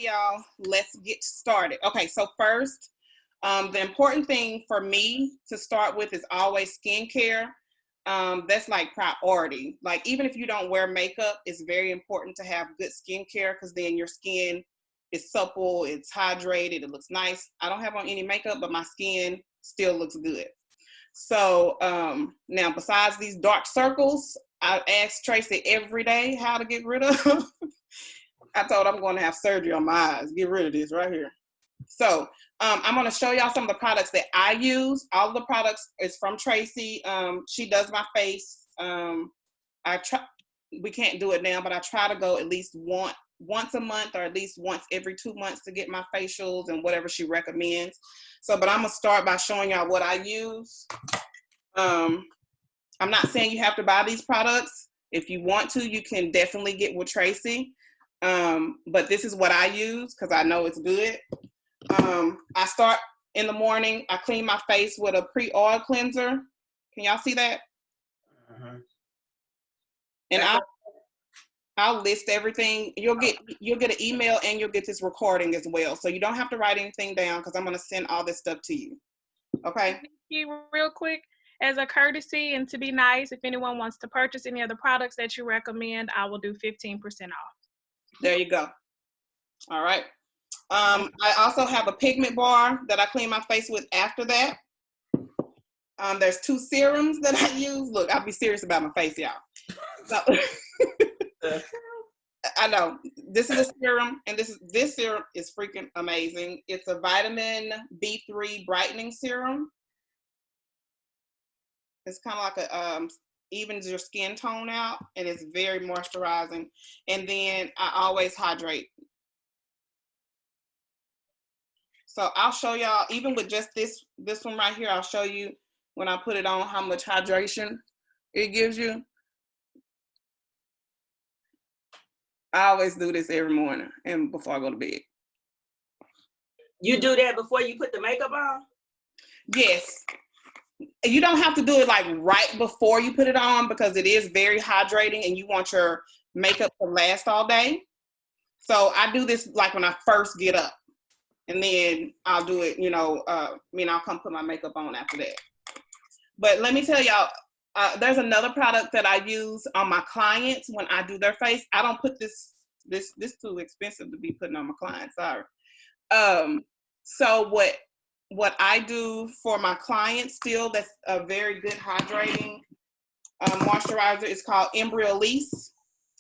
y'all. Let's get started. Okay, so first, the important thing for me to start with is always skincare. That's like priority. Like even if you don't wear makeup, it's very important to have good skincare because then your skin is supple, it's hydrated, it looks nice. I don't have on any makeup, but my skin still looks good. So now besides these dark circles, I ask Tracy every day how to get rid of. I told I'm going to have surgery on my eyes. Get rid of this right here. So I'm going to show y'all some of the products that I use. All of the products is from Tracy. She does my face. We can't do it now, but I try to go at least once a month or at least once every 2 months to get my facials and whatever she recommends. So, but I'm going to start by showing y'all what I use. I'm not saying you have to buy these products. If you want to, you can definitely get with Tracy. But this is what I use because I know it's good. I start in the morning. I clean my face with a pre-oil cleanser. Can y'all see that? Uh-huh. And I'll list everything. You'll get an email and you'll get this recording as well. So you don't have to write anything down because I'm going to send all this stuff to you. Okay? Thank you. Real quick, as a courtesy and to be nice, if anyone wants to purchase any of the products that you recommend, I will do 15% off. There you go. All right. I also have a pigment bar that I clean my face with after that. There's 2 serums that I use. Look, I'll be serious about my face, y'all. So, I know. This is a serum, and this serum is freaking amazing. It's a vitamin B3 brightening serum. It's kind of like a evens your skin tone out, and it's very moisturizing. And then I always hydrate. So I'll show y'all, even with just this one right here, I'll show you when I put it on how much hydration it gives you. I always do this every morning and before I go to bed. You do that before you put the makeup on? Yes. You don't have to do it like right before you put it on because it is very hydrating and you want your makeup to last all day. So I do this like when I first get up. And then I'll do it, I'll come put my makeup on after that. But let me tell y'all, there's another product that I use on my clients when I do their face. I don't put this too expensive to be putting on my clients, sorry. So what I do for my clients still, that's a very good hydrating moisturizer, is called Embryolisse.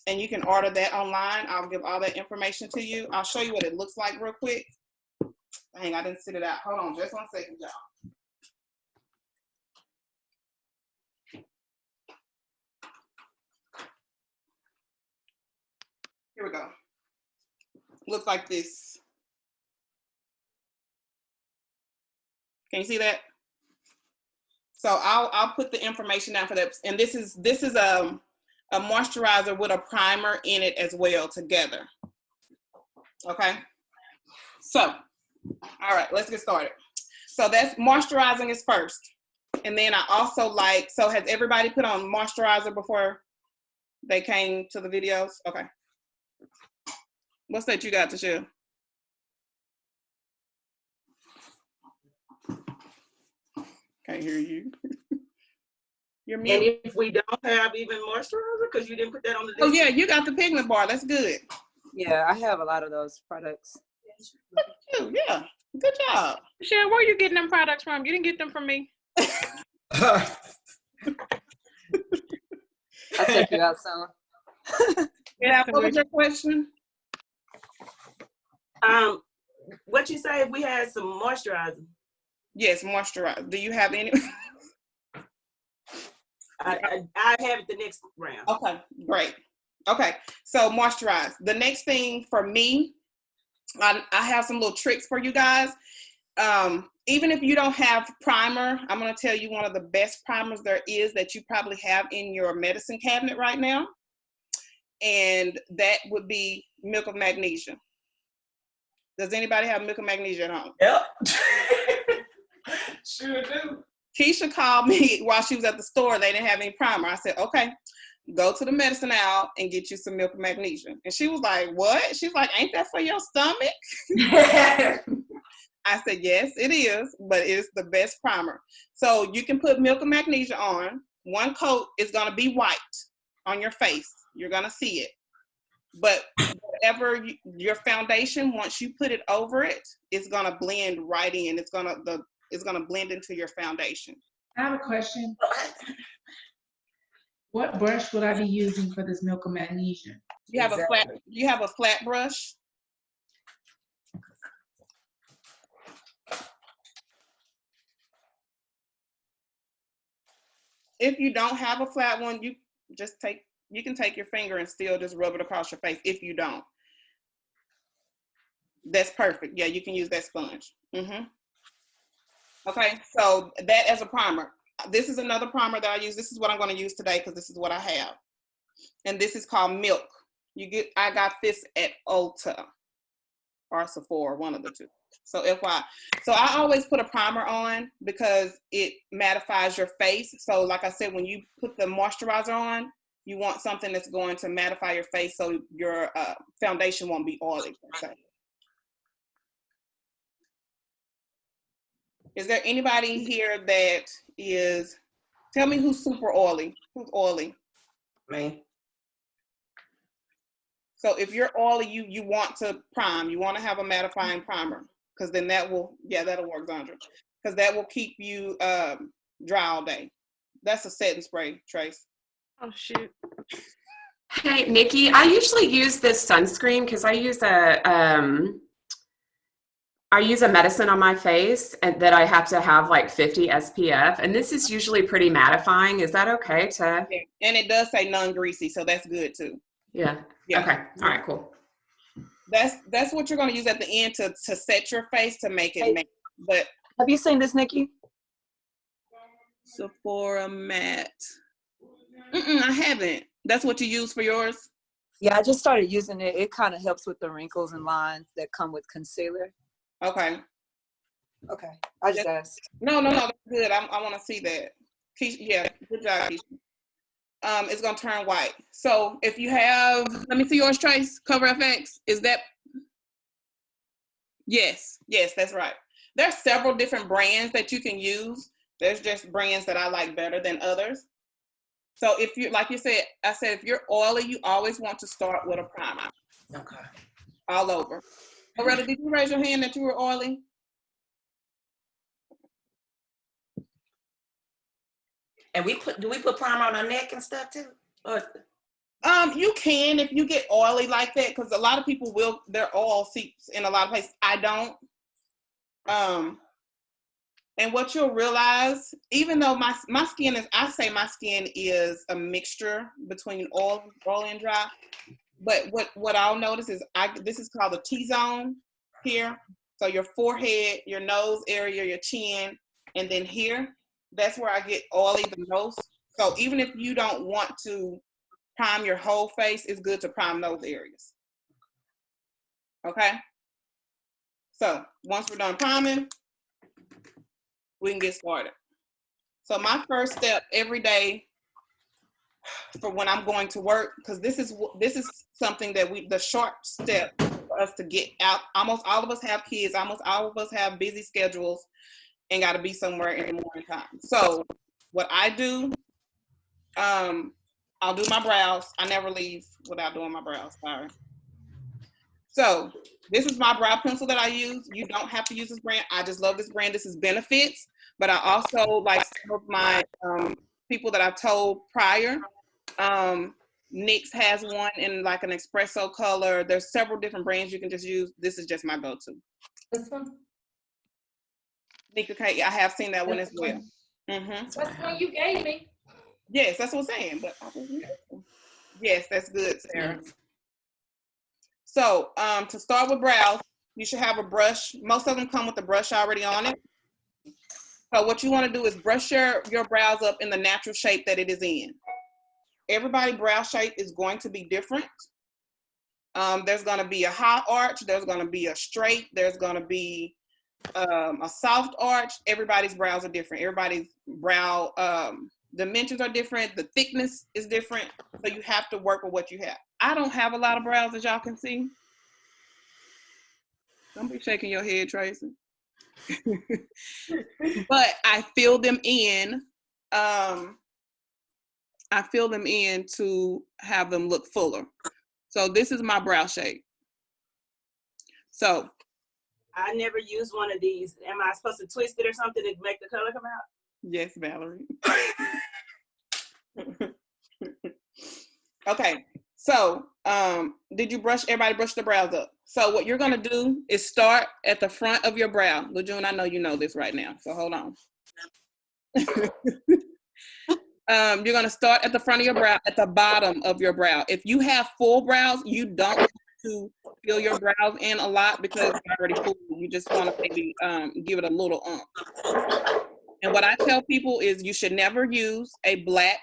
And you can order that online. I'll give all that information to you. I'll show you what it looks like real quick. Dang, I didn't sit it out. Hold on just 1 second, y'all. Here we go. Looks like this. Can you see that? So I'll put the information down for that. And this is a moisturizer with a primer in it as well together. Okay. So, all right, let's get started. So that's moisturizing is first. And then I also so has everybody put on moisturizer before they came to the videos? Okay. What's that you got to share? Can't hear you. You're mute. And if we don't have even moisturizer, because you didn't put that on the list. Oh yeah, you got the pigment bar. That's good. Yeah, I have a lot of those products. Look at you. Yeah, good job. Michelle, where are you getting them products from? You didn't get them from me. I'll take you out some. Yeah, what was your question? What you say if we had some moisturizer? Yes, moisturizer. Do you have any? I have it the next round. Okay, great. Okay, so moisturize. The next thing for me, I have some little tricks for you guys. Even if you don't have primer, I'm going to tell you one of the best primers there is that you probably have in your medicine cabinet right now. And that would be milk of magnesia. Does anybody have milk of magnesia at home? Yep. Sure do. Keisha called me while she was at the store. They didn't have any primer. I said, okay. go to the medicine aisle and get you some milk and magnesia. And she was like, what? She's like, ain't that for your stomach? I said, yes, it is, but it's the best primer. So you can put milk and magnesia on. One coat is going to be white on your face. You're going to see it. But whatever your foundation, once you put it over it, it's going to blend right in. It's going to blend into your foundation. I have a question. What brush would I be using for this milk and magnesia? You have a flat brush. If you don't have a flat one, you can take your finger and still just rub it across your face. If you don't, that's perfect. Yeah, you can use that sponge. Okay, so that as a primer. This is another primer that I use. This is what I'm going to use today because this is what I have, and this is called Milk. I got this at Ulta or Sephora, one of the two. So I always put a primer on because it mattifies your face. So like I said, when you put the moisturizer on, you want something that's going to mattify your face so your foundation won't be oily. Okay. Is there anybody here that is, tell me who's super oily? Who's oily? Me. So if you're oily, you want to prime. You want to have a mattifying primer because then that'll work, Zandra. Because that will keep you dry all day. That's a setting spray, Trace. Oh, shoot. Hey, Nikki, I usually use this sunscreen because I use a medicine on my face and that I have to have like 50 SPF, and this is usually pretty mattifying. Is that okay to? Yeah. And it does say non-greasy, so that's good too. Yeah. Okay. All right. Cool. That's what you're going to use at the end to set your face to make it matte. But Have you seen this, Nikki? Sephora matte. I haven't. That's what you use for yours? Yeah, I just started using it. It kind of helps with the wrinkles and lines that come with concealer. Okay. Okay. I just asked. No, that's good. I want to see that. Keisha, yeah, good job, Keisha. It's going to turn white. So if you have, let me see yours, Trace, Cover FX. Is that? Yes, that's right. There's several different brands that you can use. There's just brands that I like better than others. So if you, like you said, if you're oily, you always want to start with a primer. Okay. All over. Loretta, did you raise your hand that you were oily? And do we put primer on our neck and stuff too? Or You can if you get oily like that, because a lot of people their oil seeps in a lot of places. I don't. And what you'll realize, even though my skin is a mixture between oil and dry, but what I'll notice is this is called the T-zone here. So your forehead, your nose area, your chin, and then here, that's where I get oily the most. So even if you don't want to prime your whole face, it's good to prime those areas. Okay? So once we're done priming, we can get started. So my first step every day for when I'm going to work, because this is something that the short step for us to get out. Almost all of us have kids. Almost all of us have busy schedules and got to be somewhere in the morning time. So what I do, I'll do my brows. I never leave without doing my brows. Sorry. So this is my brow pencil that I use. You don't have to use this brand. I just love this brand. This is Benefits. But I also like some of my people that I've told prior. NYX has one in like an espresso color. There's several different brands you can just use. This is just my go-to. This one? Nika K, I have seen that one as well. That's the one you gave me. Yes, that's what I'm saying. But yes, that's good, Sarah. So to start with brows, you should have a brush. Most of them come with a brush already on it. So what you want to do is brush your brows up in the natural shape that it is in. Everybody's brow shape is going to be different. There's going to be a high arch. There's going to be a straight. There's going to be a soft arch. Everybody's brows are different. Everybody's brow dimensions are different. The thickness is different. So you have to work with what you have. I don't have a lot of brows, as y'all can see. Don't be shaking your head, Tracy. But I fill them in. I fill them in to have them look fuller. So this is my brow shape. So I never used one of these. Am I supposed to twist it or something to make the color come out? yes, Valerie. Okay. So did you everybody brush the brows up? So what you're gonna do is start at the front of your brow. LaJune, I know you know this right now, so hold on. You're gonna start at the front of your brow, at the bottom of your brow. If you have full brows, you don't have to fill your brows in a lot because it's already full. You just want to maybe give it a little And what I tell people is you should never use a black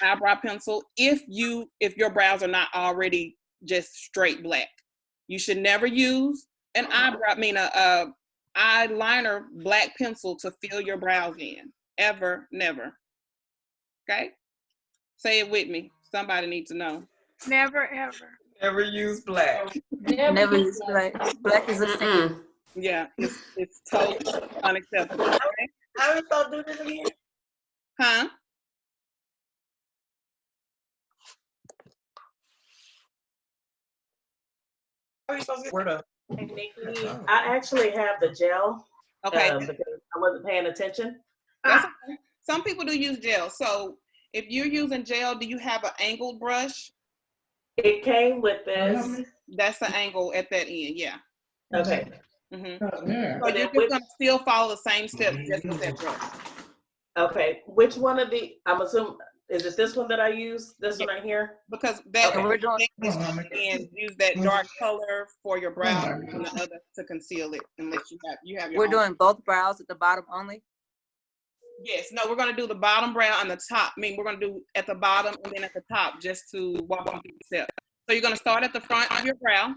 eyebrow pencil if your brows are not already just straight black. You should never use an eyeliner black pencil to fill your brows in. Ever, never. Okay? Say it with me. Somebody needs to know. Never ever. Never use black. Never use black. Black is a sin. Yeah, it's totally unacceptable. Okay? How are we supposed to do this again? Huh? How are you supposed to get word up? Hey, Nikki, I actually have the gel Okay. because I wasn't paying attention. That's okay. Some people do use gel. So if you're using gel, do you have an angled brush? It came with this. That's the angle at that end, yeah. Okay. Mm-hmm. Oh, yeah. So you're just gonna still follow the same steps just with that brush. Okay. Which one of the, I'm assuming, is it this one that I use? This one right here? Because that Okay. We're doing and use that dark color for your brow and the other to conceal it unless you have your we're own. doing both brows at the bottom only. Yes, no, we're gonna do the bottom brow and the top. I mean, we're gonna do at the bottom and then at the top just to walk you through the steps. So you're gonna start at the front of your brow.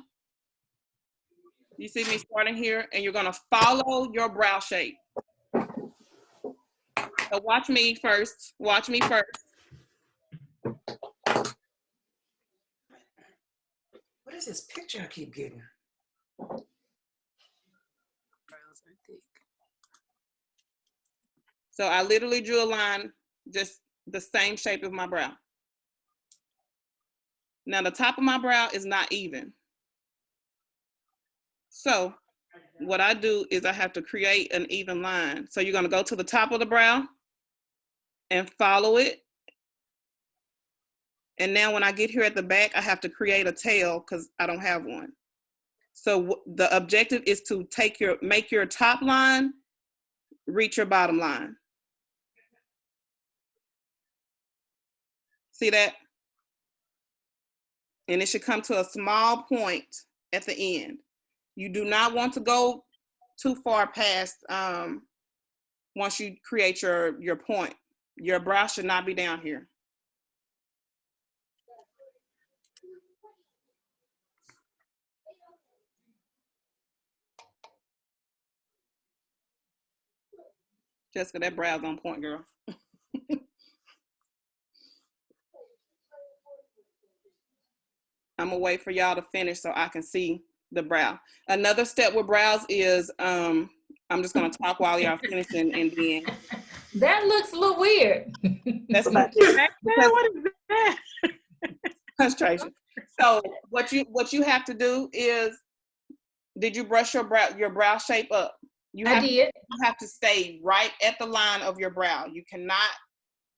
You see me starting here, and you're gonna follow your brow shape. So watch me first. Watch me first. What is this picture I keep getting? Brows are thick. So I literally drew a line, just the same shape of my brow. Now the top of my brow is not even. So what I do is I have to create an even line. So you're gonna go to the top of the brow and follow it. And now when I get here at the back, I have to create a tail because I don't have one. So the objective is to make your top line reach your bottom line. See that? And it should come to a small point at the end. You do not want to go too far past once you create your point. Your brow should not be down here. Jessica, that brow's on point, girl. I'm gonna wait for y'all to finish so I can see the brow. Another step with brows is, I'm just gonna talk while y'all finishing and then. That looks a little weird. That's About because What is that? concentration. So what you have to do is, did you brush your brow shape up? You have to stay right at the line of your brow. You cannot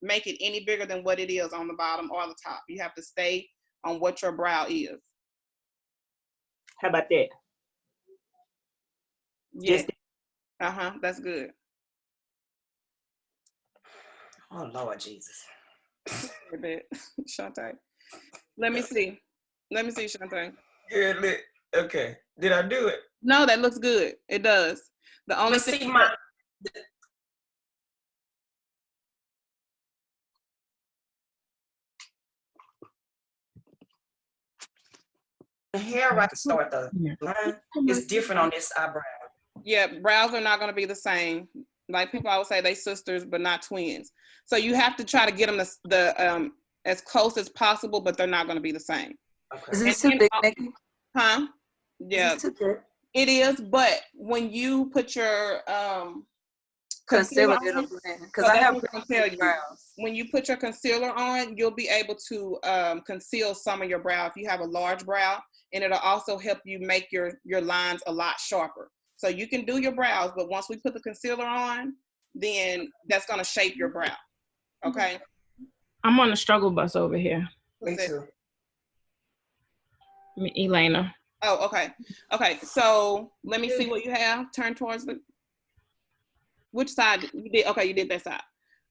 make it any bigger than what it is on the bottom or the top. You have to stay on what your brow is. How about that? Yes. That's good. Oh Lord Jesus. Shantae. Let me see, Shantae. Good. Okay. Did I do it? No, that looks good. It does. The only But thing see my hair right to start the line is different on this eyebrow. yeah, brows are not going to be the same. Like people always say they sisters, but not twins. So you have to try to get them the as close as possible, but they're not going to be the same. Okay. Is And this too then, thick, Nikki? huh? Is Yeah, this too thick? it is. But when you put your concealer Concealer on, it'll blend because so I that's have what pretty I'm gonna tell thick you. brows. When you put your concealer on, you'll be able to conceal some of your brow if you have a large brow, and it'll also help you make your lines a lot sharper. So you can do your brows, but once we put the concealer on, then that's gonna shape your brow. Okay. I'm on the struggle bus over here. Me What's it? too. Elena. Oh, okay. Okay, so let me see what you have. Turn towards which side you did? Okay, you did that side.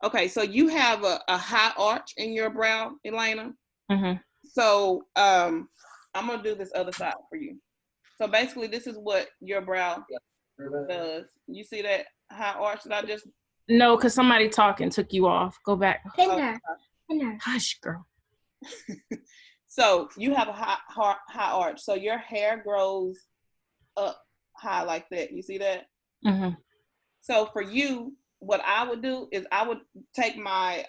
Okay, so you have a high arch in your brow, Elena. Mm-hmm. So I'm gonna do this other side for you. So basically, this is what your brow does. You see that high arch that I just? No, because somebody talking took you off. Go back. Oh, Hush, girl. so you have a high arch. So your hair grows up high like that. You see that? Mm-hmm. So for you, what I would do is I would take my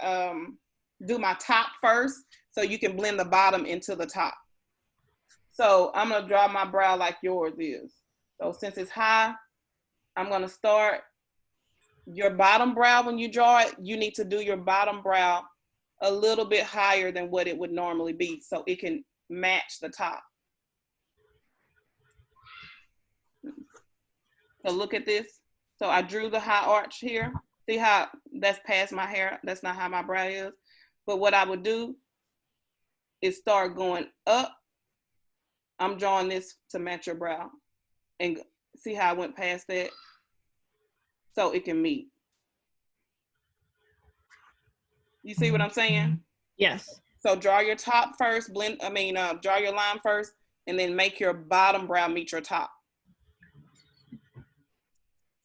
do my top first, so you can blend the bottom into the top. So I'm gonna draw my brow like yours is. So since it's high, I'm gonna start your bottom brow. When you draw it, you need to do your bottom brow a little bit higher than what it would normally be, so it can match the top. So look at this. So I drew the high arch here. See how that's past my hair? That's not how my brow is. But what I would do is start going up. I'm drawing this to match your brow. And see how I went past that? So it can meet. You see what I'm saying? Yes. So draw your top first, draw your line first, and then make your bottom brow meet your top.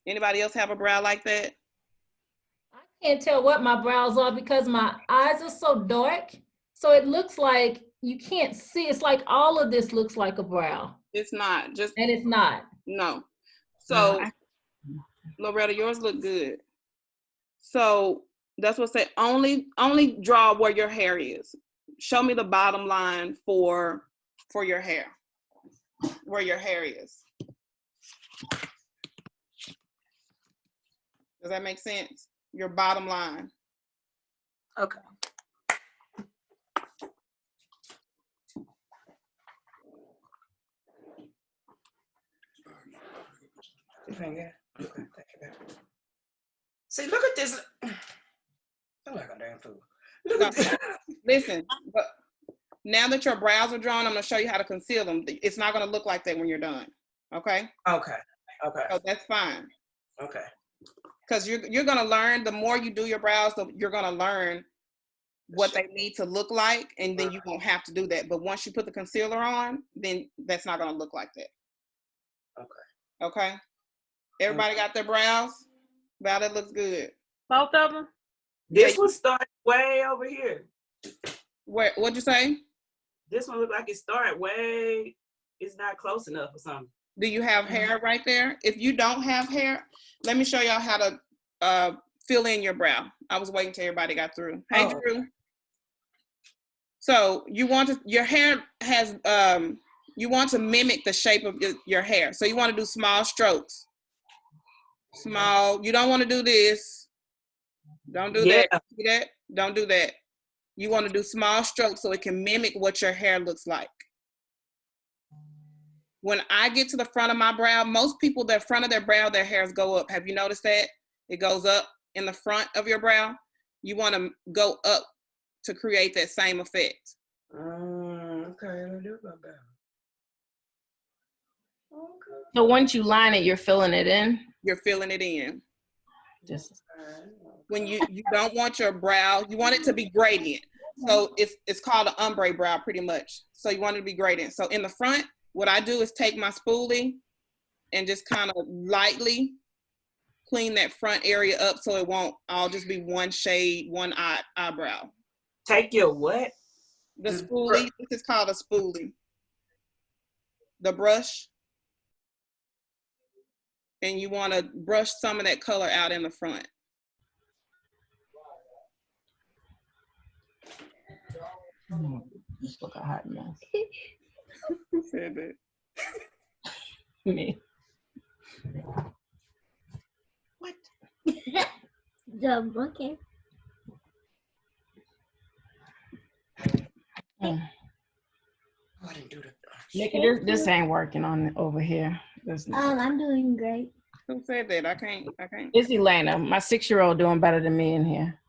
Anybody else have a brow like that? I can't tell what my brows are because my eyes are so dark. So it looks like you can't see. It's like all of this looks like a brow. It's not. Just And it's not. no. So Loretta, yours look good. So that's what I say. Only draw where your hair is. Show me the bottom line for your hair. Where your hair is. Does that make sense? Your bottom line. Okay. Finger. Okay, thank you. See, look at this. I'm like a damn fool. Look at this. Listen, but now that your brows are drawn, I'm gonna show you how to conceal them. It's not gonna look like that when you're done. Okay? Okay. Okay. So that's fine. Okay. Because you're gonna learn, the more you do your brows, you're gonna learn what they need to look like, and then you won't have to do that. But once you put the concealer on, then that's not gonna look like that. Okay. Okay? Everybody got their brows? Violet looks good. Both of them? This one started way over here. What'd you say? This one looked like it started way, it's not close enough or something. Do you have hair right there? If you don't have hair, let me show y'all how to fill in your brow. I was waiting till everybody got through. Hey, Drew. So your hair has, you want to mimic the shape of your hair. So you want to do small strokes. Small, you don't want to do this. Don't do that. See that? Don't do that. You want to do small strokes so it can mimic what your hair looks like. When I get to the front of my brow, most people, the front of their brow, their hairs go up. Have you noticed that? It goes up in the front of your brow. You want to go up to create that same effect. Okay, I'll do about that. Okay. So once you line it, you're filling it in? You're filling it in. Just When you don't want your brow, you want it to be gradient. So it's called an ombre brow pretty much. So you want it to be gradient. So in the front, what I do is take my spoolie and just kind of lightly clean that front area up so it won't all just be one shade, one eyebrow. Take your what? The spoolie, this is called a spoolie. The brush. and you want to brush some of that color out in the front. Just look a hot mess. Who said that? Me. What? Okay. Oh, I didn't do that. Nikki, this ain't working on over here. I'm doing great. Who said that? I can't. It's Elena, my 6-year-old, doing better than me in here.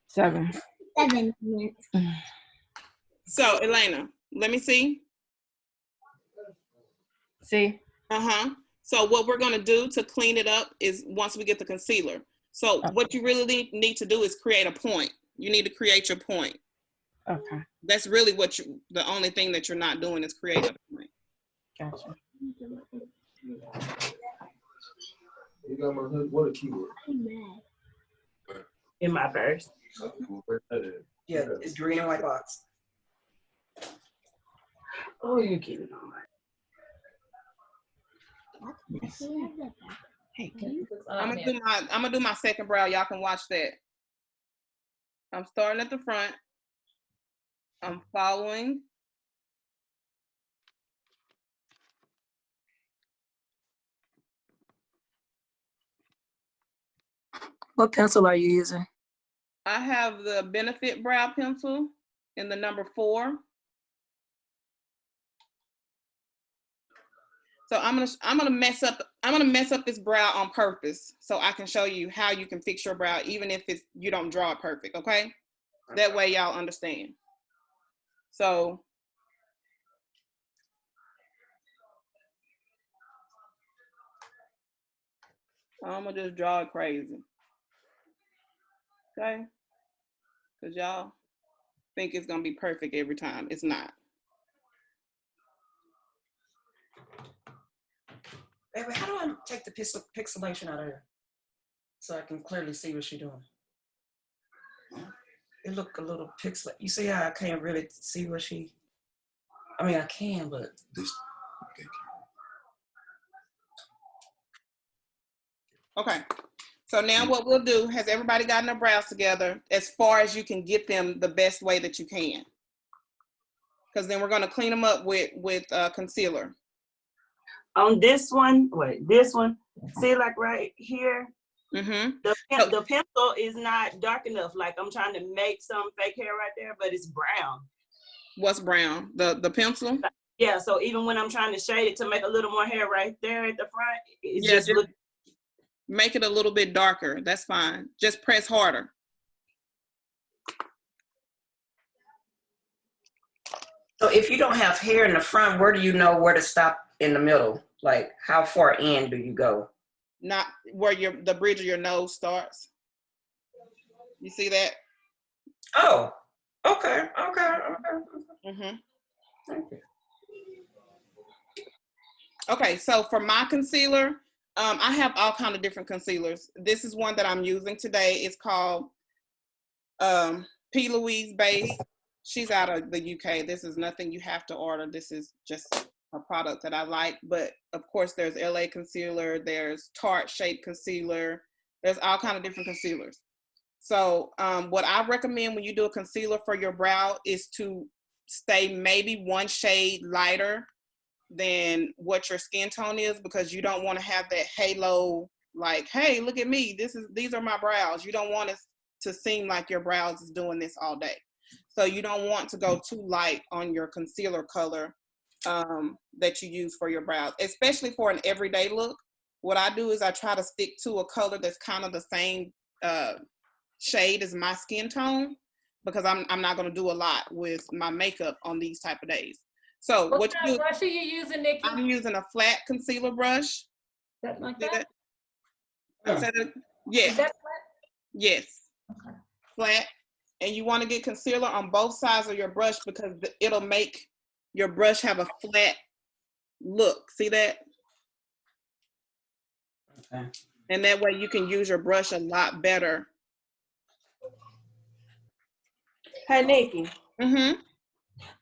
7. 7 minutes. So, Elena, let me see. See? So what we're gonna do to clean it up is once we get the concealer. So what you really need to do is create a point. You need to create your point. Okay. That's really what the only thing that you're not doing is creating a point. Gotcha. You got my hood. What a keyword. In my purse. Yeah, it's green and white box. Oh, you keep it on. Hey, I'm gonna do my second brow. Y'all can watch that. I'm starting at the front. I'm following. What pencil are you using? I have the Benefit brow pencil in the number 4. So I'm gonna mess up this brow on purpose so I can show you how you can fix your brow even if you don't draw it perfect, okay? That way y'all understand. So I'm gonna just draw it crazy, okay? Because y'all think it's gonna be perfect every time. It's not. Baby, how do I take the pixelation out of her so I can clearly see what she's doing? It look a little pixel. You see how I can't really see what she. I mean, I can, but this. Okay. So now what we'll do, has everybody gotten their brows together as far as you can get them the best way that you can? Because then we're going to clean them up with concealer. On this one, see, like right here, the pencil is not dark enough. Like I'm trying to make some fake hair right there, but it's brown. What's brown? The pencil? Yeah, so even when I'm trying to shade it to make a little more hair right there at the front, it's just make it a little bit darker. That's fine. Just press harder. So if you don't have hair in the front, where do you know where to stop in the middle? Like how far in do you go? Not where the bridge of your nose starts. You see that? Oh, okay. Okay, so for my concealer, I have all kind of different concealers. This is one that I'm using today. It's called P. Louise Base. She's out of the UK. This is nothing you have to order. This is just a product that I like. But of course, there's LA concealer. There's Tarte Shape concealer. There's all kind of different concealers. So what I recommend when you do a concealer for your brow is to stay maybe one shade lighter than what your skin tone is, because you don't want to have that halo, like, hey, look at me, these are my brows. You don't want it to seem like your brows is doing this all day. So you don't want to go too light on your concealer color that you use for your brows, especially for an everyday look. What I do is I try to stick to a color that's kind of the same shade as my skin tone, because I'm not going to do a lot with my makeup on these type of days. So what kind of brush are you using, Nikki? I'm using a flat concealer brush. That like that? Yes. Is that flat? Yes. Okay. Flat. And you want to get concealer on both sides of your brush because it'll make your brush have a flat look. See that? Okay. And that way you can use your brush a lot better. Hey, Nikki. Mm-hmm.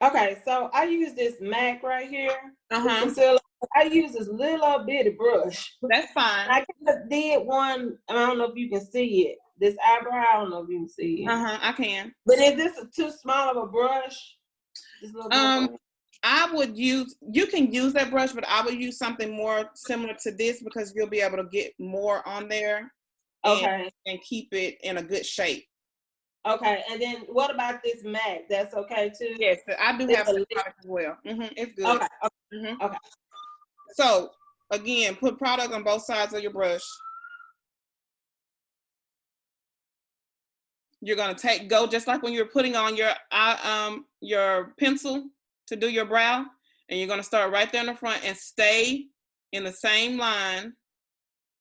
Okay, so I use this MAC right here. Concealer. I use this little bitty brush. That's fine. I kind of did one. I don't know if you can see it. This eyebrow, I don't know if you can see it. I can. But is this too small of a brush? This little brush? I would use, you can use that brush, but I would use something more similar to this because you'll be able to get more on there. Okay. And keep it in a good shape. Okay, and then what about this MAC? That's okay too? Yes, I do have some product as well. It's good. Okay. Okay. So again, put product on both sides of your brush. You're gonna go just like when you're putting on your pencil to do your brow, and you're gonna start right there in the front and stay in the same line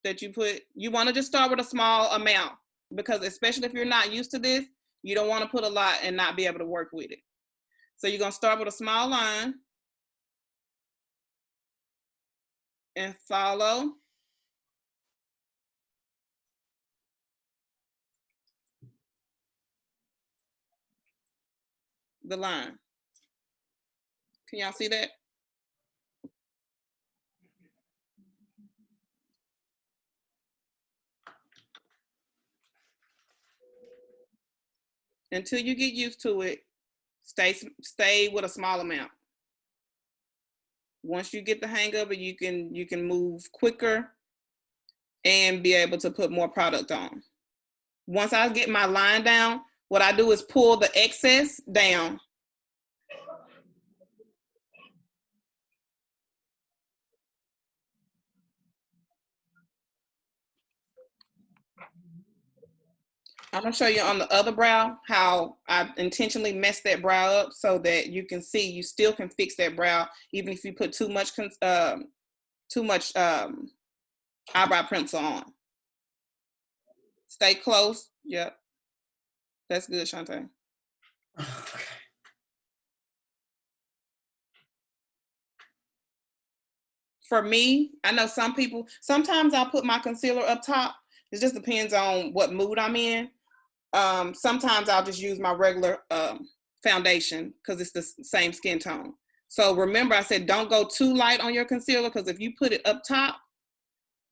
that you put. You want to just start with a small amount because especially if you're not used to this, you don't want to put a lot and not be able to work with it. So you're gonna start with a small line and follow the line. Can y'all see that? Until you get used to it, stay with a small amount. Once you get the hang of it, you can move quicker and be able to put more product on. Once I get my line down, what I do is pull the excess down. I'm gonna show you on the other brow how I intentionally messed that brow up so that you can see you still can fix that brow even if you put too much eyebrow pencil on. Stay close. Yep, that's good, Shantae. For me, I know some people, sometimes I'll put my concealer up top. It just depends on what mood I'm in. Sometimes I'll just use my regular foundation because it's the same skin tone. So remember I said don't go too light on your concealer because if you put it up top,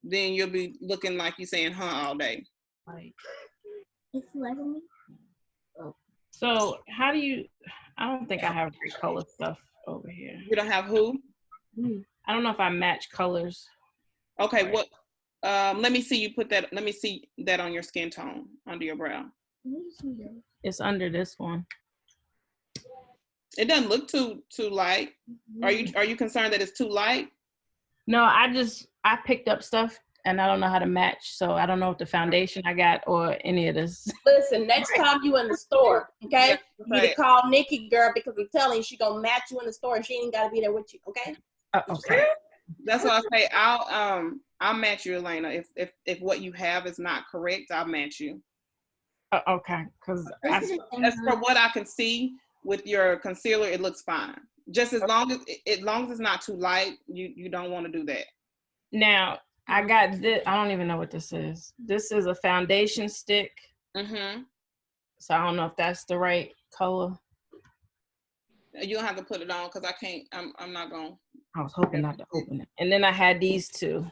then you'll be looking like you're saying huh all day. Right. It's letting me. So how do you, I don't think I have great color stuff over here. You don't have who? I don't know if I match colors. Okay, right. What? Let me see you put that, let me see that on your skin tone, under your brow. It's under this one. It doesn't look too light. Are you concerned that it's too light? No, I picked up stuff and I don't know how to match. So I don't know if the foundation I got or any of this. Listen, next time you in the store, okay? Yeah, you need to call Nikki, girl, because I'm telling you, she gonna match you in the store and she ain't gotta be there with you, okay? Okay. That's what I say. I'll match you, Elena. If what you have is not correct, I'll match you. Okay, because as for what I can see with your concealer, it looks fine. Just as long as it's not too light, you don't want to do that. Now I got this. I don't even know what this is. This is a foundation stick. So I don't know if that's the right color. You don't have to put it on because I can't. I'm not going. I was hoping not to open it. And then I had these two.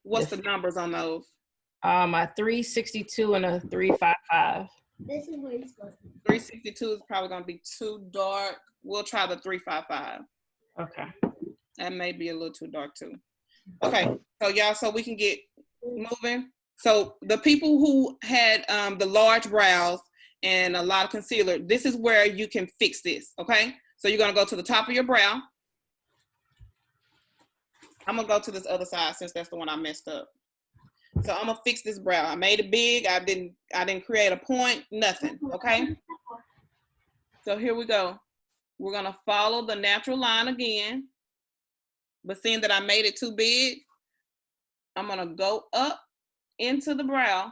What's the numbers on those? A 362 and a 355. This is where it's supposed to be. 362 is probably gonna be too dark. We'll try the 355. Okay. That may be a little too dark too. Okay, so y'all, so we can get moving. So the people who had the large brows and a lot of concealer, this is where you can fix this, okay? So you're gonna go to the top of your brow. I'm gonna go to this other side since that's the one I messed up. So I'm gonna fix this brow. I made it big. I didn't create a point, nothing, okay? So here we go. We're gonna follow the natural line again, but seeing that I made it too big, I'm gonna go up into the brow.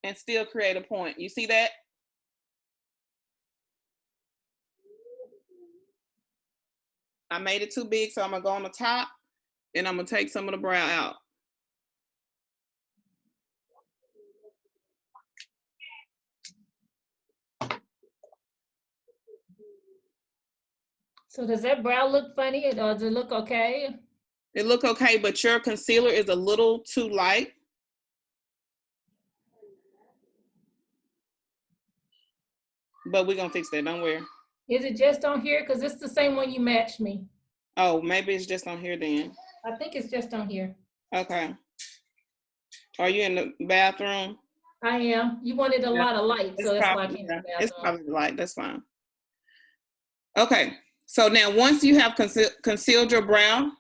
And still create a point. You see that? I made it too big, so I'm gonna go on the top and I'm gonna take some of the brow out. So does that brow look funny or does it look okay? It look okay, but your concealer is a little too light. But we're gonna fix that, don't worry. Is it just on here? Because it's the same one you matched me. Oh, maybe it's just on here then. I think it's just on here. Okay. Are you in the bathroom? I am. You wanted a lot of light, so that's why I came to the It's bathroom. probably the light, that's fine. Okay, so now once you have concealed your brow,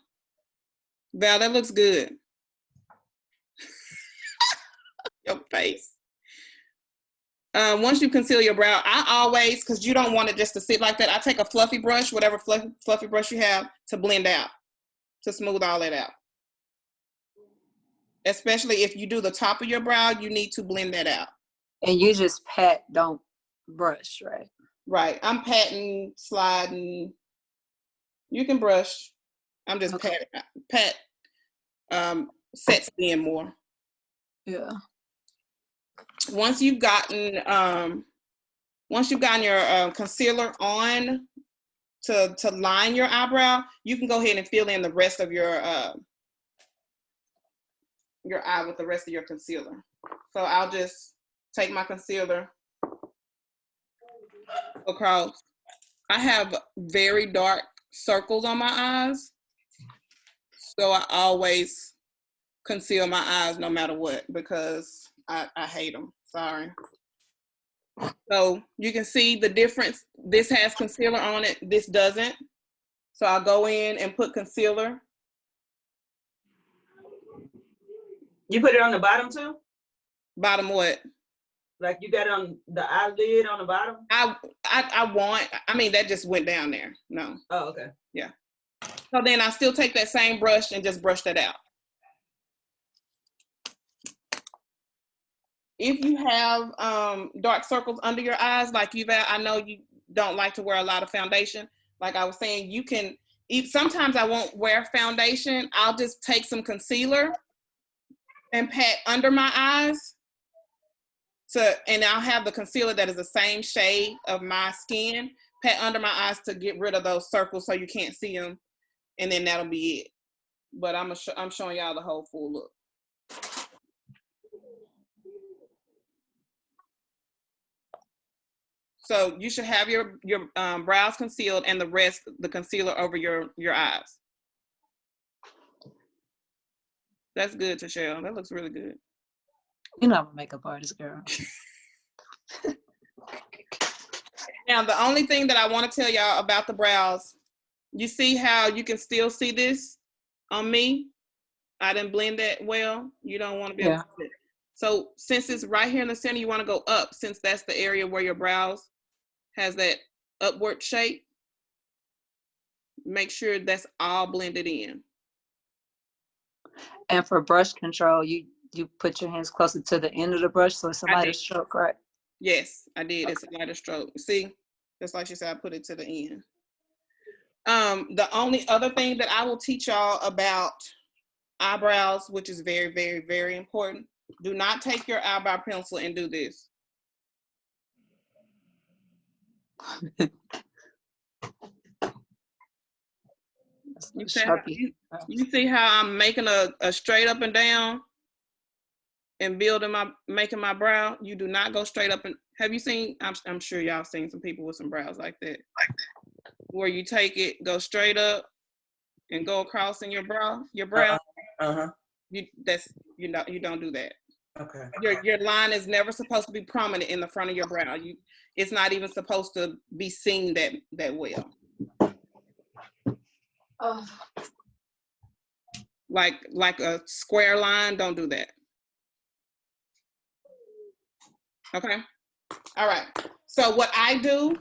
Val, that looks good. Your face. Once you conceal your brow, I always, because you don't want it just to sit like that, I take a fluffy brush, whatever fluffy brush you have, to blend out, to smooth all that out. Especially if you do the top of your brow, you need to blend that out. And you just pat, don't brush, right? Right. I'm patting, sliding. You can brush. I'm just pat sets in more. Yeah. Once you've gotten your concealer on to line your eyebrow, you can go ahead and fill in the rest of your eye with the rest of your concealer. So I'll just take my concealer across. I have very dark circles on my eyes, so I always conceal my eyes no matter what, because I hate them. Sorry. So you can see the difference. This has concealer on it. This doesn't. So I'll go in and put concealer. You put it on the bottom too? Bottom what? Like you got it on the eyelid on the bottom? I mean, that just went down there. No. Oh, okay. Yeah. So then I still take that same brush and just brush that out. If you have dark circles under your eyes, like you've had, I know you don't like to wear a lot of foundation. Like I was saying, you can, sometimes I won't wear foundation. I'll just take some concealer and pat under my eyes. And I'll have the concealer that is the same shade of my skin, pat under my eyes to get rid of those circles so you can't see them. And then that'll be it. But I'm showing y'all the whole full look. So you should have your brows concealed and the rest, the concealer over your eyes. That's good, Tashelle. That looks really good. You know I'm a makeup artist, girl. Now, the only thing that I want to tell y'all about the brows, you see how you can still see this on me? I didn't blend that well. You don't want to be able to see it. So since it's right here in the center, you want to go up, since that's the area where your brows has that upward shape. Make sure that's all blended in. And for brush control, you put your hands closer to the end of the brush so it's a lighter stroke, right? Yes, I did. Okay. It's a lighter stroke. See, just like she said, I put it to the end. The only other thing that I will teach y'all about eyebrows, which is very, very, very important, do not take your eyebrow pencil and do this. You see how I'm making a straight up and down and making my brow? You do not go straight up. And have you seen, I'm sure y'all seen some people with some brows like that, where you take it, go straight up and go across in your brow. You don't do that. Okay. Your line is never supposed to be prominent in the front of your brow. It's not even supposed to be seen that well. Oh. Like a square line, don't do that. Okay. All right. So what I do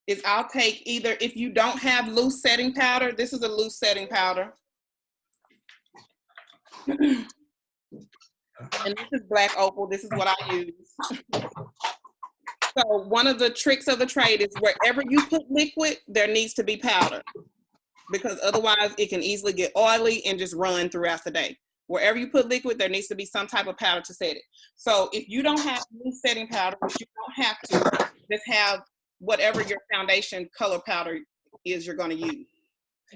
is I'll take either, if you don't have loose setting powder, this is a loose setting powder. And this is black opal. This is what I use. So one of the tricks of the trade is wherever you put liquid, there needs to be powder, because otherwise it can easily get oily and just run throughout the day. Wherever you put liquid, there needs to be some type of powder to set it. So if you don't have loose setting powder, which you don't have to, just have whatever your foundation color powder is you're going to use.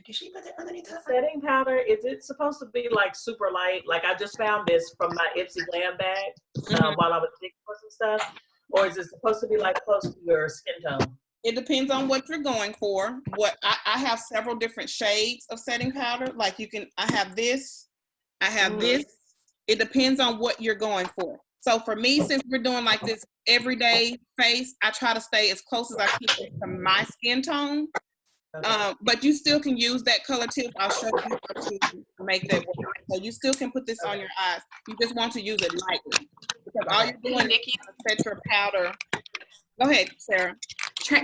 Did she put that underneath her? Setting powder, is it supposed to be like super light? Like I just found this from my Ipsy Glam bag while I was digging for some stuff. Or is it supposed to be like close to your skin tone? It depends on what you're going for. What I have several different shades of setting powder. Like I have this, I have this. It depends on what you're going for. So for me, since we're doing like this everyday face, I try to stay as close as I can to my skin tone. But you still can use that color tip. I'll show you how to make that work. So you still can put this on your eyes. You just want to use it lightly because all you're doing is set your powder. Go ahead, Sarah.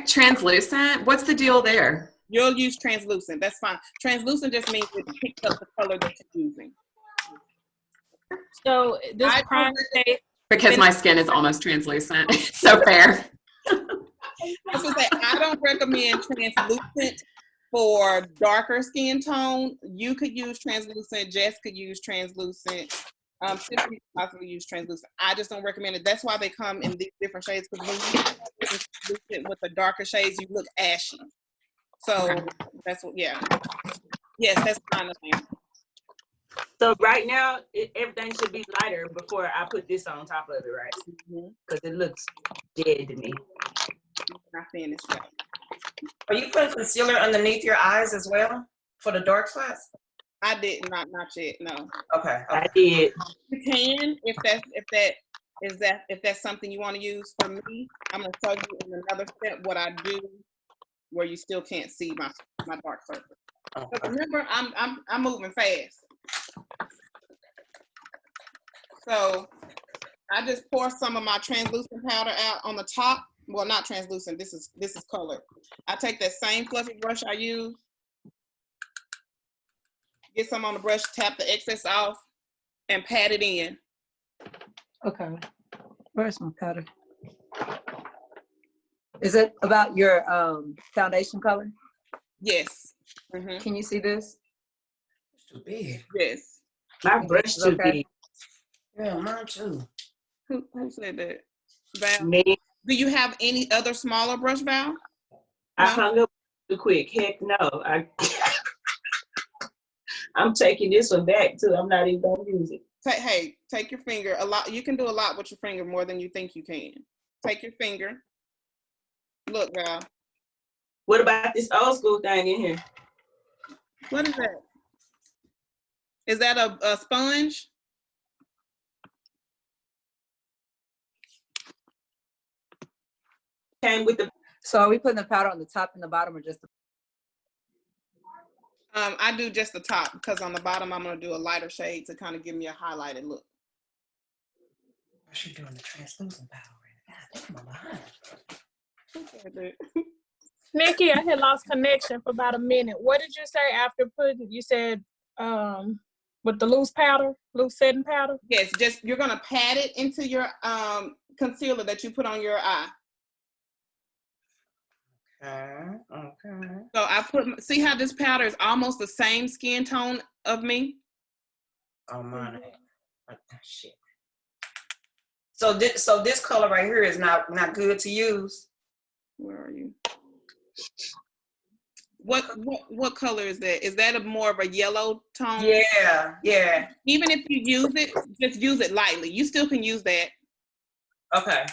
Translucent? What's the deal there? You'll use translucent. That's fine. Translucent just means it picks up the color that you're using. So this prime shade. Because my skin is almost translucent. It's so fair. I was gonna say, I don't recommend translucent for darker skin tone. You could use translucent. Jess could use translucent. Simply could possibly use translucent. I just don't recommend it. That's why they come in these different shades, because when you use translucent with the darker shades, you look ashy. So that's what, yeah. Yes, that's kind of thing. So right now, everything should be lighter before I put this on top of it, right? Because it looks dead to me. Not finished yet. Are you putting concealer underneath your eyes as well for the dark spots? I did not yet. No. Okay. I did. You can if that's something you want to use. For me, I'm gonna show you in another step what I do, where you still can't see my dark circle. But remember, I'm moving fast. So I just pour some of my translucent powder out on the top. Well, not translucent. This is colored. I take that same fluffy brush I use. Get some on the brush, tap the excess off, and pat it in. Okay. Where's my powder? Is it about your foundation color? Yes. Can you see this? It's too big. Yes. My brush too big. Yeah, mine too. Who said that? Val? Me. Do you have any other smaller brush, Val? I hung up too quick. Heck no. I'm taking this one back too. I'm not even gonna use it. Hey, take your finger. You can do a lot with your finger, more than you think you can. Take your finger. Look, Val. What about this old school thing in here? What is that? Is that a sponge? Came with the. So are we putting the powder on the top and the bottom, or just the? I do just the top, because on the bottom I'm gonna do a lighter shade to kind of give me a highlighted look. What's she doing the translucent powder? Nikki, I had lost connection for about a minute. What did you say after putting? You said with the loose setting powder. Yes, just you're gonna pat it into your concealer that you put on your eye. Okay. So I see how this powder is almost the same skin tone of me? Oh my shit. So this color right here is not good to use. Where are you? What color is that? Is that more of a yellow tone? Yeah. Even if you use it, just use it lightly. You still can use that. Okay.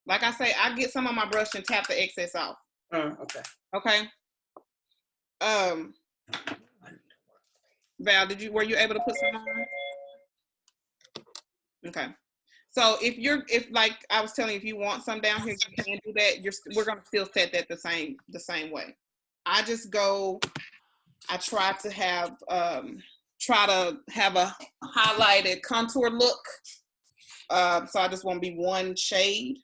Like I say, I get some on my brush and tap the excess off. Okay. Okay. Val, were you able to put some on? Okay. So if like I was telling you, if you want some down here, you can do that. We're gonna still set that the same way. I try to have a highlighted contour look. So I just want to be one shade.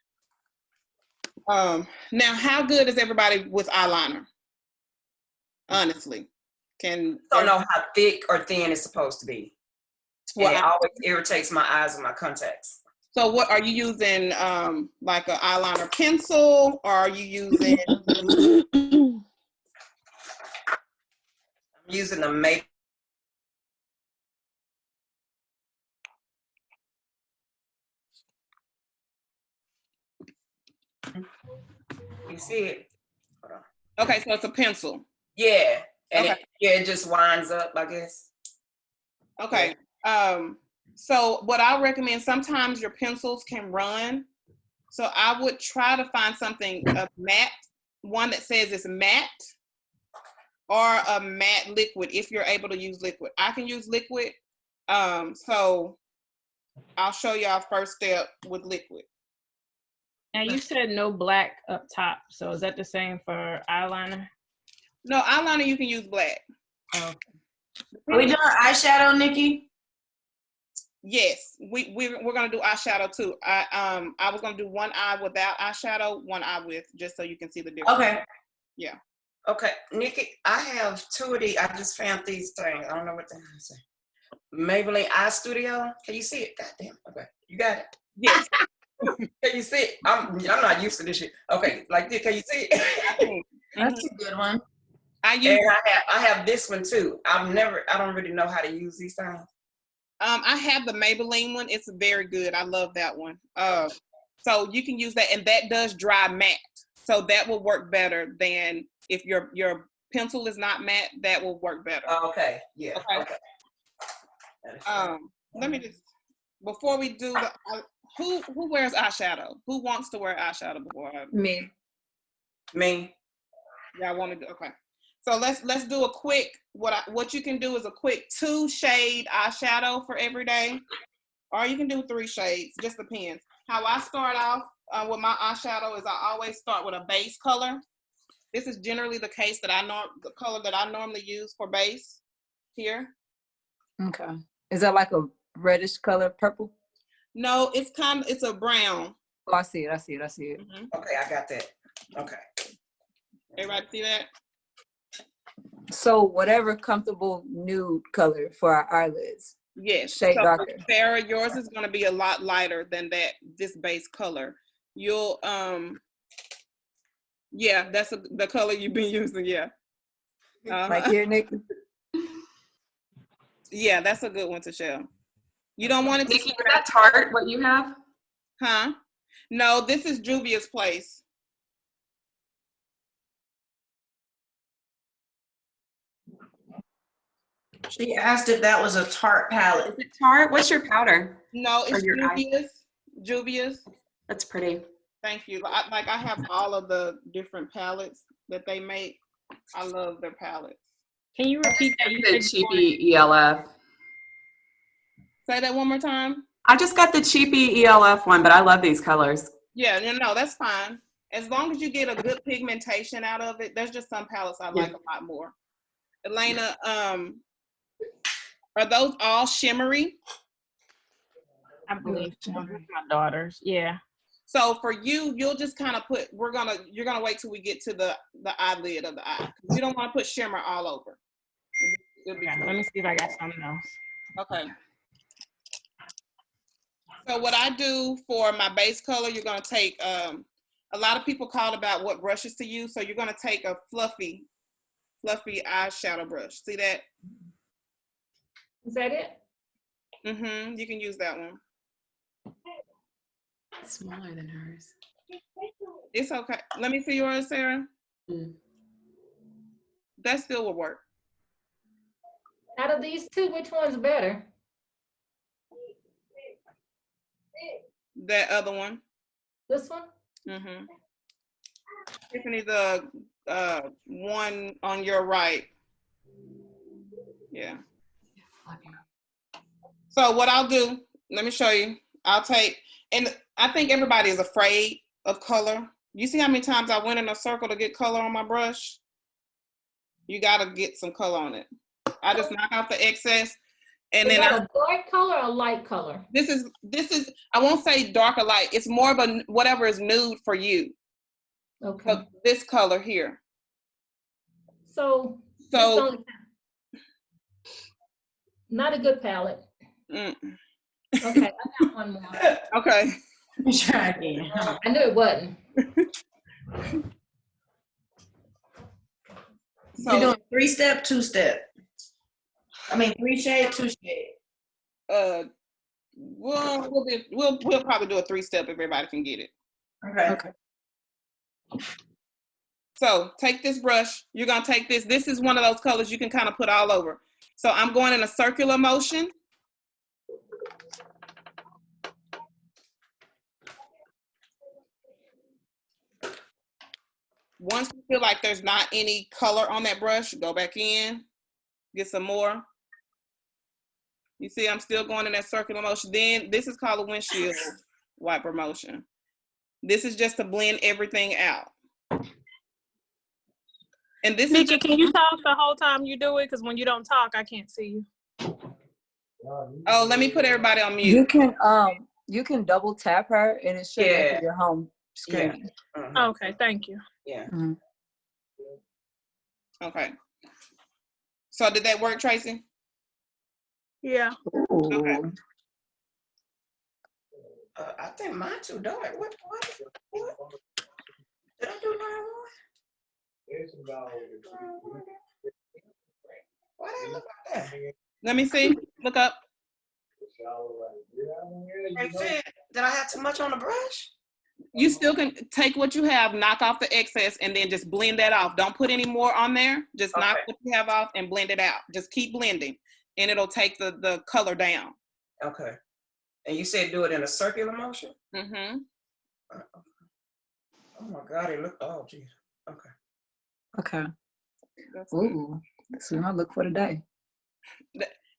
Now, how good is everybody with eyeliner? Honestly, I don't know how thick or thin it's supposed to be. Well, it always irritates my eyes and my contacts. So what are you using, like an eyeliner pencil, or are you using? I'm using a make. you see it? Hold on. Okay, so it's a pencil. Yeah. And Okay. it just winds up, I guess. Okay. So what I recommend, sometimes your pencils can run. So I would try to find something matte, one that says it's matte, or a matte liquid if you're able to use liquid. I can use liquid. So I'll show y'all first step with liquid. Now you said no black up top. So is that the same for eyeliner? No, eyeliner you can use black. Oh. Are we doing eyeshadow, Nikki? Yes, we're gonna do eyeshadow too. I was gonna do one eye without eyeshadow, one eye with, just so you can see the difference. Okay. Yeah. Okay, Nikki, I have two of these. I just found these things. I don't know what the hell I say. Maybelline Eye Studio. Can you see it? God damn. Okay, you got it. Yes. Can you see it? I'm not used to this shit. Okay, like this. Can you see it? That's a good one. I have this one too. I don't really know how to use these things. I have the Maybelline one. It's very good. I love that one. So you can use that, and that does dry matte. So that will work better than if your pencil is not matte. That will work better. Okay. Yeah. Okay. Let me just, before we do the who wears eyeshadow? Who wants to wear eyeshadow before Me. Yeah, I want to do. Okay. So let's do a quick, what you can do is a quick 2-shade eyeshadow for every day, or you can do 3 shades, just depends. How I start off with my eyeshadow is I always start with a base color. This is generally the case that the color that I normally use for base here. Okay. Is that like a reddish color, purple? No, it's a brown. Oh, I see it. Mm-hmm. Okay, I got that. Okay. Everybody see that? So whatever comfortable nude color for our eyelids. Yes. Shade so darker. Sarah, yours is going to be a lot lighter than this base color. You'll yeah, that's the color you've been using. Yeah. Like here, Nikki. Yeah, that's a good one to show. You don't want it to. Nikki, is that Tarte what you have? Huh? No, this is Juvia's Place. She asked if that was a Tarte palette. Is it Tarte? What's your powder? No, it's Juvia's. Juvia's. That's pretty. Thank you. I have all of the different palettes that they make. I love their palettes. Can you repeat that? You The cheapy ELF. Say that one more time. I just got the cheapy ELF one, but I love these colors. Yeah, no, that's fine. As long as you get a good pigmentation out of it. There's just some palettes I like a lot more. Elena, are those all shimmery? I believe so. My daughters, yeah. So for you, you'll just kind of put. You're gonna wait till we get to the eyelid of the eye. You don't want to put shimmer all over. Okay, let me see if I got something else. Okay. So what I do for my base color, you're gonna take. A lot of people call about what brushes to use, so you're gonna take a fluffy eyeshadow brush. See that? Is that it? Mm-hmm. You can use that one. It's smaller than hers. It's okay. Let me see yours, Sarah. That still will work. Out of these two, which one's better? That other one. This one? Mm-hmm. Tiffany, the one on your right. Yeah. So what I'll do, let me show you. I'll take, and I think everybody is afraid of color. You see how many times I went in a circle to get color on my brush? You gotta get some color on it. I just knock out the excess. And is then that a dark color or a light color? This is, I won't say dark or light. It's more of a, whatever is nude for you. Okay. So this color here. So not a good palette. Okay, I got one more. Okay. Try again. I knew it wasn't. So you're doing 3-step, 2-step. I mean 3-shade, 2-shade. We'll probably do a 3-step if everybody can get it. Okay. So take this brush. You're going to take this. This is one of those colors you can kind of put all over. So I'm going in a circular motion. Once you feel like there's not any color on that brush, go back in, get some more. You see, I'm still going in that circular motion. Then this is called a windshield wiper motion. This is just to blend everything out. And this Nikki, is can you talk the whole time you do it? Because when you don't talk, I can't see you. Oh, let me put everybody on mute. You can double tap her and it should go to your home screen. Yeah. Okay, thank you. Yeah. Mm-hmm. Okay. So did that work, Tracy? Yeah. Okay. I think mine too dark. What? Did I do line one? Why did it look like that? Let me see. Look up. Hey, Fed, did I have too much on the brush? You still can take what you have, knock off the excess, and then just blend that off. Don't put any more on there. Just knock what you have off and blend it out. Just keep blending, and it'll take the color down. Okay. And you said do it in a circular motion? Mm-hmm. Oh my God, it looked, oh geez. Okay. Okay. Ooh, that's what I look for today.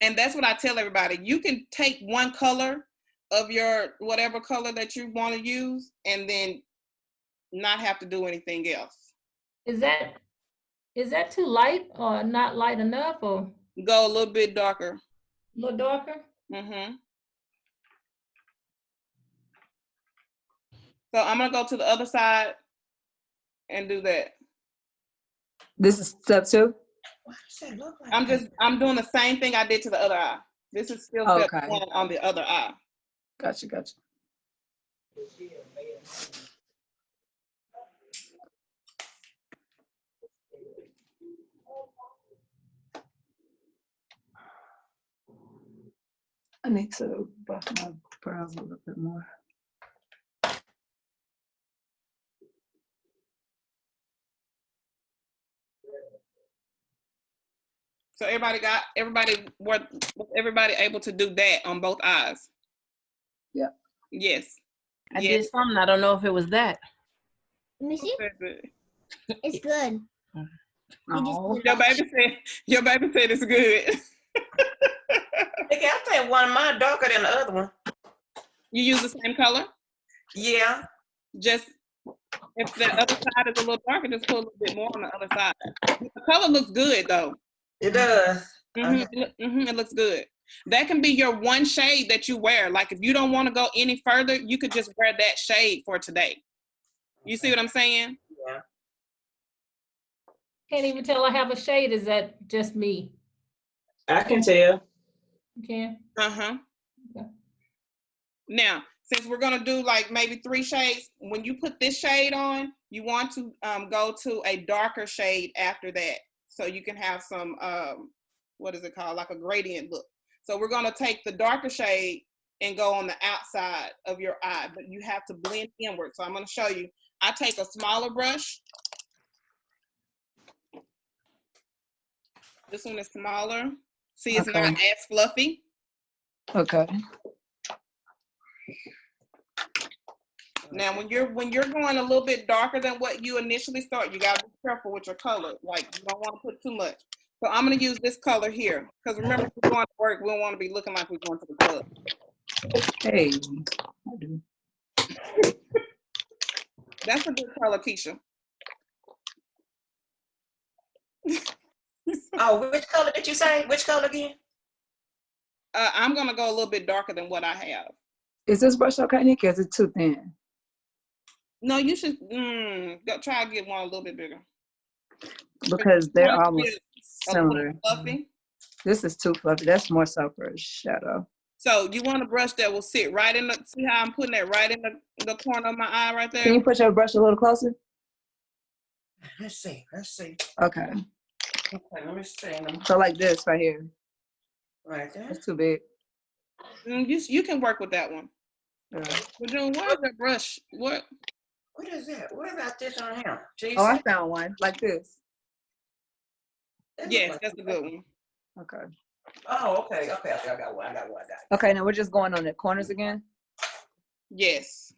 And that's what I tell everybody. You can take one color of your whatever color that you want to use and then not have to do anything else. Is that too light or not light enough or? Go a little bit darker. A little darker? Mm-hmm. So I'm gonna go to the other side and do that. This is step 2? Why does it look like I'm doing the same thing I did to the other eye. This is still step 1 on the other eye. Gotcha. I need to buff my brows a little bit more. So was everybody able to do that on both eyes? Yeah. Yes. I did something. I don't know if it was that. Let me see. It's good. Oh. Your baby said it's good. Nikki, I think one of mine darker than the other one. You use the same color? Yeah. Just if the other side is a little darker, just put a little bit more on the other side. The color looks good though. It does. It looks good. That can be your one shade that you wear. Like if you don't want to go any further, you could just wear that shade for today. You see what I'm saying? Yeah. Can't even tell I have a shade. Is that just me? I can tell. You can? Uh-huh. Okay. Now, since we're gonna do like maybe 3 shades, when you put this shade on, you want to go to a darker shade after that. So you can have some, what is it called? Like a gradient look. So we're gonna take the darker shade and go on the outside of your eye, but you have to blend inward. So I'm gonna show you. I take a smaller brush. This one is smaller. See, it's not as fluffy. Okay. Now, when you're going a little bit darker than what you initially start, you gotta be careful with your color. Like you don't want to put too much. So I'm gonna use this color here because remember, if we're going to work, we don't want to be looking like we're going to the club. Hey, I do. That's a good color, Keisha. Oh, which color did you say? Which color again? I'm gonna go a little bit darker than what I have. Is this brush okay, Nikki? Or is it too thin? No, you should go try to get one a little bit bigger. Because they're almost similar. Fluffy. This is too fluffy. That's more so for a shadow. So you want a brush that will sit right in the, see how I'm putting that right in the corner of my eye right there? Can you put your brush a little closer? Let's see. Okay. Okay, let me see. So like this right here. Right there. That's too big. You can work with that one. Yeah. We're doing, where's that brush? What? What is that? What about this on him? Oh, I found one like this. Yes, that's a good one. Okay. Oh, okay. I got one. Okay, now we're just going on the corners again. Yes.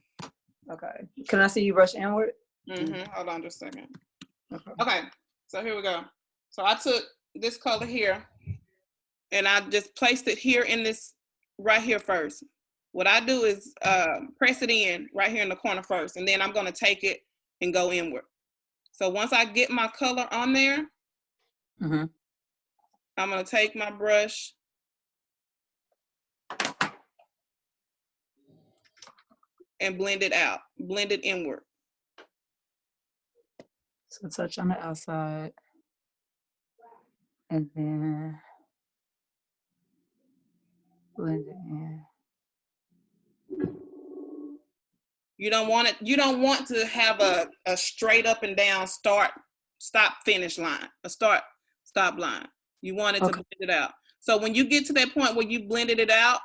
Okay. Can I see you brush inward? Hold on just a second. Okay. So here we go. So I took this color here and I just placed it here in this, right here first. What I do is press it in right here in the corner first, and then I'm going to take it and go inward. So once I get my color on there, I'm going to take my brush and blend it out, blend it inward. So touch on the outside. And then blend it in. You don't want to have a straight up and down start, stop, finish line, a start, stop line. You want it to blend it out. So when you get to that point where you blended it out,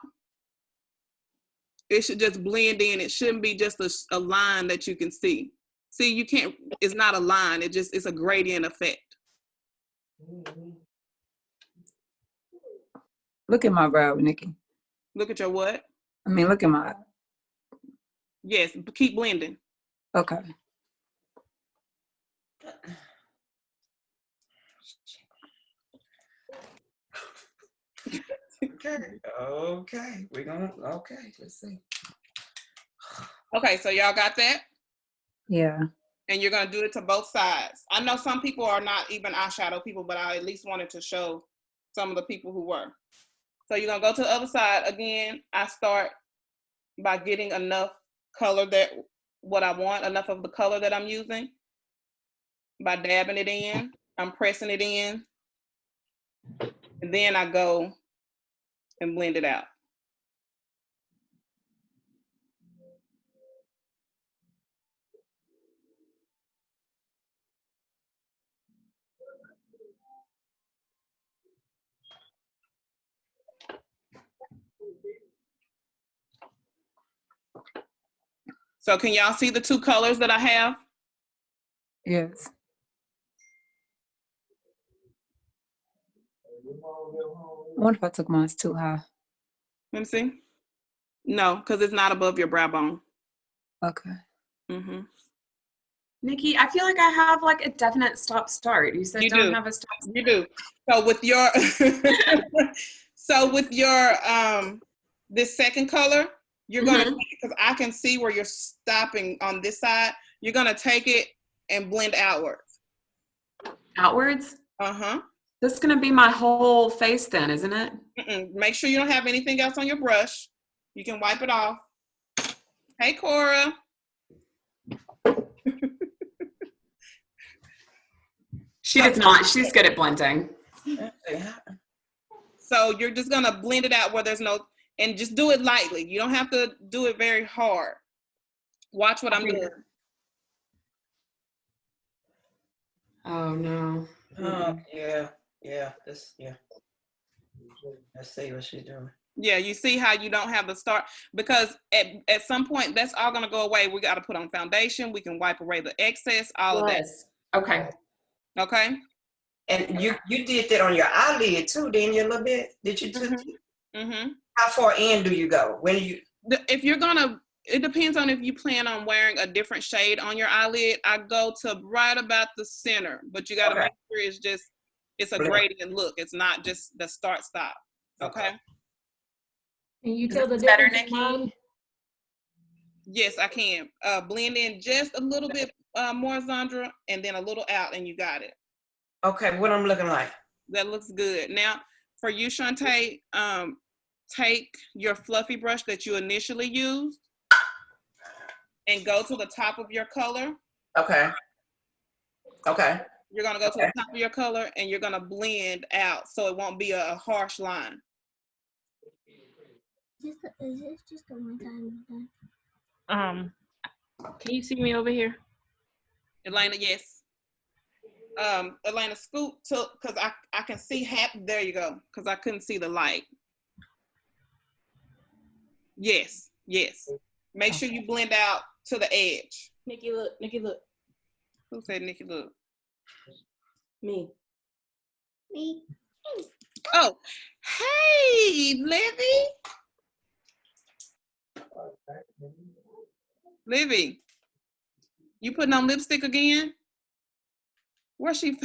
it should just blend in. It shouldn't be just a line that you can see. See, you can't, it's not a line. It's a gradient effect. Look at my brow, Nikki. Look at your what? I mean, look at my. Yes, keep blending. Okay. Okay. We're gonna, let's see. Okay, so y'all got that? Yeah. And you're gonna do it to both sides. I know some people are not even eyeshadow people, but I at least wanted to show some of the people who were. So you're gonna go to the other side. Again, I start by getting enough color that what I want, enough of the color that I'm using. By dabbing it in, I'm pressing it in. And then I go and blend it out. So can y'all see the two colors that I have? Yes. I wonder if I took mine too high. Let me see. No, because it's not above your brow bone. Okay. Nikki, I feel like I have like a definite stop-start. You said You don't do. have a stop-start. You do. So with your, this second color, you're gonna take it, because I can see where you're stopping on this side. You're gonna take it and blend outwards. Outwards? Uh-huh. This is gonna be my whole face then, isn't it? Make sure you don't have anything else on your brush. You can wipe it off. Hey, Cora. She does not. She's good at blending. So you're just gonna blend it out where there's no, and just do it lightly. You don't have to do it very hard. Watch what I'm doing. Oh no. Oh, yeah. Let's see what she's doing. Yeah, you see how you don't have the start, because at some point that's all gonna go away. We gotta put on foundation. We can wipe away the excess, all of that. Okay. Okay. And you did that on your eyelid too, didn't you, a little bit? Did you do? How far in do you go? When you? If you're gonna, it depends on if you plan on wearing a different shade on your eyelid. I go to right about the center, but you gotta make sure it's a gradient look. It's not just the start stop. Okay. And you tell the difference, Nikki? Yes, I can. Blend in just a little bit more, Zandra, and then a little out, and you got it. Okay, what I'm looking like? That looks good. Now, for you, Shantae, take your fluffy brush that you initially used and go to the top of your color. Okay. You're gonna go to the top of your color and you're gonna blend out so it won't be a harsh line. Is this just the one time? Can you see me over here? Elena, yes. Elena, scoot to, because I can see half, there you go, because I couldn't see the light. Yes. Make sure you blend out to the edge. Nikki, look. Nikki, look. Who said Nikki, look? Me. Me. Oh, hey, Livy. Livy, you putting on lipstick again? Where's she?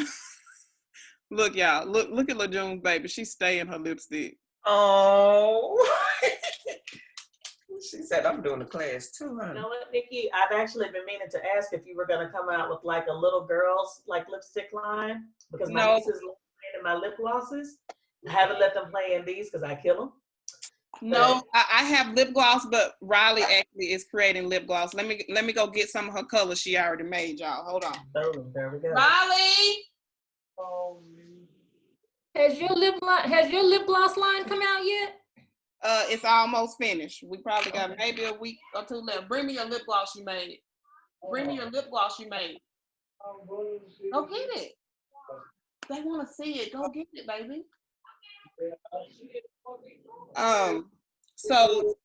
Look, y'all. Look at LaJune's baby. She's staying her lipstick. Oh. She said, I'm doing a class too, huh? You know what, Nikki? I've actually been meaning to ask if you were going to come out with like a little girl's like lipstick line, because my nieces love playing in my lip glosses. I haven't let them play in these because I kill them. No, I have lip gloss, but Riley actually is creating lip gloss. Let me go get some of her colors she already made, y'all. Hold on. Oh, there we go. Riley. Has your lip gloss line come out yet? It's almost finished. We probably got maybe a week or two left. Bring me your lip gloss you made. Bring me your lip gloss you made. Go get it. They want to see it. Go get it, baby. So,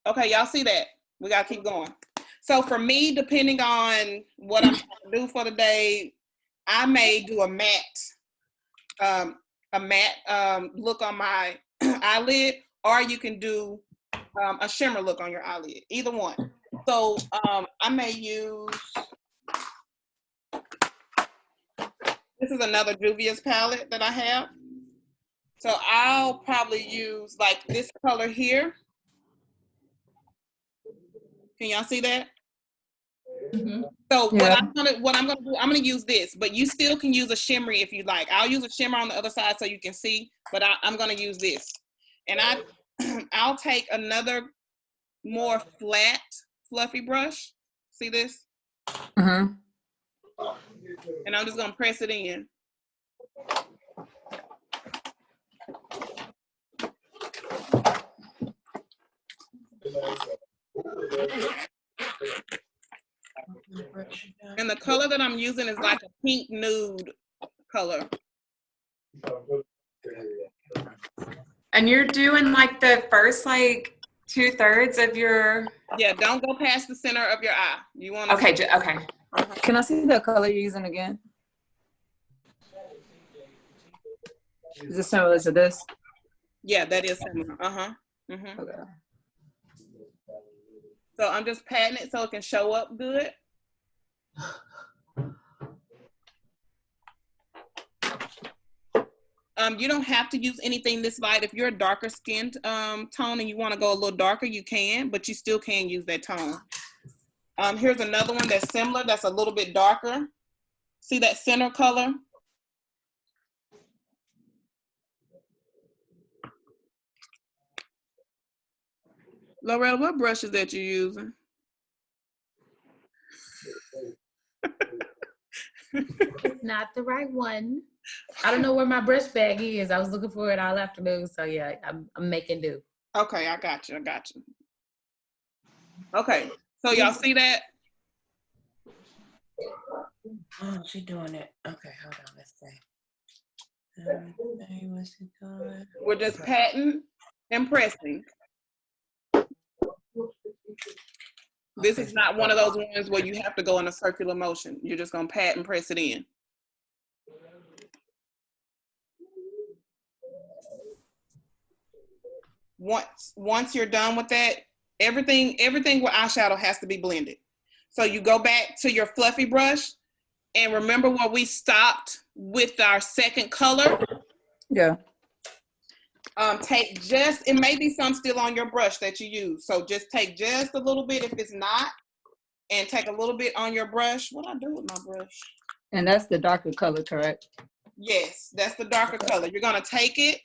okay, y'all see that? We gotta keep going. So for me, depending on what I'm trying to do for the day, I may do a matte look on my eyelid, or you can do a shimmer look on your eyelid. Either one. So I may use. This is another Juvia's palette that I have. So I'll probably use like this color here. Can y'all see that? Mm-hmm. So what I'm gonna do, I'm gonna use this, but you still can use a shimmery if you like. I'll use a shimmer on the other side so you can see, but I'm gonna use this. And I'll take another more flat, fluffy brush. See this? Mm-hmm. And I'm just gonna press it in. And the color that I'm using is like a pink nude color. And you're doing like the first like 2/3 of your. Yeah, don't go past the center of your eye. You want to. Okay, okay. Can I see the color you're using again? Is it similar to this? Yeah, that is similar. Mm-hmm. Okay. So I'm just patting it so it can show up good. You don't have to use anything this light. If you're a darker skinned tone and you want to go a little darker, you can, but you still can use that tone. Here's another one that's similar, that's a little bit darker. See that center color? Laurel, what brush is that you're using? It's not the right one. I don't know where my brush bag is. I was looking for it all afternoon. So yeah, I'm making do. Okay, I got you. Okay, so y'all see that? Oh, she doing it. Okay, hold on. Let's see. What's she doing? We're just patting and pressing. This is not one of those ones where you have to go in a circular motion. You're just gonna pat and press it in. Once you're done with that, everything with eyeshadow has to be blended. So you go back to your fluffy brush and remember where we stopped with our second color. Yeah. Take just, it may be some still on your brush that you use. So just take just a little bit if it's not, and take a little bit on your brush. What do I do with my brush? And that's the darker color, correct? Yes, that's the darker color. You're gonna take it.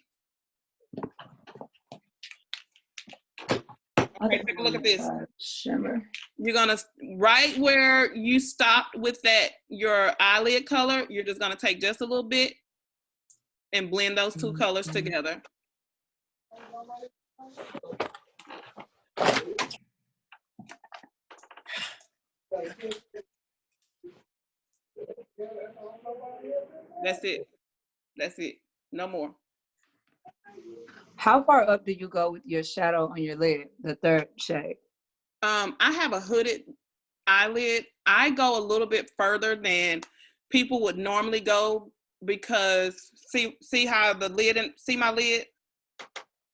Okay, take a look at this. Shimmer. You're gonna, right where you stopped with that, your eyelid color, you're just gonna take just a little bit and blend those two colors together. That's it. That's it. No more. How far up do you go with your shadow on your lid, the third shade? I have a hooded eyelid, I go a little bit further than people would normally go because see how the lid and see my lid?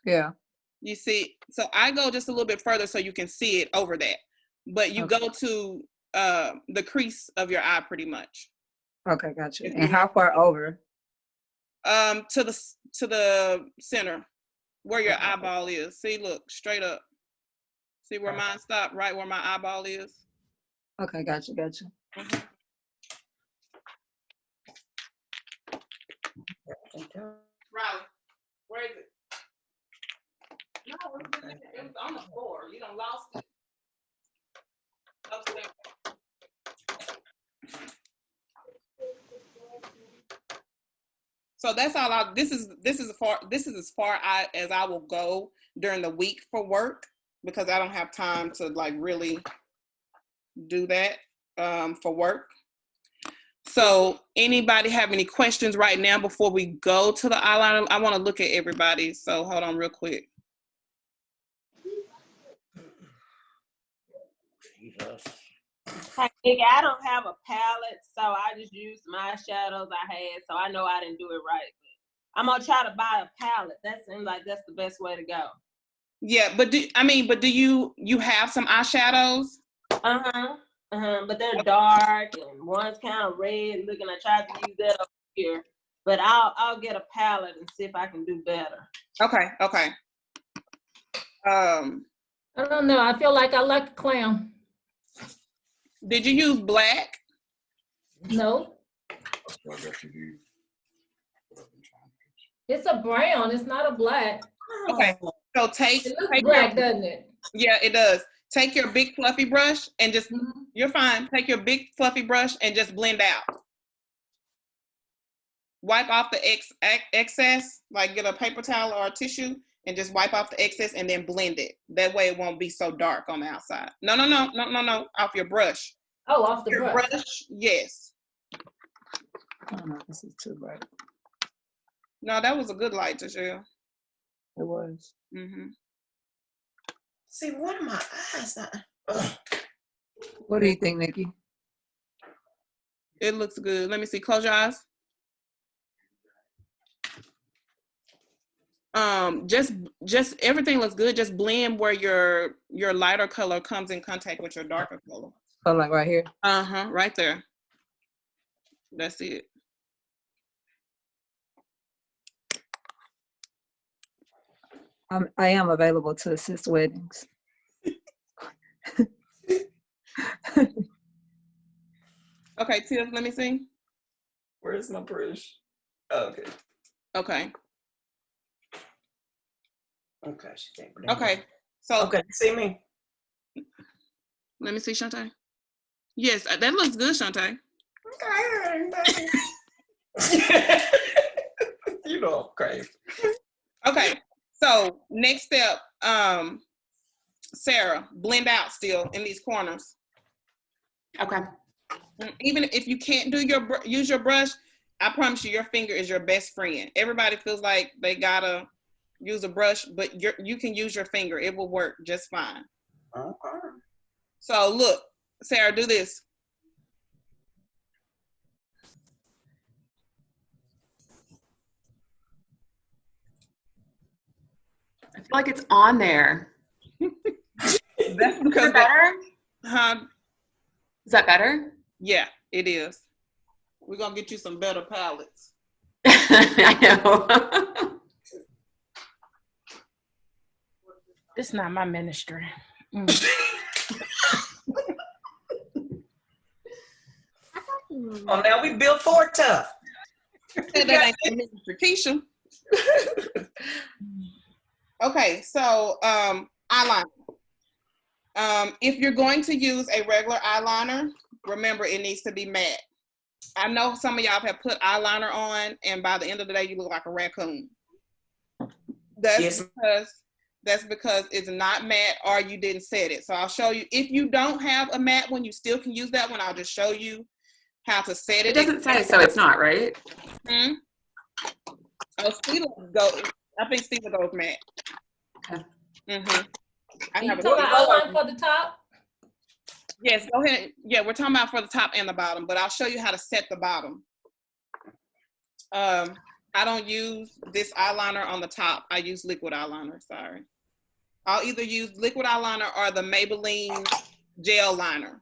Yeah. You see, so I go just a little bit further so you can see it over that. But you go to the crease of your eye pretty much. Okay, gotcha. And how far over? To the center where your eyeball is. See, look, straight up. See where mine stopped, right where my eyeball is? Okay, gotcha. Mm-hmm. Riley, where is it? No, it was on the floor. You done lost it. Upstairs. So that's all. This is as far as I will go during the week for work because I don't have time to like really do that for work. So anybody have any questions right now before we go to the eyeliner? I want to look at everybody. So hold on real quick. Hey, Nick, I don't have a palette, so I just used my shadows I had, so I know I didn't do it right. I'm gonna try to buy a palette. That seems like that's the best way to go. Yeah, but do you have some eyeshadows? But they're dark and one's kind of red looking. I tried to use that up here, but I'll get a palette and see if I can do better. Okay. I don't know. I feel like I like a clown. Did you use black? No. It's a brown. It's not a black. Okay. So it looks black, doesn't it? Yeah, it does. Take your big fluffy brush and just, you're fine. Take your big fluffy brush and just blend out. Wipe off the excess, like get a paper towel or a tissue and just wipe off the excess and then blend it. That way it won't be so dark on the outside. No. Off your brush. Oh, off the brush. Yes. Oh, no, this is too bright. No, that was a good light, Tashelle. It was. Mm-hmm. See, what are my eyes? What do you think, Nikki? It looks good. Let me see. Close your eyes. Just everything looks good. Just blend where your lighter color comes in contact with your darker color. Oh, like right here? Right there. That's it. I am available to assist weddings. Okay, Tiff, let me see. Where's my brush? Oh, okay. Okay. Okay, she can't believe Okay. it. So okay, see me. Let me see, Shantae. Yes, that looks good, Shantae. Okay. You know I'm crazy. Okay. So next step, Sarah, blend out still in these corners. Okay. Even if you can't use your brush, I promise you, your finger is your best friend. Everybody feels like they gotta use a brush, but you can use your finger. It will work just fine. Okay. So look, Sarah, do this. I feel like it's on there. That's because better. Is that better? Yeah, it is. We're gonna get you some better palettes. I know. It's not my ministry. Oh, now we built Fort Tough. That ain't Mr. Keisha. Okay, so eyeliner. If you're going to use a regular eyeliner, remember it needs to be matte. I know some of y'all have put eyeliner on, and by the end of the day, you look like a raccoon. That's because it's not matte or you didn't set it. So I'll show you. If you don't have a matte one, you still can use that one. I'll just show you how to set it. It doesn't say, so it's not, right? Hmm? Oh, I think Stila goes matte. Okay. You talking about outline for the top? Yes, go ahead. Yeah, we're talking about for the top and the bottom, but I'll show you how to set the bottom. I don't use this eyeliner on the top. I use liquid eyeliner, sorry. I'll either use liquid eyeliner or the Maybelline gel liner.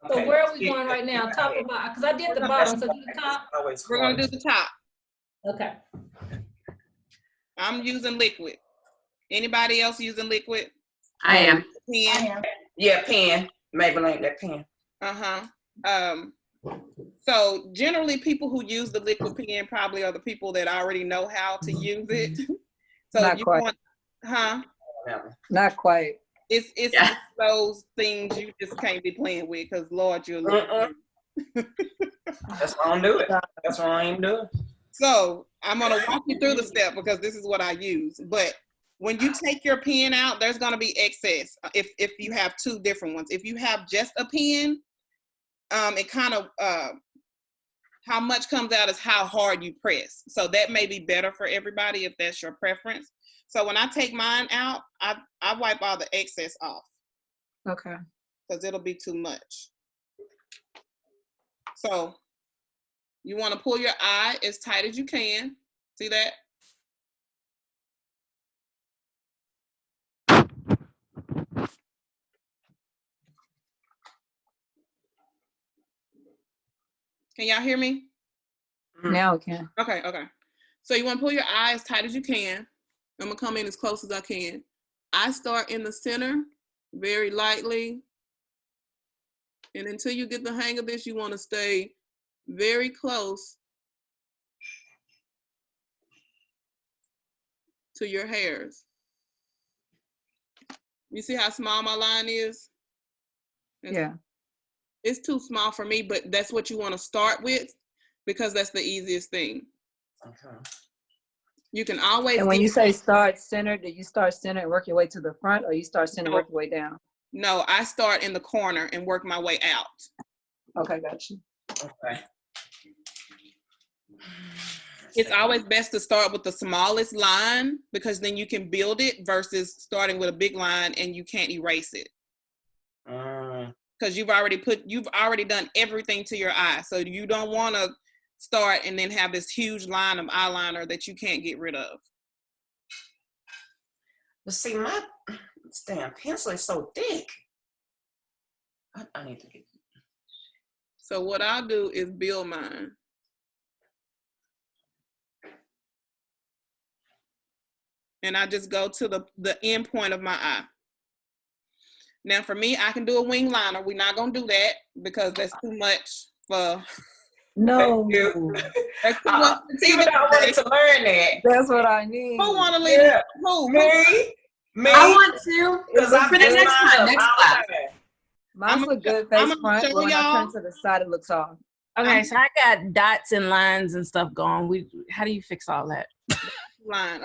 So where are we going right now? Top or bottom? Because I did the bottom, so do the top. We're gonna do the top. Okay. I'm using liquid. Anybody else using liquid? I am. Pen? Yeah, pen. Maybelline, that pen. So generally people who use the liquid pen probably are the people that already know how to use it. So Not if you quite. want, Not quite. it's those things you just can't be playing with because Lord, you're looking. That's why I don't do it. That's why I ain't do it. So I'm gonna walk you through the step because this is what I use. But when you take your pen out, there's gonna be excess if you have two different ones. If you have just a pen, it kind of how much comes out is how hard you press. So that may be better for everybody if that's your preference. So when I take mine out, I wipe all the excess off. Okay. Because it'll be too much. So you want to pull your eye as tight as you can. See that? Can y'all hear me? Now it can. Okay. So you want to pull your eye as tight as you can. I'm going to come in as close as I can. I start in the center very lightly. And until you get the hang of this, you want to stay very close to your hairs. You see how small my line is? Yeah. It's too small for me, but that's what you want to start with because that's the easiest thing. Okay. You can always. And when you say start center, do you start center and work your way to the front, or you start center and work your way down? No, I start in the corner and work my way out. Okay, gotcha. Okay. It's always best to start with the smallest line because then you can build it versus starting with a big line and you can't erase it. Because you've already done everything to your eye. So you don't want to start and then have this huge line of eyeliner that you can't get rid of. But see, my damn pencil is so thick. I need to get. So what I'll do is build mine. And I just go to the end point of my eye. Now for me, I can do a wing liner. We're not gonna do that because that's too much for. No. That's too much. Even I wanted to learn that. That's what I need. Who want to leave? Yeah. Who? Me. I want to. Because I'm for the next one, next class. Mine's a good face front, but when I turn to the side, it looks off. Okay, so I got dots and lines and stuff going. How do you fix all that? Line.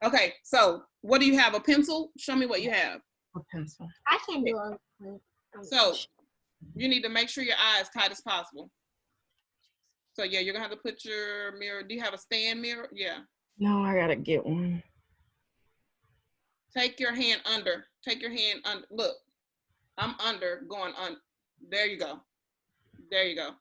Okay. So what do you have? A pencil? Show me what you have. A pencil. I can do it. So you need to make sure your eye is tight as possible. So yeah, you're gonna have to put your mirror. Do you have a stand mirror? Yeah. No, I gotta get one. Take your hand under. Take your hand under. Look, I'm under, going on. There you go. There you go.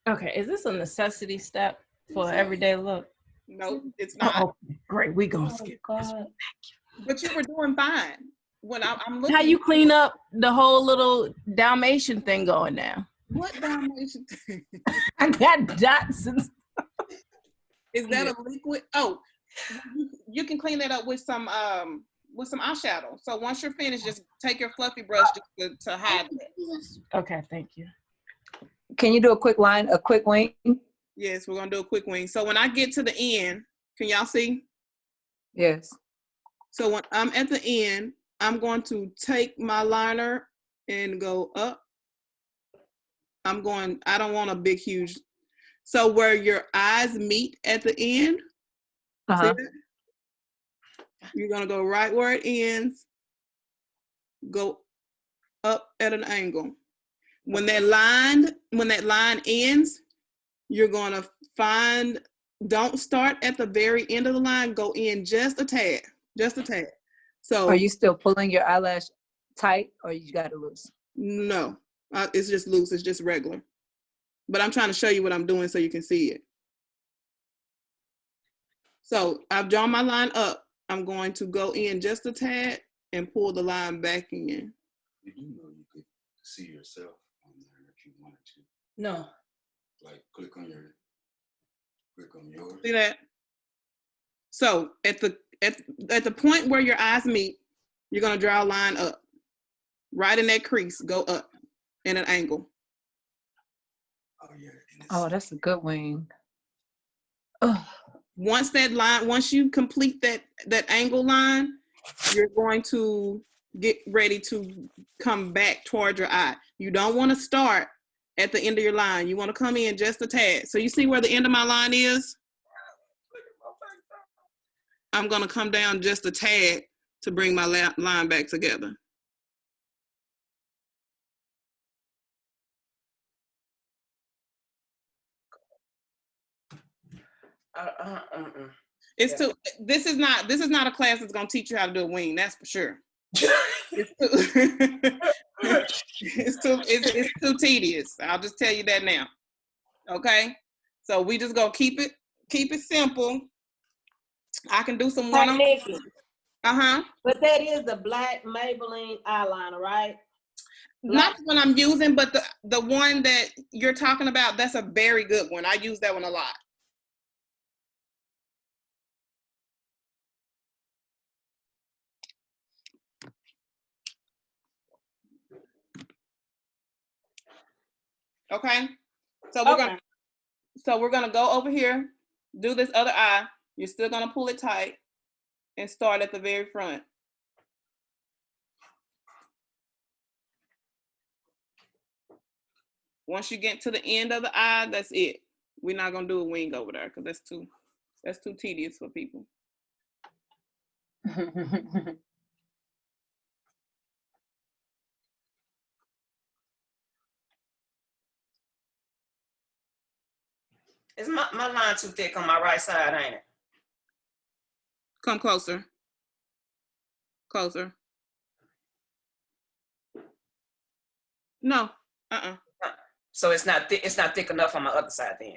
Okay, is this a necessity step for everyday look? No, it's not. Oh, great. We gonna skip this one. But you were doing fine. When I'm looking. How you clean up the whole little Dalmatian thing going now? What Dalmatian thing? I got dots and stuff. Is that a liquid? Oh, you can clean that up with some eyeshadow. So once you're finished, just take your fluffy brush to hide it. Okay, thank you. Can you do a quick line, a quick wing? Yes, we're gonna do a quick wing. So when I get to the end, can y'all see? Yes. So when I'm at the end, I'm going to take my liner and go up. I don't want a big, huge. So where your eyes meet at the end, see that? You're gonna go right where it ends, go up at an angle. When that line ends, you're gonna don't start at the very end of the line, go in just a tad, just a tad. So are you still pulling your eyelash tight, or you got it loose? No, it's just loose. It's just regular. But I'm trying to show you what I'm doing so you can see it. So I've drawn my line up. I'm going to go in just a tad and pull the line back in. You do know you could see yourself on there if you wanted to. No. Like click on yours. See that? So at the point where your eyes meet, you're gonna draw a line up. Right in that crease, go up in an angle. Oh yeah. Oh, that's a good wing. Oh. Once you complete that angle line, you're going to get ready to come back toward your eye. You don't want to start at the end of your line. You want to come in just a tad. So you see where the end of my line is? I'm going to come down just a tad to bring my line back together. This is not a class that's gonna teach you how to do a wing. That's for sure. It's too tedious. I'll just tell you that now. Okay, so we just gonna keep it simple. I can do some one on. But that is the black Maybelline eyeliner, right? Not the one I'm using, but the one that you're talking about. That's a very good one. I use that one a lot. Okay, so we're gonna go over here, do this other eye. You're still gonna pull it tight and start at the very front. Once you get to the end of the eye, that's it. We're not gonna do a wing over there because that's too tedious for people. Is my line too thick on my right side, ain't it? Come closer. Closer. No. So it's not thick enough on my other side then.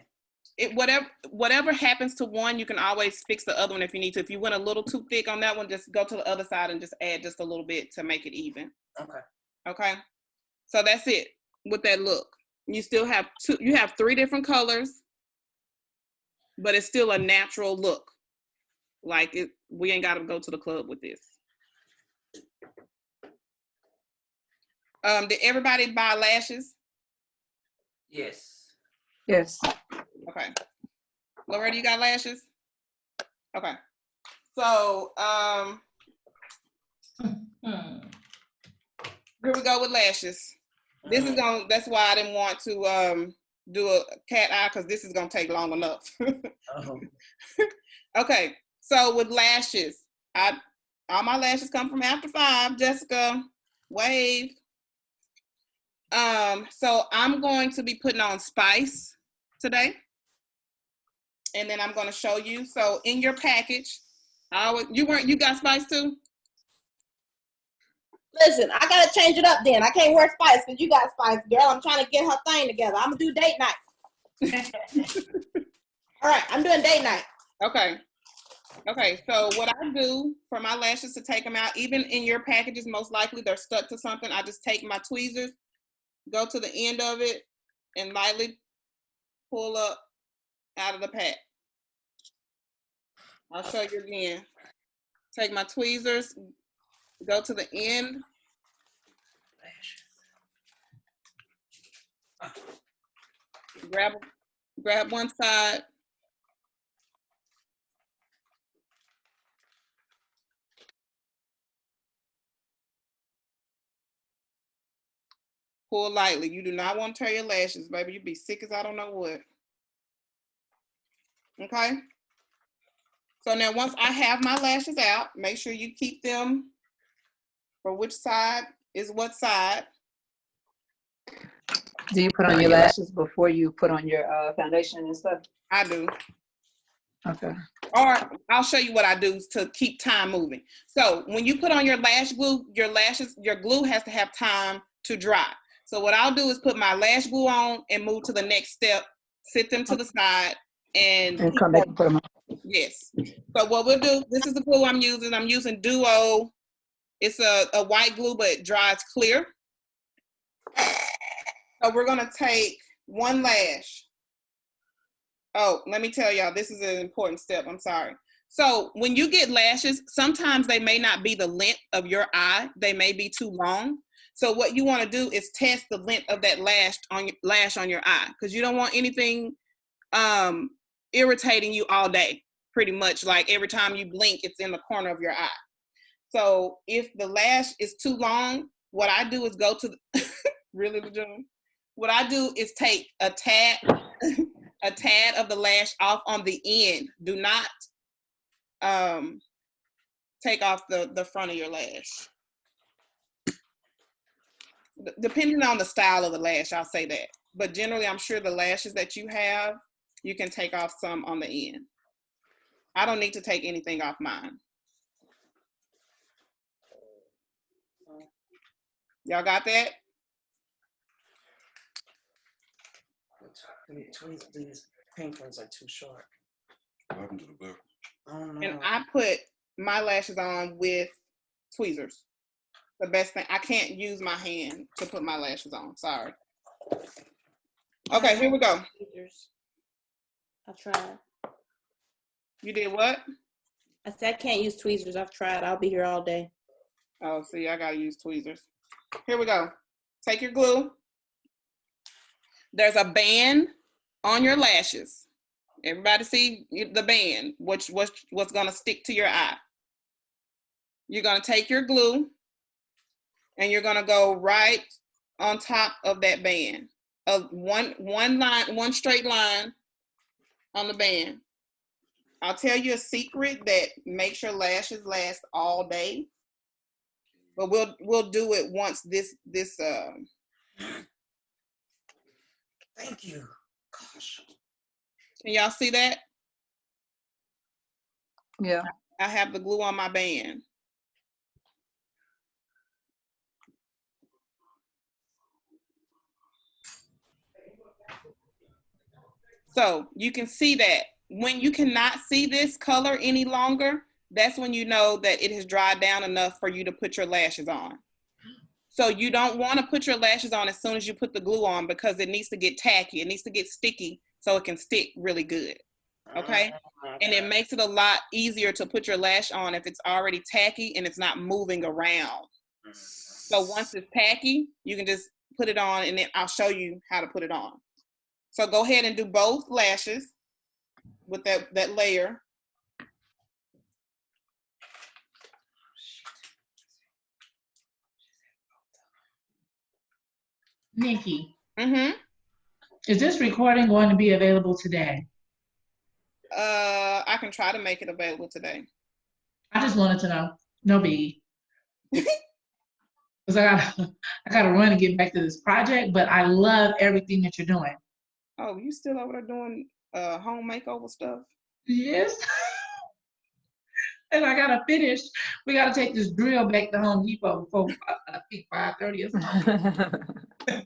Whatever happens to one, you can always fix the other one if you need to. If you went a little too thick on that one, just go to the other side and just add just a little bit to make it even. Okay. So that's it with that look. You still have you have 3 different colors, but it's still a natural look. Like we ain't got to go to the club with this. Did everybody buy lashes? Yes. Yes. Okay. Loretta, you got lashes? Okay. So here we go with lashes. This is that's why I didn't want to do a cat eye, because this is gonna take long enough. Okay, so with lashes, all my lashes come from After 5. Jessica, wave. So I'm going to be putting on Spice today, and then I'm going to show you. So in your package, you got Spice too? Listen, I gotta change it up then. I can't wear Spice because you got Spice, girl. I'm trying to get her thing together. I'm gonna do date night. All right, I'm doing date night. Okay, so what I do for my lashes to take them out, even in your packages, most likely they're stuck to something. I just take my tweezers, go to the end of it, and lightly pull up out of the pack. I'll show you again. Take my tweezers, go to the end. Grab one side. Pull lightly. You do not want to tear your lashes, baby. You'd be sick as I don't know what. Okay? So now once I have my lashes out, make sure you keep them for which side is what side. Do you put on your lashes before you put on your foundation and stuff? I do. Okay. Or I'll show you what I do to keep time moving. So when you put on your lash glue, your glue has to have time to dry. So what I'll do is put my lash glue on and move to the next step, sit them to the side, and come back and put them on. Yes. So what we'll do, this is the glue I'm using. I'm using Duo. It's a white glue, but it dries clear. So we're gonna take one lash. Oh, let me tell y'all, this is an important step. I'm sorry. So when you get lashes, sometimes they may not be the length of your eye. They may be too long. So what you want to do is test the length of that lash on your eye, because you don't want anything irritating you all day. Pretty much, like every time you blink, it's in the corner of your eye. So if the lash is too long, what I do is go to really, June. What I do is take a tad of the lash off on the end. Do not take off the front of your lash. Depending on the style of the lash, I'll say that. But generally, I'm sure the lashes that you have, you can take off some on the end. I don't need to take anything off mine. Y'all got that? These pink ones are too short. What happened to the black? And I put my lashes on with tweezers. The best thing, I can't use my hand to put my lashes on. Sorry. Okay, here we go. I've tried. You did what? I said I can't use tweezers. I've tried. I'll be here all day. Oh, see, I gotta use tweezers. Here we go. Take your glue. There's a band on your lashes. Everybody see the band, what's gonna stick to your eye. You're gonna take your glue and you're gonna go right on top of that band. One straight line on the band. I'll tell you a secret that makes your lashes last all day. But we'll do it once this Thank you. Gosh. Can y'all see that? Yeah. I have the glue on my band. So you can see that. When you cannot see this color any longer, that's when you know that it has dried down enough for you to put your lashes on. So you don't want to put your lashes on as soon as you put the glue on, because it needs to get tacky. It needs to get sticky so it can stick really good. Okay? And it makes it a lot easier to put your lash on if it's already tacky and it's not moving around. So once it's tacky, you can just put it on, and then I'll show you how to put it on. So go ahead and do both lashes with that layer. Nikki. Mm-hmm. Is this recording going to be available today? I can try to make it available today. I just wanted to know. No biggie. Because I gotta run and get back to this project, but I love everything that you're doing. Oh, you still over there doing home makeover stuff? Yes. And I gotta finish. We gotta take this drill back to Home Depot before I think 5:30 or something.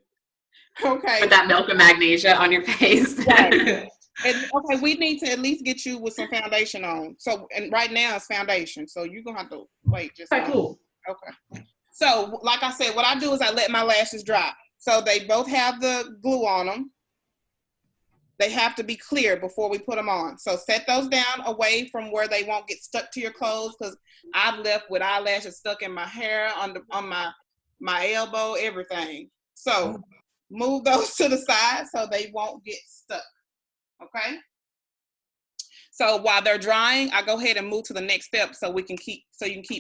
Okay. With that milk and magnesia on your face. Right. Okay, we need to at least get you with some foundation on. So, and right now it's foundation. So you're gonna have to wait just. Okay, cool. Okay. So, like I said, what I do is I let my lashes dry. So they both have the glue on them. They have to be clear before we put them on. So set those down away from where they won't get stuck to your clothes, because I've left with eyelashes stuck in my hair, on my elbow, everything. So move those to the side so they won't get stuck. Okay. So while they're drying, I go ahead and move to the next step so you can keep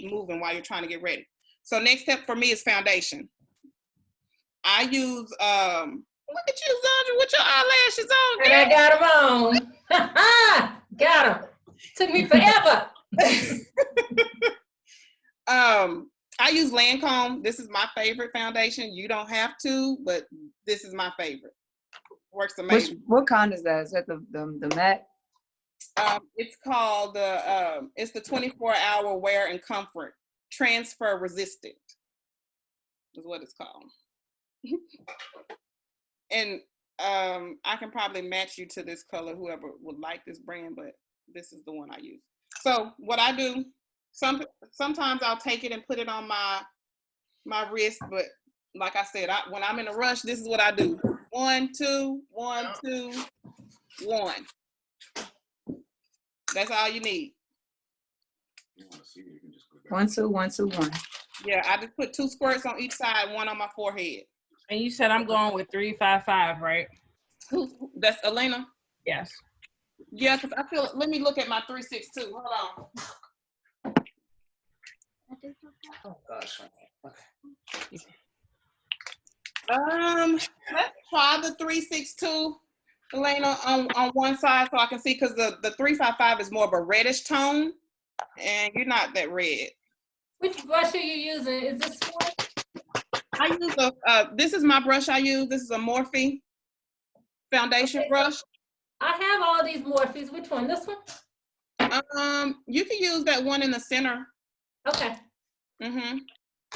moving while you're trying to get ready. So next step for me is foundation. I use look at you, Zandra, with your eyelashes on. And I got them on. Got them. Took me forever. I use Lancome. This is my favorite foundation. You don't have to, but this is my favorite. Works amazing. What kind is that? Is that the matte? It's called it's the 24-hour wear and comfort, transfer resistant is what it's called. And I can probably match you to this color, whoever would like this brand, but this is the one I use. So what I do, sometimes I'll take it and put it on my wrist, but like I said, when I'm in a rush, this is what I do. 1, 2, 1, 2, 1. That's all you need. 1, 2, 1, 2, 1. Yeah, I just put 2 squirts on each side, 1 on my forehead. And you said I'm going with 355, right? That's Elena? Yes. Yeah, because I feel, let me look at my 362. Hold on. Oh gosh. Okay. Let's try the 362, Elena, on one side so I can see, because the 355 is more of a reddish tone, and you're not that red. Which brush are you using? Is this one? I use this is my brush I use. This is a Morphe foundation brush. I have all these Morphes. Which one? This one? You can use that one in the center. Okay. Mm-hmm.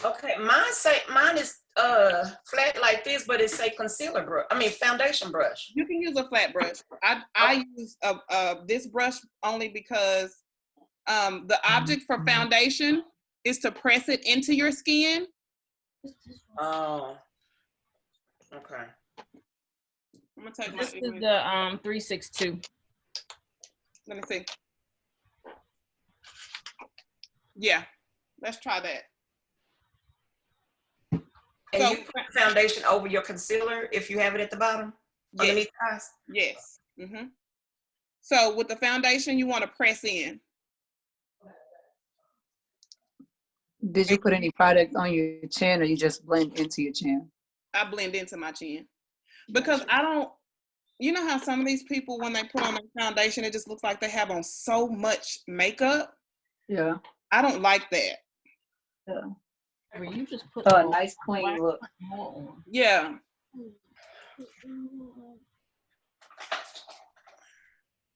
Okay, mine is flat like this, but it say concealer brush. I mean foundation brush. You can use a flat brush. I use this brush only because the object for foundation is to press it into your skin. Oh. Okay. I'm gonna take This my is the 362. Let me see. Yeah, let's try that. And So, you put foundation over your concealer if you have it at the bottom? Yes. Underneath the eyes? Yes. Mm-hmm. So with the foundation, you want to press in. Did you put any product on your chin, or you just blend into your chin? I blend into my chin. Because I don't, you know how some of these people, when they put on their foundation, it just looks like they have on so much makeup? Yeah. I don't like that. Yeah. You just put a nice clean look. Yeah.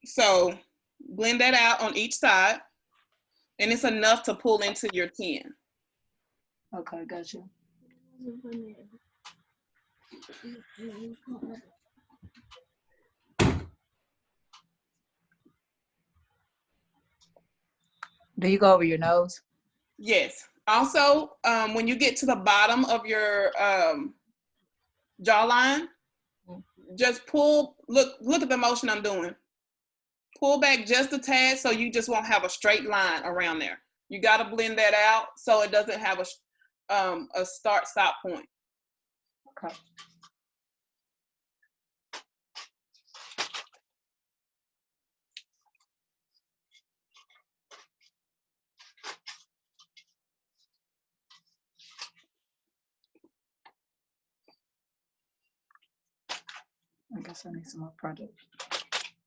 So blend that out on each side, and it's enough to pull into your chin. Okay, gotcha. Do you go over your nose? Yes. Also, when you get to the bottom of your jawline, just pull, look at the motion I'm doing. Pull back just a tad so you just won't have a straight line around there. You got to blend that out so it doesn't have a start-stop point. Okay. I guess I need some more product.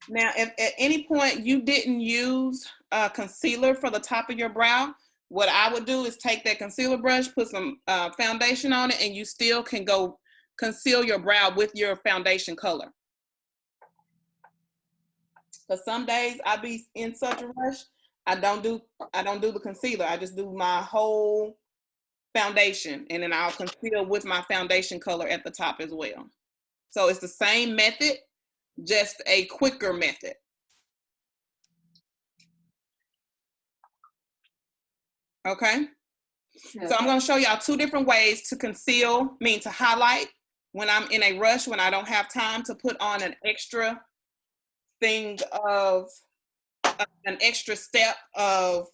Now, if at any point you didn't use concealer for the top of your brow, what I would do is take that concealer brush, put some foundation on it, and you still can go conceal your brow with your foundation color. Because some days I be in such a rush, I don't do the concealer. I just do my whole foundation, and then I'll conceal with my foundation color at the top as well. So it's the same method, just a quicker method. Okay. Yeah. So I'm going to show y'all 2 different ways to conceal, to highlight when I'm in a rush, when I don't have time to put on an extra thing of, an extra step of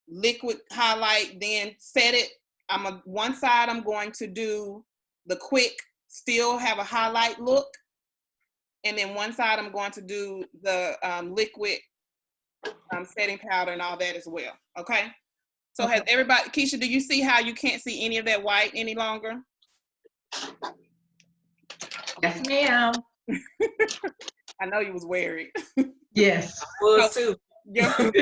liquid highlight, then set it. One side I'm going to do the quick, still have a highlight look. And then one side I'm going to do the liquid setting powder and all that as well. Okay. So has everybody, Keisha, do you see how you can't see any of that white any longer? Yes, ma'am. I know you was worried. Yes. I was too. Well,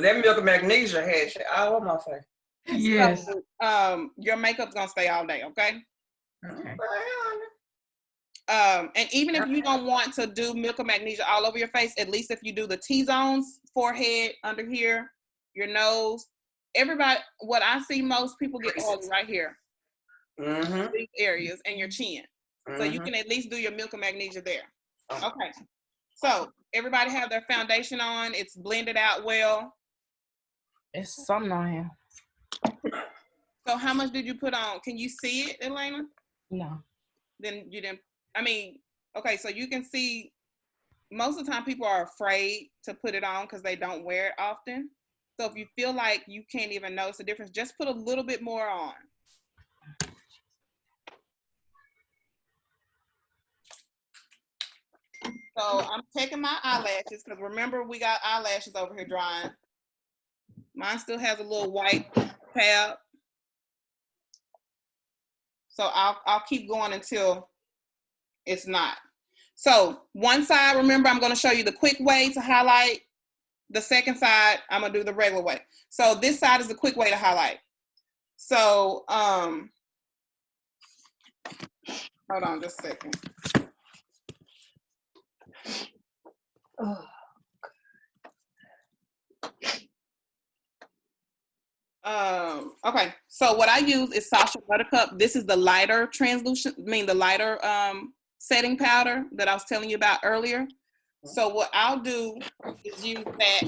that milk and magnesia had shit all on my face. Yes. So, your makeup's gonna stay all day, okay? Okay. And even if you don't want to do milk of magnesia all over your face, at least if you do the T-zones, forehead, under here, your nose, everybody, what I see most people get oily right here. These areas and your chin. So you can at least do your milk of magnesia there. Okay. So everybody have their foundation on. It's blended out well. It's something on here. So how much did you put on? Can you see it, Elena? No. Then you didn't, I mean, okay, so you can see most of the time people are afraid to put it on because they don't wear it often. So if you feel like you can't even notice the difference, just put a little bit more on. So I'm taking my eyelashes because remember we got eyelashes over here drying. Mine still has a little white tab. So I'll keep going until it's not. So one side, remember I'm going to show you the quick way to highlight. The second side, I'm going to do the regular way. So this side is the quick way to highlight. So hold on just a second. Okay, so what I use is Sasha Buttercup. This is the lighter the lighter setting powder that I was telling you about earlier. So what I'll do is use that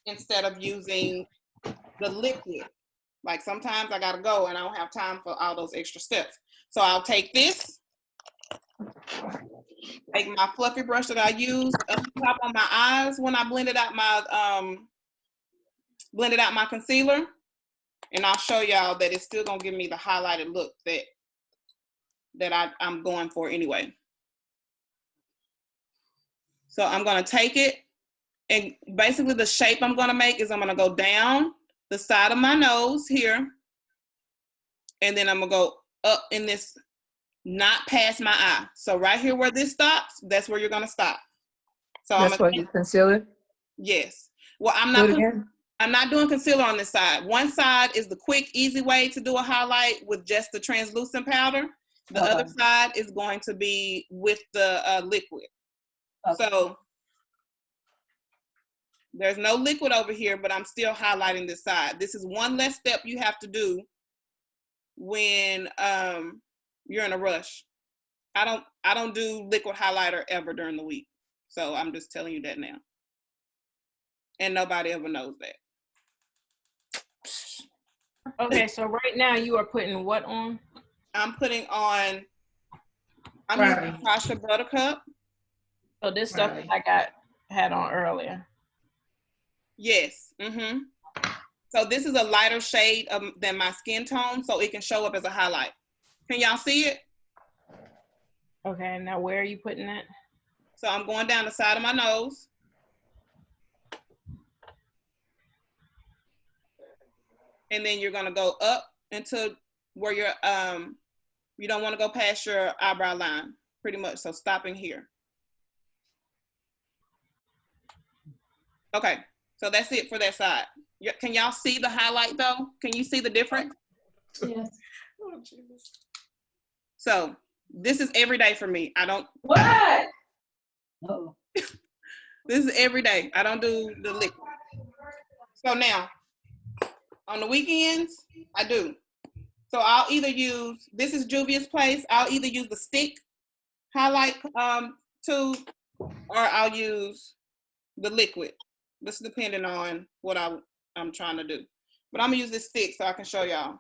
instead of using the liquid. Like sometimes I gotta go and I don't have time for all those extra steps. So I'll take this, take my fluffy brush that I use up top on my eyes when I blended out my concealer, and I'll show y'all that it's still gonna give me the highlighted look that I'm going for anyway. So I'm gonna take it, and basically the shape I'm gonna make is I'm gonna go down the side of my nose here, and then I'm gonna go up in this, not past my eye. So right here where this stops, that's where you're gonna stop. So that's what you concealer? Yes. Well, I'm not doing concealer on this side. One side is the quick, easy way to do a highlight with just the translucent powder. The other side is going to be with the liquid. So there's no liquid over here, but I'm still highlighting this side. This is one less step you have to do when you're in a rush. I don't do liquid highlighter ever during the week. So I'm just telling you that now. And nobody ever knows that. Okay, so right now you are putting what on? I'm putting on, using Sasha Buttercup. So this stuff I had on earlier. Yes. So this is a lighter shade than my skin tone, so it can show up as a highlight. Can y'all see it? Okay, now where are you putting it? So I'm going down the side of my nose. And then you're gonna go up into where you're, you don't wanna go past your eyebrow line, pretty much, so stopping here. Okay, so that's it for that side. Can y'all see the highlight though? Can you see the difference? Yes. Oh, Jesus. So this is every day for me. I don't. What? Oh. This is every day. I don't do the liquid. So now, on the weekends, I do. So I'll either use, this is Juvia's Place, I'll either use the stick highlight tube, or I'll use the liquid. This is depending on what I'm trying to do. But I'm gonna use this stick so I can show y'all.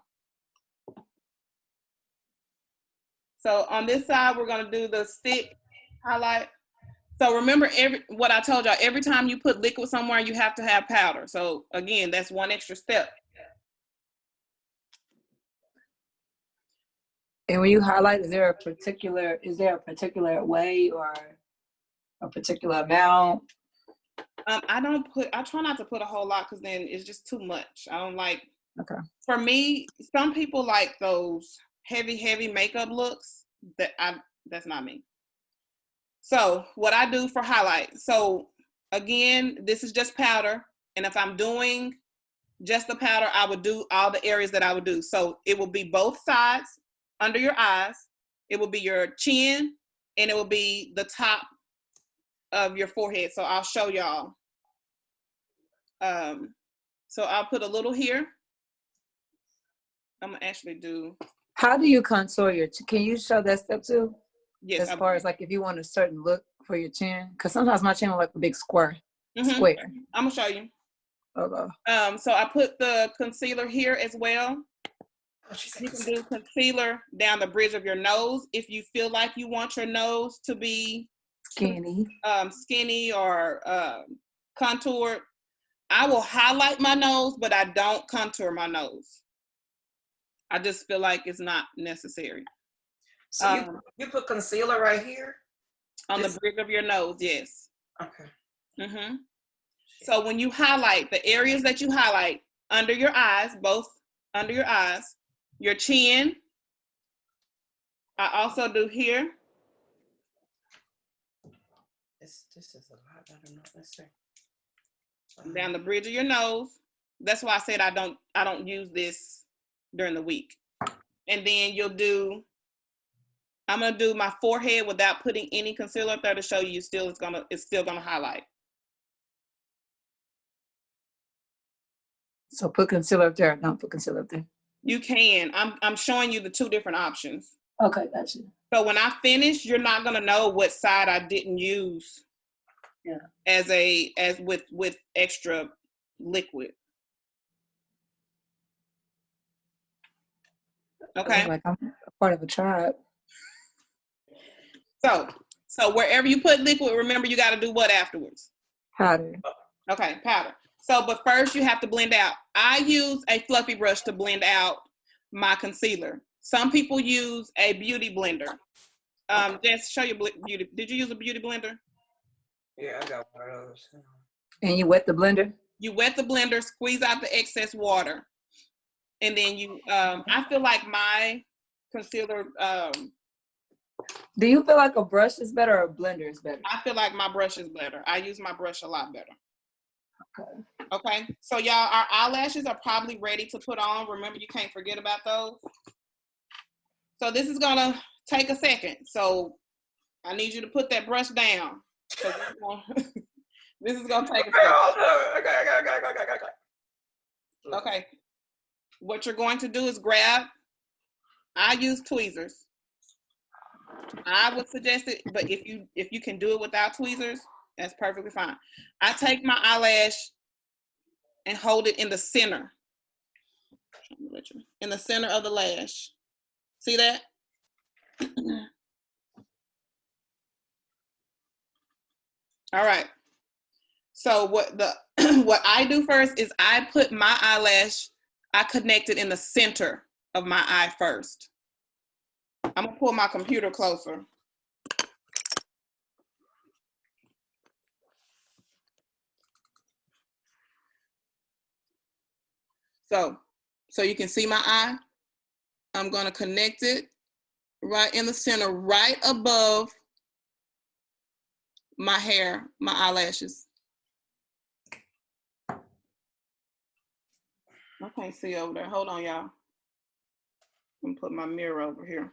So on this side, we're gonna do the stick highlight. So remember what I told y'all, every time you put liquid somewhere, you have to have powder. So again, that's one extra step. And when you highlight, is there a particular way or a particular amount? I try not to put a whole lot because then it's just too much. I don't like, okay. For me, some people like those heavy makeup looks that's not me. So what I do for highlight, so again, this is just powder. And if I'm doing just the powder, I would do all the areas that I would do. So it will be both sides under your eyes. it will be your chin, and it will be the top of your forehead. So I'll show y'all. So I'll put a little here. I'm gonna actually do. How do you contour your chin? Can you show that step too? Yes. As far as like if you want a certain look for your chin, because sometimes my chin will like a big square. Square. I'm gonna show you. Okay. So I put the concealer here as well. You can do concealer down the bridge of your nose if you feel like you want your nose to be skinny or contoured. I will highlight my nose, but I don't contour my nose. I just feel like it's not necessary. So you put concealer right here? On the bridge of your nose, yes. Okay. So when you highlight, the areas that you highlight under your eyes, both under your eyes, your chin. I also do here. This is a lot. I don't know. Let's see. Down the bridge of your nose. That's why I said I don't use this during the week. And then you'll do. I'm gonna do my forehead without putting any concealer up there to show you it's still gonna highlight. So put concealer up there. Don't put concealer up there. You can. I'm showing you the two different options. Okay, gotcha. So when I finish, you're not gonna know what side I didn't use. Yeah. As with extra liquid. Okay. Like I'm a part of a tribe. So wherever you put liquid, remember you got to do what afterwards? Powder. Okay, powder. So, but first you have to blend out. I use a fluffy brush to blend out my concealer. Some people use a beauty blender. Just show your beauty. Did you use a beauty blender? Yeah, I got one of those. And you wet the blender? You wet the blender, squeeze out the excess water. And then you, I feel like my concealer. Do you feel like a brush is better or a blender is better? I feel like my brush is better. I use my brush a lot better. Okay. Okay, so y'all, our eyelashes are probably ready to put on. Remember, you can't forget about those. So this is gonna take a second. So I need you to put that brush down. This is gonna take a second. Okay. What you're going to do is grab. I use tweezers. I would suggest it, but if you can do it without tweezers, that's perfectly fine. I take my eyelash and hold it in the center. In the center of the lash. See that? All right. So what I do first is I put my eyelash, I connect it in the center of my eye first. I'm gonna pull my computer closer. So you can see my eye. I'm gonna connect it right in the center, right above my hair, my eyelashes. I can't see over there. Hold on, y'all. I'm gonna put my mirror over here.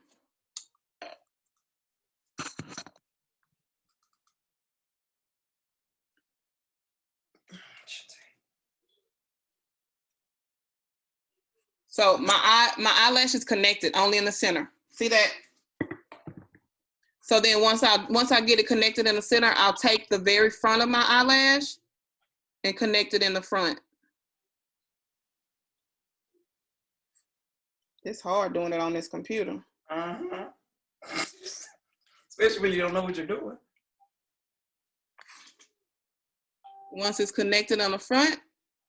So my eyelash is connected only in the center. See that? So then once I get it connected in the center, I'll take the very front of my eyelash and connect it in the front. It's hard doing it on this computer. Especially when you don't know what you're doing. Once it's connected on the front,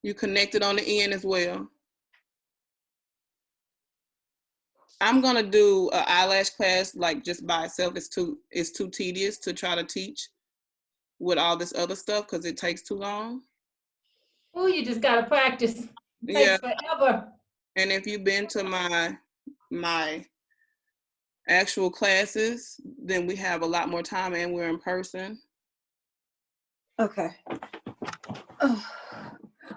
you connect it on the end as well. I'm gonna do an eyelash class like just by itself. It's too tedious to try to teach with all this other stuff because it takes too long. Oh, you just gotta practice. It takes forever. And if you've been to my actual classes, then we have a lot more time and we're in person. Okay. Oh,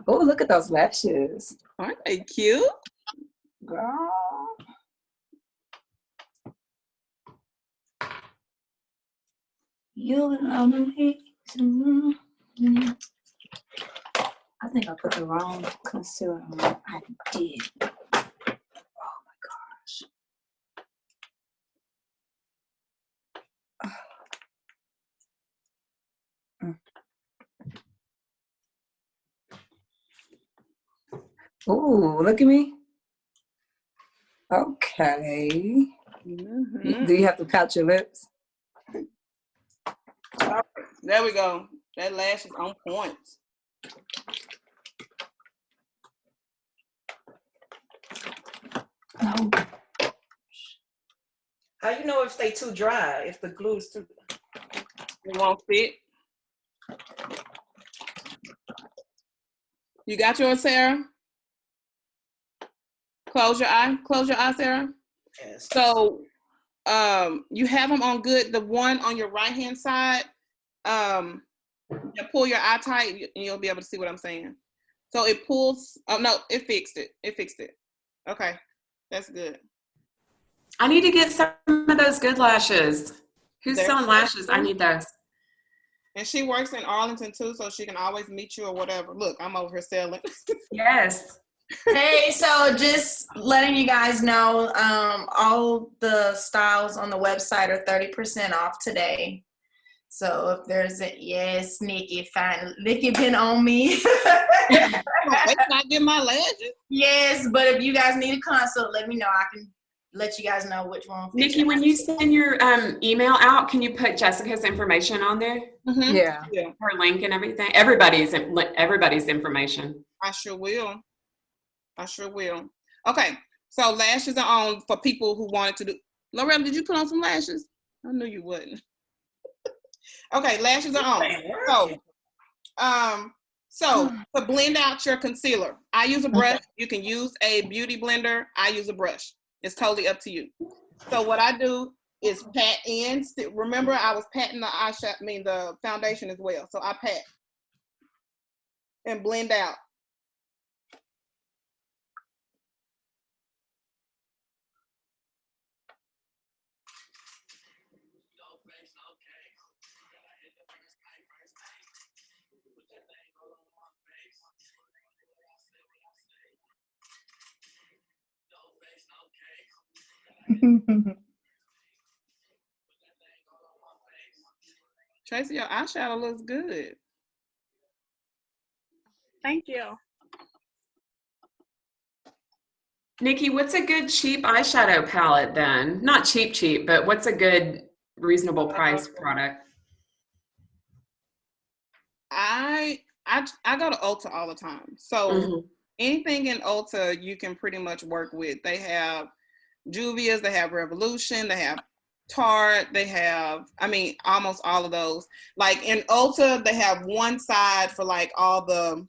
look at those lashes. Aren't they cute? Girl. You know me. I think I put the wrong concealer on. I did. Oh my gosh. Ooh, look at me. Okay. Mm-hmm. Do you have to pout your lips? There we go. That lash is on point. No. How you know if they too dry? If the glue's too, it won't fit. You got yours, Sarah? Close your eye. Close your eye, Sarah. yes. So, you have them on good. The one on your right hand side. You pull your eye tight, and you'll be able to see what I'm saying. So it pulls. Oh no, it fixed it. It fixed it. Okay, that's good. I need to get some of those good lashes. Who's They're selling lashes? I need those. And she works in Arlington too, so she can always meet you or whatever. Look, I'm over here selling. Yes. Hey, so just letting you guys know, all the styles on the website are 30% off today. So if there's a, yes, Nikki, fine. Nikki been on me. Wait, I get my lashes. Yes, but if you guys need a consult, let me know. I can let you guys know which one. Nikki, when you send your email out, can you put Jessica's information on there? Mm-hmm. Yeah. Her link and everything. Everybody's information. I sure will. I sure will. Okay, so lashes are on for people who wanted to do. Loretta, did you put on some lashes? I knew you wouldn't. Okay, lashes are on. So to blend out your concealer, I use a brush. You can use a beauty blender. I use a brush. It's totally up to you. So what I do is pat in. Remember, I was patting the foundation as well. So I pat and blend out. Tracy, your eyeshadow looks good. Thank you. Nikki, what's a good cheap eyeshadow palette then? Not cheap, but what's a good reasonable price product? I go to Ulta all the time. So anything in Ulta you can pretty much work with. They have Juvia's, they have Revolution, they have Tarte, they have, almost all of those. Like in Ulta, they have one side for like all the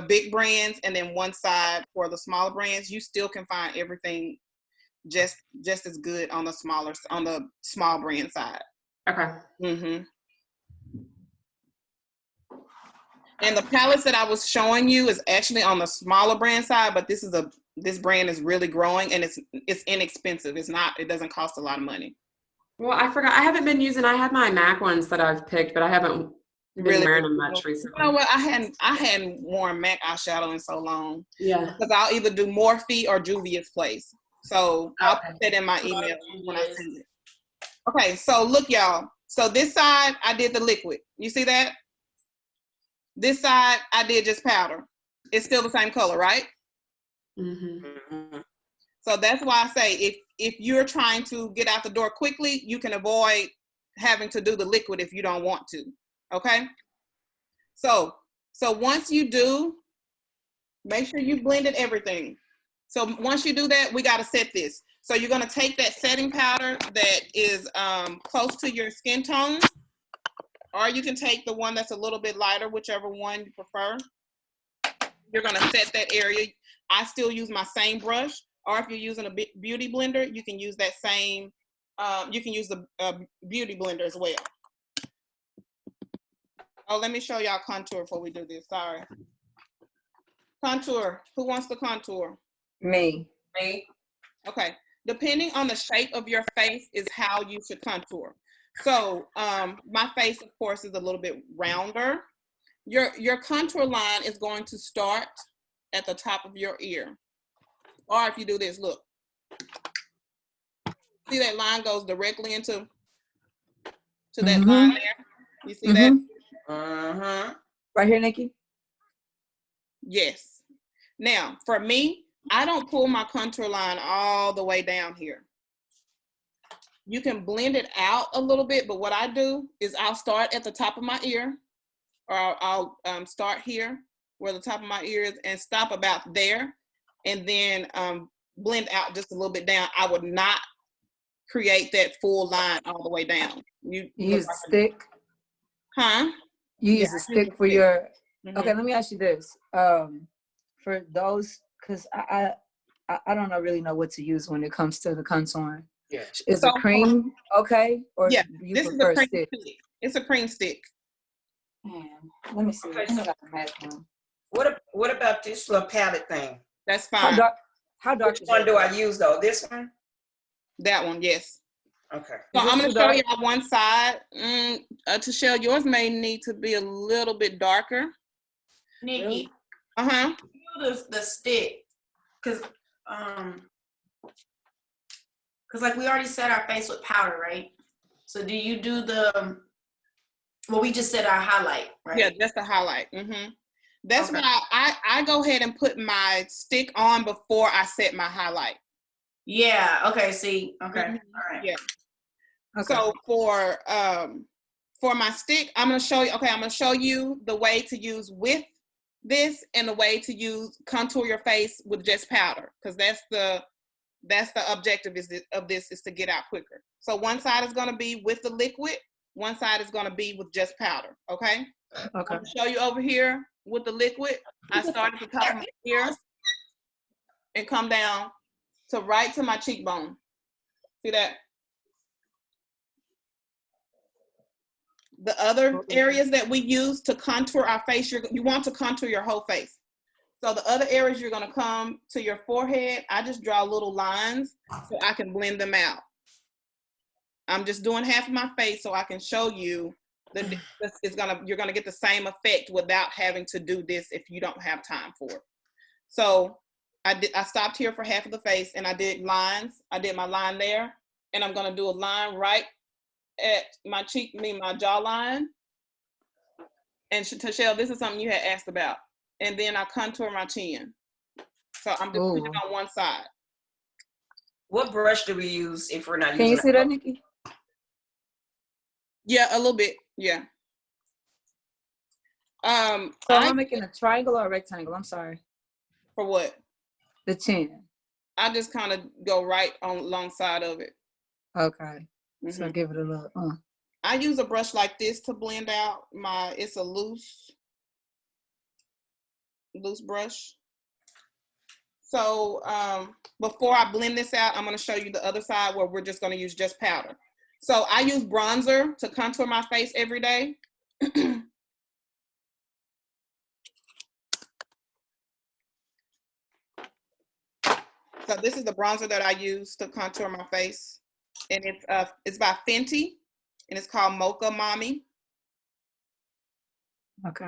big brands and then one side for the smaller brands. You still can find everything just as good on the small brand side. Okay. Mm-hmm. And the palettes that I was showing you is actually on the smaller brand side, but this brand is really growing and it's inexpensive. It doesn't cost a lot of money. Well, I forgot. I haven't been using. I have my MAC ones that I've picked, but I haven't been wearing them much recently. You know what? I hadn't worn MAC eyeshadow in so long. Yeah. Because I'll either do Morphe or Juvia's Place. So I'll put that in my email when I send it. Okay, so look, y'all. So this side, I did the liquid. You see that? This side, I did just powder. It's still the same color, right? Mm-hmm. So that's why I say if you're trying to get out the door quickly, you can avoid having to do the liquid if you don't want to. Okay? So once you do, make sure you blended everything. So once you do that, we got to set this. So you're going to take that setting powder that is close to your skin tone, or you can take the one that's a little bit lighter, whichever one you prefer. You're going to set that area. I still use my same brush, or if you're using a beauty blender, you can use that same, you can use the beauty blender as well. Oh, let me show y'all contour before we do this. Sorry. Contour. Who wants to contour? Me. Okay. Depending on the shape of your face is how you should contour. So my face, of course, is a little bit rounder. Your contour line is going to start at the top of your ear. Or if you do this, look. See that line goes directly into that line there? You see that? Right here, Nikki? Yes. Now, for me, I don't pull my contour line all the way down here. You can blend it out a little bit, but what I do is I'll start at the top of my ear, or I'll start here where the top of my ear is and stop about there, and then blend out just a little bit down. I would not create that full line all the way down. You use a stick? Huh? You use a stick for your, okay, let me ask you this. For those, because I don't really know what to use when it comes to the contouring. Yeah. Is a cream okay? Or yeah, you this is a prefer cream stick? stick. It's a cream stick. Let me see. Okay, I got the mask on. What about this little palette thing? That's fine. How dark Which is one that? do I use though? This one? That one, yes. Okay. So I'm going to show you on one side. Tashelle, yours may need to be a little bit darker. Nikki. Uh-huh. You the stick, cause like we already set our face with powder, right? So do you do the? Well, we just set our highlight, right? Yeah, that's the highlight. That's why I go ahead and put my stick on before I set my highlight. Yeah. Okay. See. Okay. All right. Yeah. Okay. So for my stick, I'm gonna show you. Okay, I'm gonna show you the way to use with this and the way to use contour your face with just powder, because that's the objective of this is to get out quicker. So one side is gonna be with the liquid, one side is gonna be with just powder. Okay. Okay. I'm gonna show you over here with the liquid. I start at the top of my ear and come down to right to my cheekbone. See that? The other areas that we use to contour our face, you want to contour your whole face. So the other areas you're gonna come to your forehead. I just draw little lines so I can blend them out. I'm just doing half of my face so I can show you that you're gonna get the same effect without having to do this if you don't have time for it. So I stopped here for half of the face and I did lines. I did my line there, and I'm gonna do a line right at my cheek, my jawline. And Tashelle, this is something you had asked about. And then I contour my chin. So I'm just putting it on one side. What brush do we use if we're not using? Can you see that, Nikki? Yeah, a little bit. Yeah. So I'm making a triangle or a rectangle? I'm sorry. For what? The chin. I just kind of go right on alongside of it. Okay. So give it a little. I use a brush like this to blend out it's a loose brush. So before I blend this out, I'm going to show you the other side where we're just going to use just powder. So I use bronzer to contour my face every day. So this is the bronzer that I use to contour my face. And it's by Fenty, and it's called Mocha Mommy. Okay.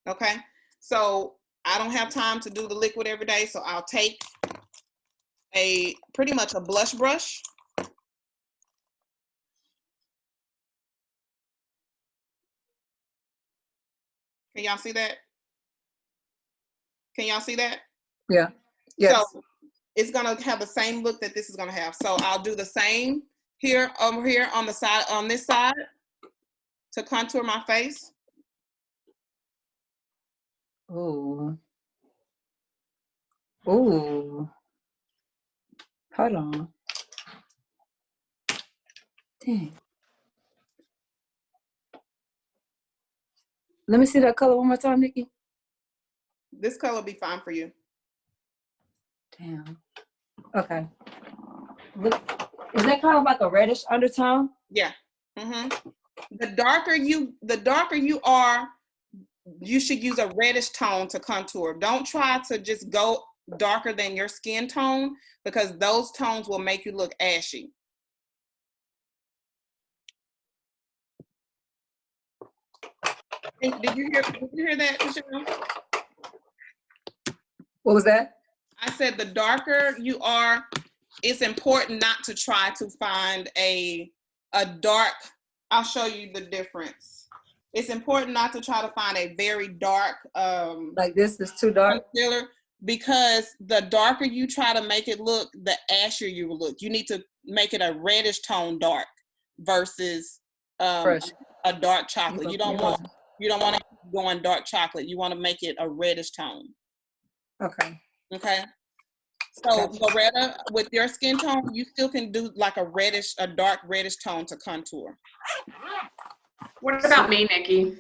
Okay. So I don't have time to do the liquid every day, so I'll take pretty much a blush brush. Can y'all see that? Can y'all see that? Yeah. Yes. So it's gonna have the same look that this is gonna have. So I'll do the same here, over here on the side, on this side, to contour my face. Ooh. Ooh. Hold on. Dang. Let me see that color one more time, Nikki. This color will be fine for you. Damn. Okay. Look, is that kind of like a reddish undertone? Yeah. The darker you are, you should use a reddish tone to contour. Don't try to just go darker than your skin tone, because those tones will make you look ashy. Did you hear that, Michelle? What was that? I said the darker you are, it's important not to try to find a dark. I'll show you the difference. It's important not to try to find a very dark like this is too dark concealer, because the darker you try to make it look, the ashier you will look. You need to make it a reddish tone dark versus a dark chocolate. You don't want to keep going dark chocolate. You want to make it a reddish tone. Okay. Okay. So Loretta, with your skin tone, you still can do like a dark reddish tone to contour. What about me, Nikki?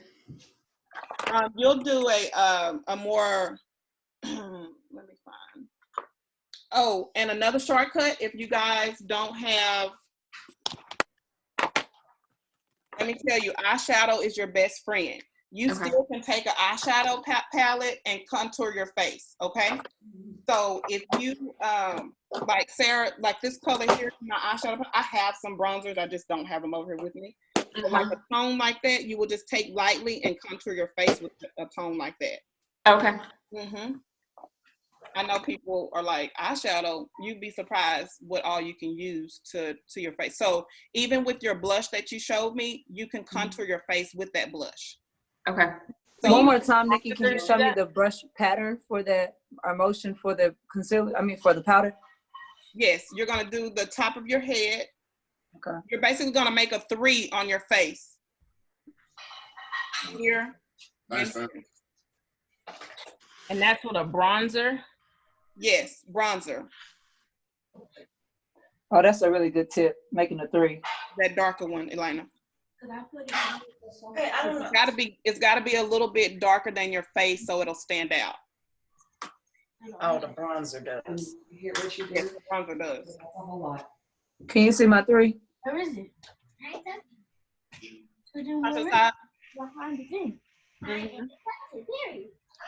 You'll do a more, let me find. Oh, and another shortcut, if you guys don't have, let me tell you, eyeshadow is your best friend. You still can take an eyeshadow palette and contour your face, okay? So if you, like Sarah, like this color here, my eyeshadow, I have some bronzers, I just don't have them over here with me. But like a tone like that, you will just take lightly and contour your face with a tone like that. Okay. I know people are like, eyeshadow, you'd be surprised what all you can use to your face. So even with your blush that you showed me, you can contour your face with that blush. Okay. So one more time, Nikki, can you show me the brush pattern for the motion for the concealer? I mean, for the powder? Yes, you're gonna do the top of your head. Okay. You're basically gonna make a 3 on your face. Here. Nice. And that's with a bronzer? Yes, bronzer. Oh, that's a really good tip, making a 3. That darker one, Elena. Could I put it in this one? Okay, I don't know. It's gotta be a little bit darker than your face so it'll stand out. Oh, the bronzer does. Yes, the bronzer does. A whole lot. Can you see my 3? Where is it? Right there. So then On the where is side? it? Behind the thing.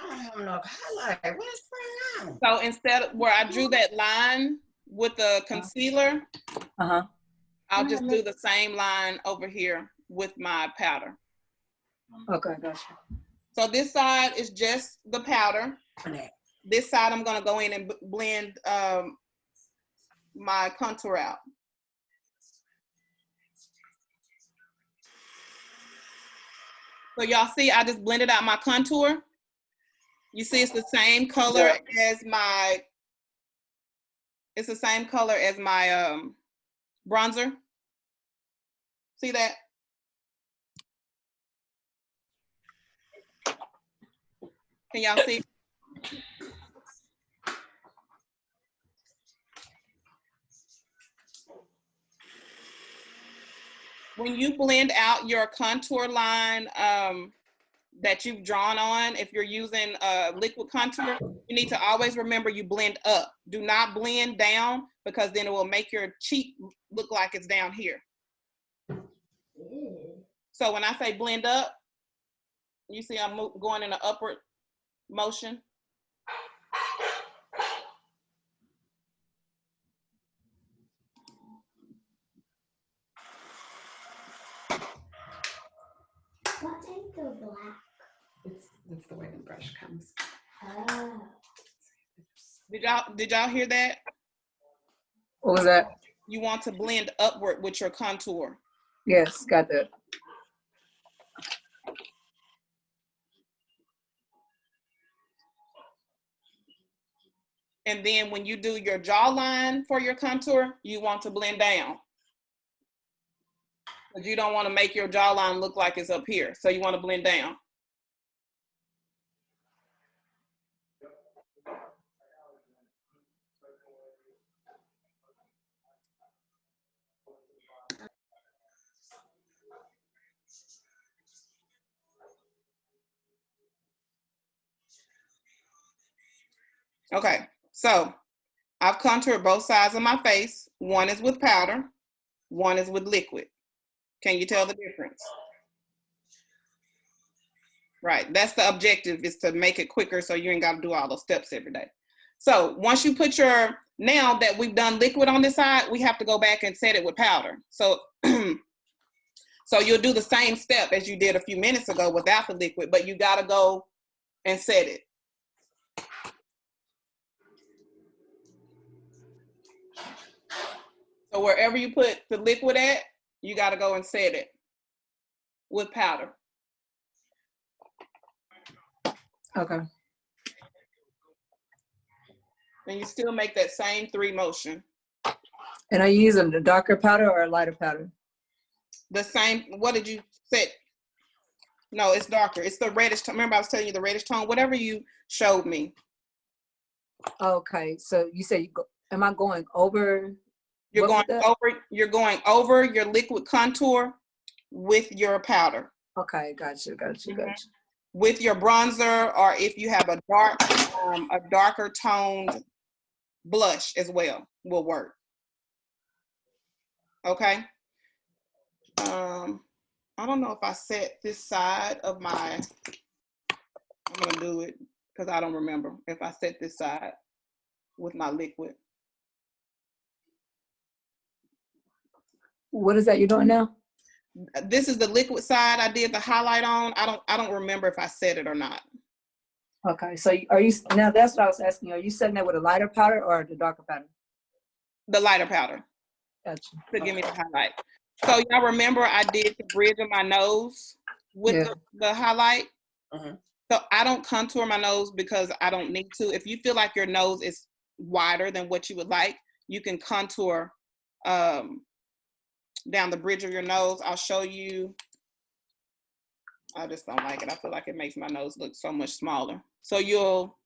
I don't know. Highlight. What's going on? So instead of where I drew that line with the concealer, I'll just do the same line over here with my powder. Okay, gotcha. So this side is just the powder. This side I'm gonna go in and blend my contour out. So y'all see, I just blended out my contour. You see it's the same color as my, bronzer. See that? Can y'all see? When you blend out your contour line that you've drawn on, if you're using liquid contour, you need to always remember you blend up. Do not blend down, because then it will make your cheek look like it's down here. So when I say blend up, you see I'm going in an upward motion. What is the black? It's the way the brush comes. Oh. Did y'all hear that? What was that? You want to blend upward with your contour. Yes, got that. And then when you do your jawline for your contour, you want to blend down. Because you don't want to make your jawline look like it's up here. So you want to blend down. Okay, so I've contoured both sides of my face. One is with powder, one is with liquid. Can you tell the difference? Right, that's the objective, is to make it quicker so you ain't got to do all those steps every day. So once you put now that we've done liquid on this side, we have to go back and set it with powder. So So you'll do the same step as you did a few minutes ago without the liquid, but you gotta go and set it. So wherever you put the liquid at, you gotta go and set it with powder. Okay. And you still make that same 3 motion. And are you using the darker powder or a lighter powder? The same, what did you set? No, it's darker. It's the reddish tone. Remember I was telling you the reddish tone? Whatever you showed me. Okay, so you said am I going over? You're going over your liquid contour with your powder. Okay, gotcha. With your bronzer, or if you have a darker toned blush as well, will work. Okay. I don't know if I set this side of my, I'm gonna do it because I don't remember if I set this side with my liquid. What is that you're doing now? This is the liquid side I did the highlight on. I don't remember if I set it or not. Okay, so are you, now that's what I was asking, are you setting that with a lighter powder or the darker powder? The lighter powder. Gotcha. To give me the highlight. So y'all remember I did the bridge of my nose with the highlight? So I don't contour my nose because I don't need to. If you feel like your nose is wider than what you would like, you can contour down the bridge of your nose. I'll show you. I just don't like it. I feel like it makes my nose look so much smaller. So you'll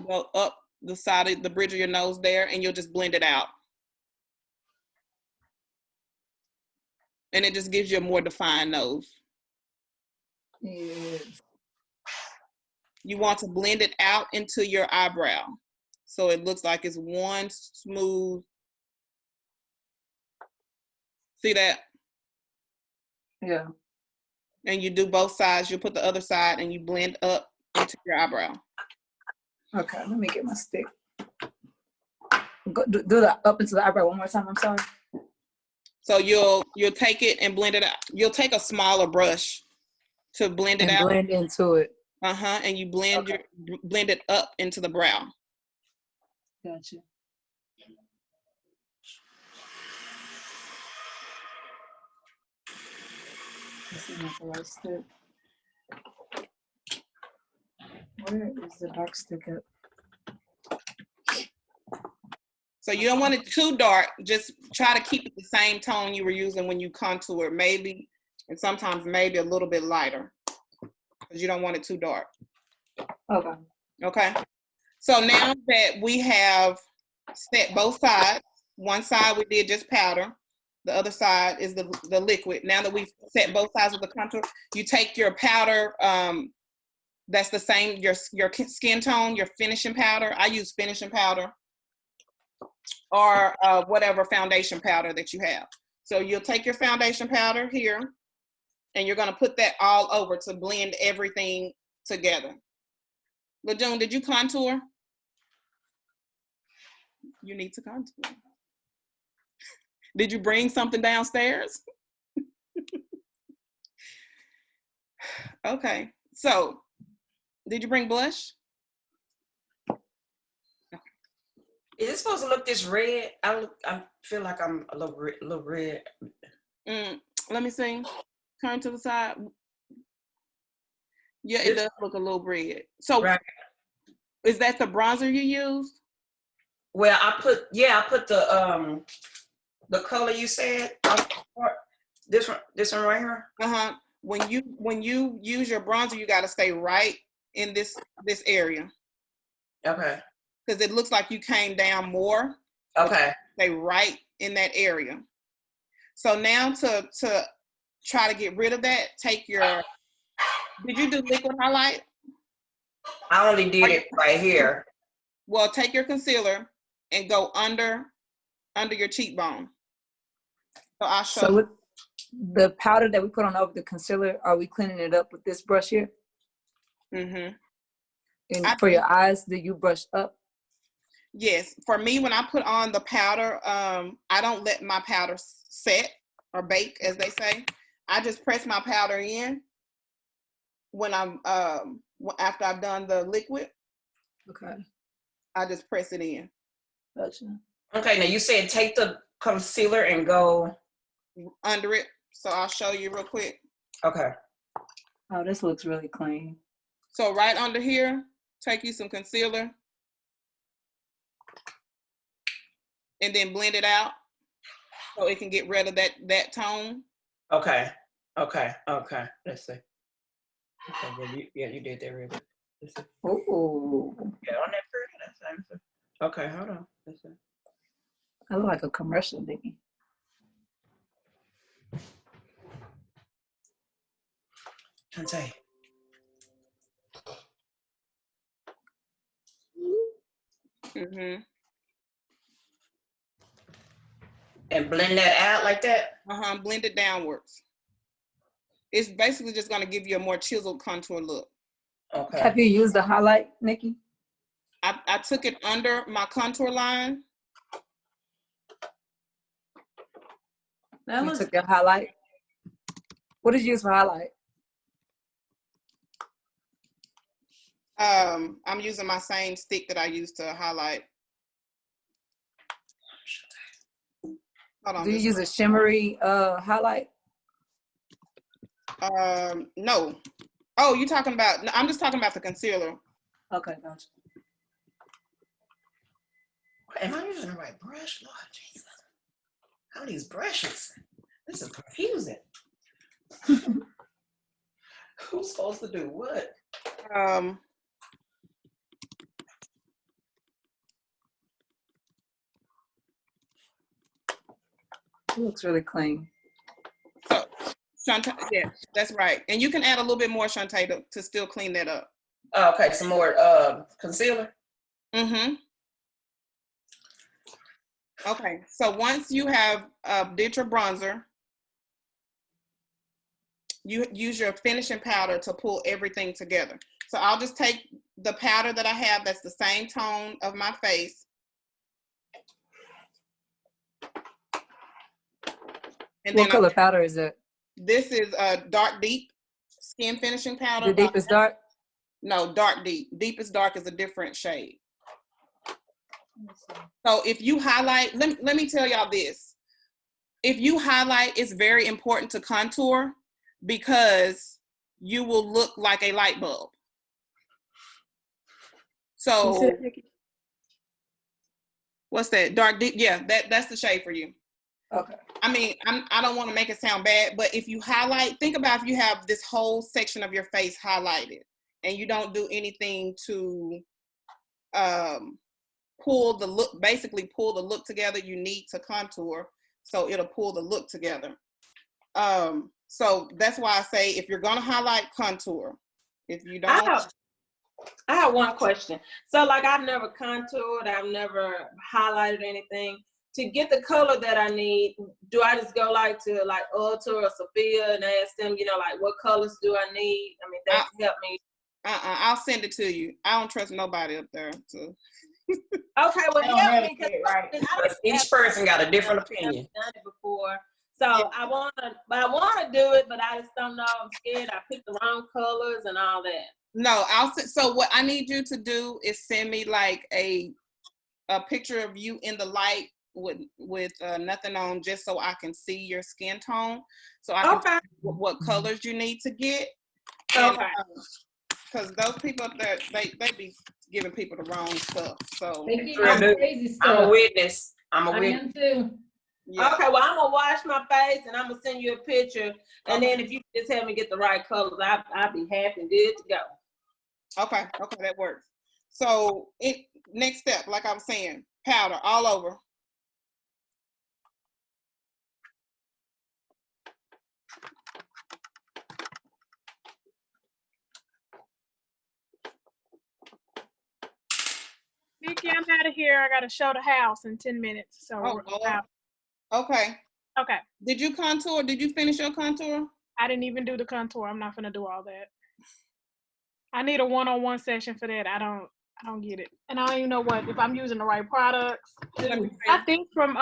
go up the side of the bridge of your nose there, and you'll just blend it out. And it just gives you a more defined nose. Yes. You want to blend it out into your eyebrow. So it looks like it's one smooth. See that? Yeah. And you do both sides. You put the other side and you blend up into your eyebrow. Okay, let me get my stick. Do the up into the eyebrow one more time, I'm sorry. So you'll take it and blend it out. You'll take a smaller brush to blend it out. Blend into it. And you blend blend it up into the brow. Gotcha. This is not the right stick. Where is the dark stick at? So you don't want it too dark. Just try to keep it the same tone you were using when you contour. Maybe, and sometimes maybe a little bit lighter, because you don't want it too dark. Okay. Okay. So now that we have set both sides, one side we did just powder, the other side is the liquid. Now that we've set both sides of the contour, you take your powder that's the same, your skin tone, your finishing powder. I use finishing powder, or whatever foundation powder that you have. So you'll take your foundation powder here, and you're gonna put that all over to blend everything together. LaJune, did you contour? You need to contour. Did you bring something downstairs? Okay, so did you bring blush? Is it supposed to look this red? I feel like I'm a little red. Let me see. Turn to the side. Yeah, it does look a little red. So is that the bronzer you used? Well, I put the color you said. This one right here. When you use your bronzer, you got to stay right in this area. Okay. Because it looks like you came down more. Okay. Stay right in that area. So now to try to get rid of that, take your. Did you do liquid highlight? I only did it right here. Well, take your concealer and go under your cheekbone. So I'll show you. With the powder that we put on over the concealer, are we cleaning it up with this brush here? Mm-hmm. And for your eyes, do you brush up? Yes. For me, when I put on the powder, I don't let my powder set. or bake, as they say. I just press my powder in when I'm after I've done the liquid. Okay. I just press it in. Gotcha. Okay, now you said take the concealer and go under it. So I'll show you real quick. Okay. Oh, this looks really clean. So right under here, take you some concealer and then blend it out so it can get rid of that tone. Okay. Okay. Okay. Let's see. Okay. Yeah, you did that really good. Let's see. Ooh. Yeah, on that pretty. That's nice. Okay, hold on. Let's see. I look like a commercial thingy. Shantae. Mm-hmm. And blend that out like that? Blend it downwards. It's basically just going to give you a more chiseled contour look. Okay. Have you used the highlight, Nikki? I took it under my contour line. You took your highlight? What did you use for highlight? I'm using my same stick that I used to highlight. Hold on. Do you use a shimmery highlight? No. Oh, you talking about? No, I'm just talking about the concealer. Okay, gotcha. Am I using the right brush? Lord Jesus. How are these brushes? This is confusing. Who's supposed to do what? It looks really clean. So, Shantae, yeah, that's right. And you can add a little bit more, Shantae, to still clean that up. Oh, okay, some more concealer. Mm-hmm. Okay, so once you have did your bronzer, you use your finishing powder to pull everything together. So I'll just take the powder that I have that's the same tone of my face. And what color powder is it? This is a dark deep skin finishing powder. The deepest dark? No, dark deep. Deepest dark is a different shade. So if you highlight, let me tell y'all this. If you highlight, it's very important to contour because you will look like a light bulb. So what's that? Dark deep? Yeah, that's the shade for you. Okay. I mean, I don't want to make it sound bad, but if you highlight, think about if you have this whole section of your face highlighted and you don't do anything to pull the look, basically pull the look together, you need to contour so it'll pull the look together. So that's why I say if you're gonna highlight, contour. If you don't, I have one question. So like I've never contoured, I've never highlighted anything. To get the color that I need, do I just go like to like Ulta or Sophia and ask them, you know, like what colors do I need? I mean, that can help me. I'll send it to you. I don't trust nobody up there. So. Okay, well, help me because each person got a different opinion. I've done it before, so yeah. I wanna do it, but I just don't know. I'm scared I picked the wrong colors and all that. No, so what I need you to do is send me like a picture of you in the light with nothing on, just so I can see your skin tone, so I can see what colors you need to get. Okay. Because those people up there, they be giving people the wrong stuff. So crazy stuff. I'm a witness. I am too. Yeah. Okay, well, I'm gonna wash my face and I'm gonna send you a picture, and then if you just help me get the right colors, I'll be happy and good to go. Okay, that works. So next step, like I was saying, powder all over. Nikki, I'm out of here. I gotta show the house in 10 minutes. So okay. Okay. Did you contour? Did you finish your contour? I didn't even do the contour. I'm not gonna do all that. I need a one-on-one session for that. I don't get it. And I don't even know if I'm using the right products. I think from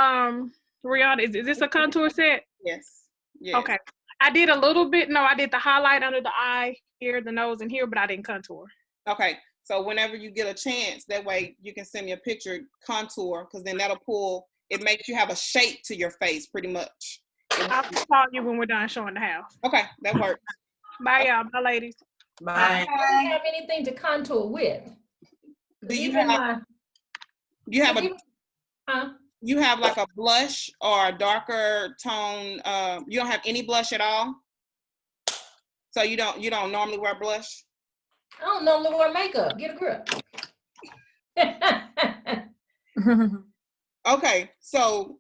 Rihanna, is this a contour set? Yes. Yes. Okay. I did a little bit. No, I did the highlight under the eye, here, the nose, and here, but I didn't contour. Okay. So whenever you get a chance, that way you can send me a picture contour, because then that'll pull. It makes you have a shape to your face, pretty much. I'll call you when we're done showing the house. Okay, that works. Bye, y'all. Bye, ladies. I don't have anything to contour with. Do you Even have? Do you have a? Huh? You have like a blush or a darker tone? You don't have any blush at all. So you don't normally wear blush? I don't normally wear makeup. Get a grip. Okay, so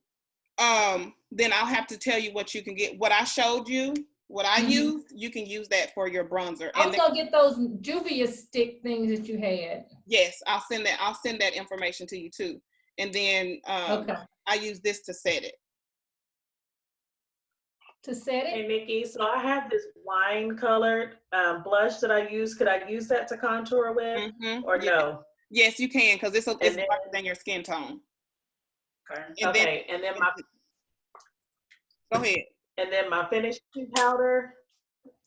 then I'll have to tell you what you can get. What I showed you, what I used, you can use that for your bronzer. I was gonna get those Juvia stick things that you had. Yes, I'll send that information to you too. And then Okay. I use this to set it. To set it? Hey, Nikki, so I have this wine colored blush that I use. Could I use that to contour with or no? Yes, you can, because it's darker than your skin tone. Okay. And then my go ahead. And then my finishing powder,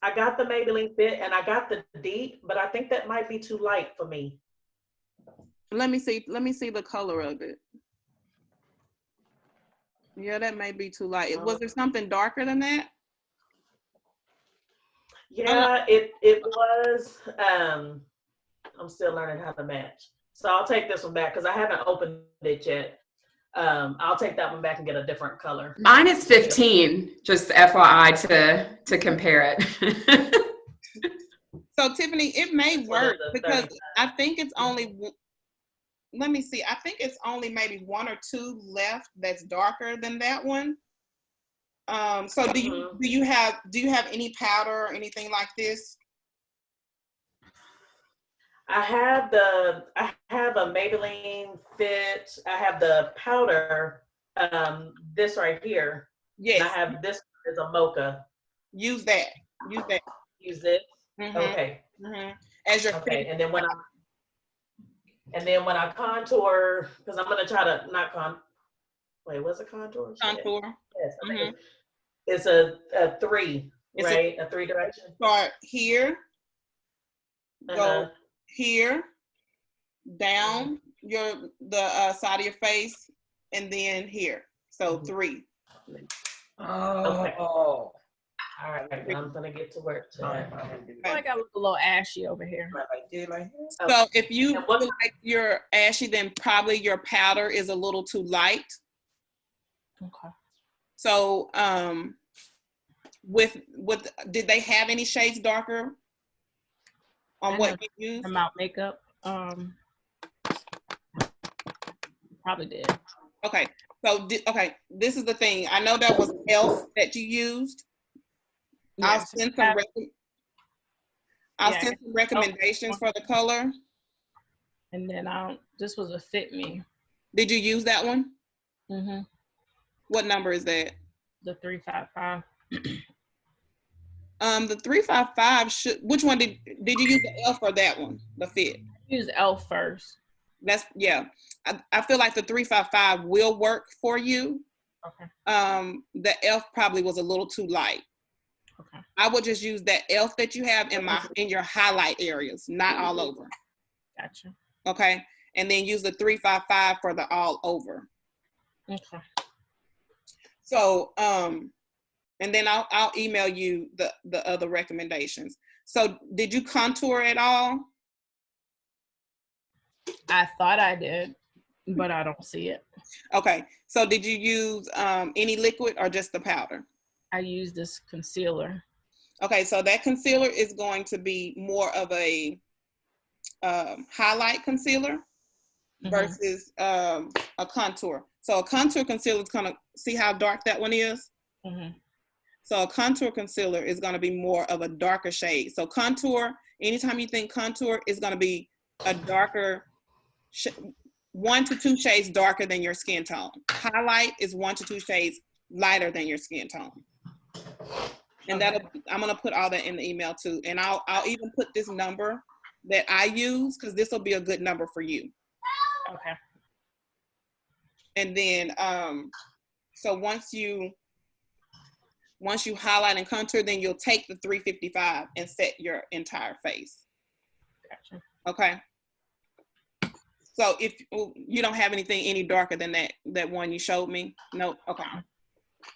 I got the Maybelline Fit and I got the Deep, but I think that might be too light for me. Let me see the color of it. Yeah, that may be too light. Was there something darker than that? Yeah, it was. I'm still learning how to match. So I'll take this one back because I haven't opened it yet. I'll take that one back and get a different color. Mine is 15, just FYI to compare it. So Tiffany, it may work because I think it's only, let me see, I think it's only maybe one or two left that's darker than that one. So do you have any powder or anything like this? I have a Maybelline Fit. I have the powder, this right here. Yes. And I have this as a mocha. Use that. Use this. Okay. As your and then when I contour, because I'm gonna try to not wait, what's a contour? Contour. Yes. Okay. It's a 3, right? A 3 direction. Start here. Go here, down the side of your face, and then here. So 3. Okay. All right, I'm gonna get to work. I got a little ashy over here. So if you feel like you're ashy, then probably your powder is a little too light. Okay. So with did they have any shades darker on what you used? About makeup. Probably did. Okay. So this is the thing. I know that was ELF that you used. I'll send some recommendations for the color. And then this was a Fit Me. Did you use that one? Mm-hmm. What number is that? The 355. The 355 should. Which one did you use, the ELF or that one? The Fit. Use ELF first. That's I feel like the 355 will work for you. Okay. The ELF probably was a little too light. Okay. I would just use that ELF that you have in your highlight areas, not all over. Gotcha. Okay. And then use the 355 for the all over. Okay. So and then I'll email you the other recommendations. So did you contour at all? I thought I did, but I don't see it. Okay. So did you use any liquid or just the powder? I used this concealer. Okay, so that concealer is going to be more of a highlight concealer versus a contour. So a contour concealer is gonna, see how dark that one is? So a contour concealer is gonna be more of a darker shade. So contour, anytime you think contour, is gonna be a darker, 1 to 2 shades darker than your skin tone. Highlight is 1 to 2 shades lighter than your skin tone. And I'm gonna put all that in the email too. And I'll even put this number that I use, because this will be a good number for you. Okay. And then so once you Once you highlight and contour, then you'll take the 355 and set your entire face. Gotcha. Okay. So if you don't have anything any darker than that one you showed me, no. Okay.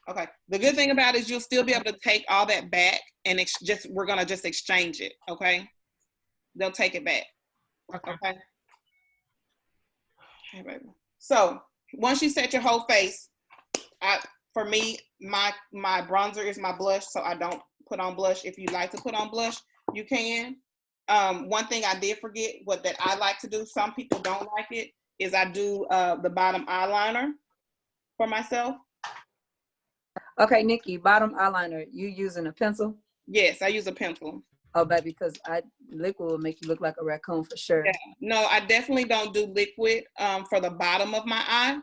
Okay. The good thing about it is you'll still be able to take all that back and we're gonna just exchange it. Okay. They'll take it back. Okay. Okay, baby. So once you set your whole face, for me, my bronzer is my blush, so I don't put on blush. If you like to put on blush, you can. One thing I did forget, that I like to do, some people don't like it, is I do the bottom eyeliner for myself. Okay, Nikki, bottom eyeliner, you using a pencil? Yes, I use a pencil. Oh, baby, because liquid will make you look like a raccoon for sure. Yeah. No, I definitely don't do liquid for the bottom of my eye.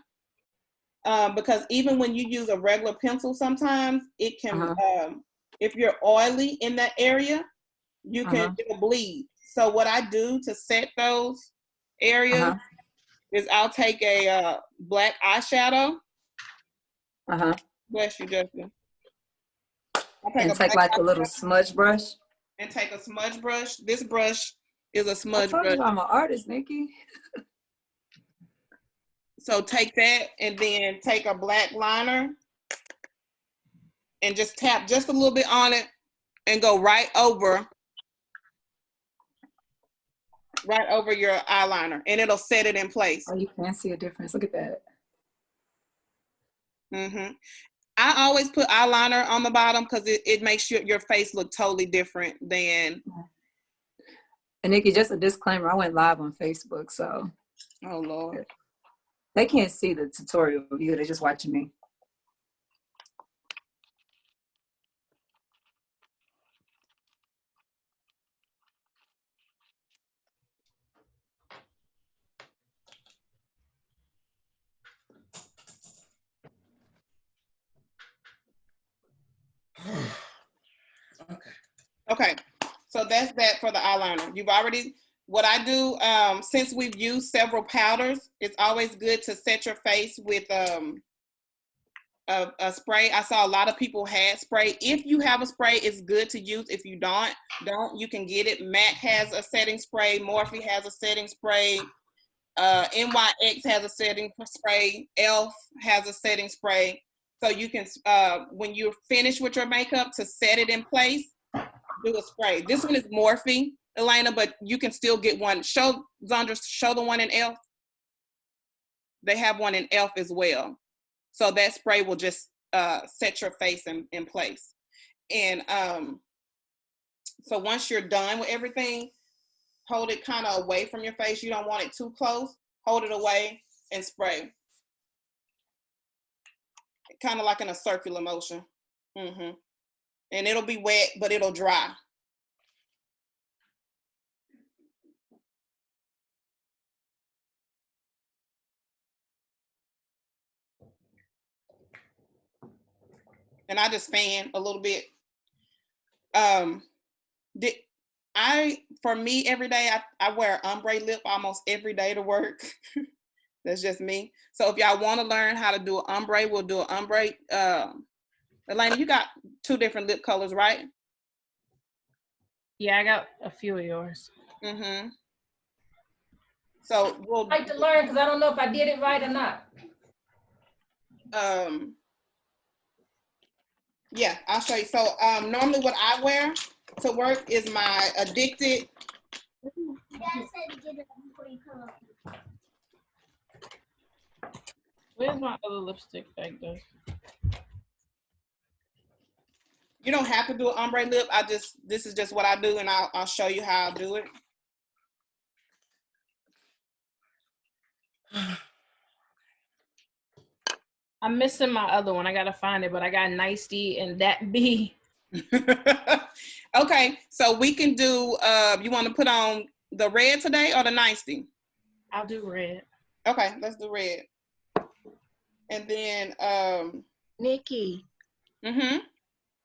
Because even when you use a regular pencil, sometimes it can, if you're oily in that area, it'll bleed. So what I do to set those areas is I'll take a black eyeshadow. Bless you, Justin. And take like a little smudge brush. And take a smudge brush. This brush is a smudge brush. I told you I'm an artist, Nikki. So take that and then take a black liner and just tap just a little bit on it and go right over your eyeliner, and it'll set it in place. Oh, you can see a difference. Look at that. I always put eyeliner on the bottom because it makes your face look totally different than. And Nikki, just a disclaimer, I went live on Facebook, so. Oh, Lord. They can't see the tutorial view, they're just watching me. Okay, so that's that for the eyeliner. What I do, since we've used several powders, it's always good to set your face with a spray. I saw a lot of people had spray. If you have a spray, it's good to use. If you don't, you can get it. MAC has a setting spray. Morphe has a setting spray. NYX has a setting spray. ELF has a setting spray. So you can, when you're finished with your makeup, to set it in place, do a spray. This one is Morphe, Elena, but you can still get one. Show the one in ELF. They have one in ELF as well. So that spray will just set your face in place. And so once you're done with everything, hold it kind of away from your face. You don't want it too close. Hold it away and spray. Kind of like in a circular motion. And it'll be wet, but it'll dry. And I just fan a little bit. For me, every day, I wear ombre lip almost every day to work. That's just me. So if y'all want to learn how to do an ombre, we'll do an ombre. Elena, you got 2 different lip colors, right? Yeah, I got a few of yours. So we'll I'd like to learn because I don't know if I did it right or not. Yeah, I'll show you. So normally what I wear to work is my Addicted. Where's my other lipstick back there? You don't have to do an ombre lip. This is just what I do, and I'll show you how I do it. I'm missing my other one. I gotta find it, but I got Nicey and That B. Okay, so we can do, you want to put on the red today or the Nicey? I'll do red. Okay, let's do red. And then, Nikki.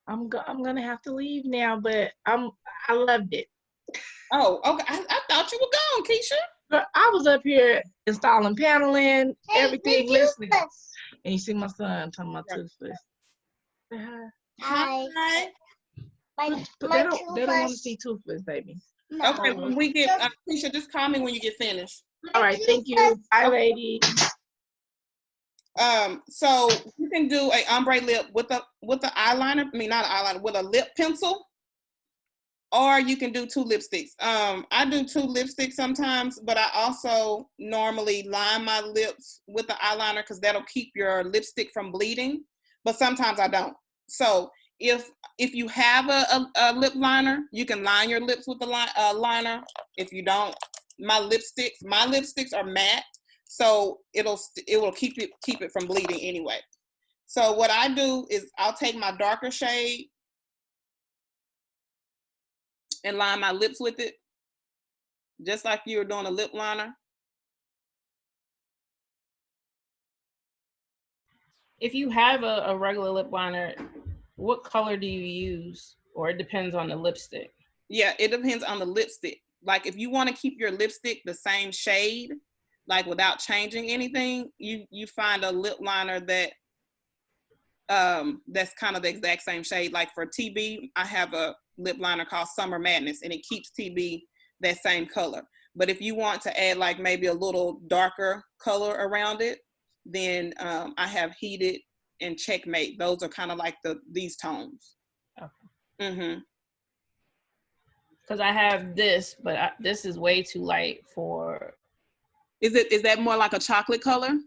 I'm gonna have to leave now, but I loved it. Oh, okay. I thought you were gone, Keisha. But I was up here installing paneling, everything, listening. And you see my son talking about toothpaste. Hi. But they don't want to see Toothless, baby. No. Okay, when we get, Keisha, just call me when you get finished. All right, thank you. Bye, lady. So you can do a ombre lip with the eyeliner. I mean, not an eyeliner, with a lip pencil, or you can do 2 lipsticks. I do 2 lipsticks sometimes, but I also normally line my lips with the eyeliner because that'll keep your lipstick from bleeding. But sometimes I don't. So if you have a lip liner, you can line your lips with the liner. If you don't, my lipsticks are matte, so it will keep it from bleeding anyway. So what I do is I'll take my darker shade and line my lips with it, just like you were doing a lip liner. If you have a regular lip liner, what color do you use? Or it depends on the lipstick? Yeah, it depends on the lipstick. Like if you want to keep your lipstick the same shade, like without changing anything, you find a lip liner that that's kind of the exact same shade. Like for TB, I have a lip liner called Summer Madness, and it keeps TB that same color. But if you want to add like maybe a little darker color around it, then I have Heated and Checkmate. Those are kind of like these tones. Okay. Because I have this, but this is way too light for. Is that more like a chocolate color?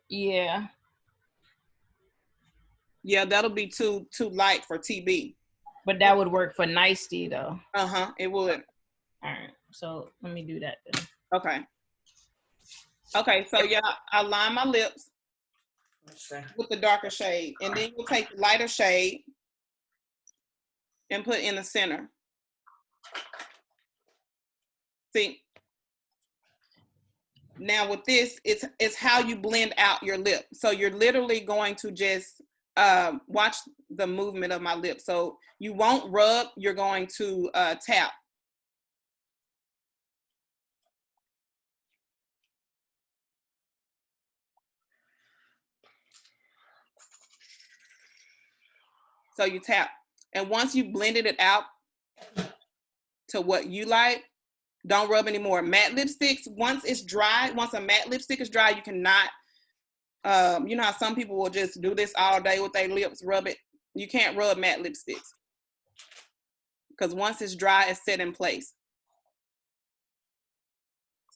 Yeah. Yeah, that'll be too light for TB. But that would work for Nicety though. It would. All right, so let me do that then. Okay, so yeah, I line my lips with the darker shade, and then you'll take the lighter shade and put in the center. See, now with this, it's how you blend out your lip. So you're literally going to just watch the movement of my lips. So you won't rub, you're going to tap. So you tap. And once you blended it out to what you like, don't rub anymore. Matte lipsticks, once a matte lipstick is dry, you cannot, you know how some people will just do this all day with their lips, rub it. You can't rub matte lipsticks. Because once it's dry, it's set in place.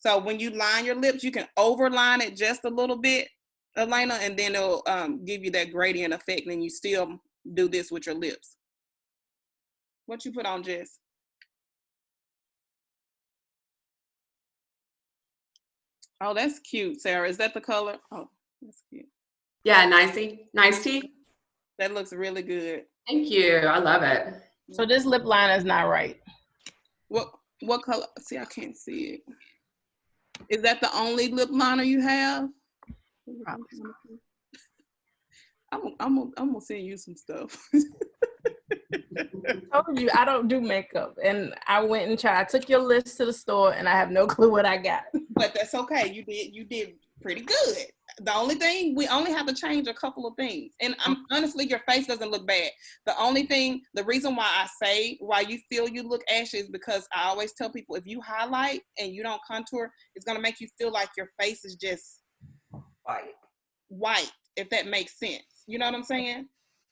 So when you line your lips, you can overline it just a little bit, Elena, and then it'll give you that gradient effect, and you still do this with your lips. What you put on, Jess? Oh, that's cute, Sarah. Is that the color? Oh, that's cute. Yeah, Nicety. That looks really good. Thank you. I love it. So this lip liner is not right. What color? See, I can't see it. Is that the only lip liner you have? I'm gonna send you some stuff. I told you I don't do makeup, and I went and tried. I took your list to the store, and I have no clue what I got. But that's okay. You did pretty good. The only thing, we only have to change a couple of things. And honestly, your face doesn't look bad. The reason why you feel you look ashy is because I always tell people, if you highlight and you don't contour, it's gonna make you feel like your face is just white, if that makes sense. You know what I'm saying?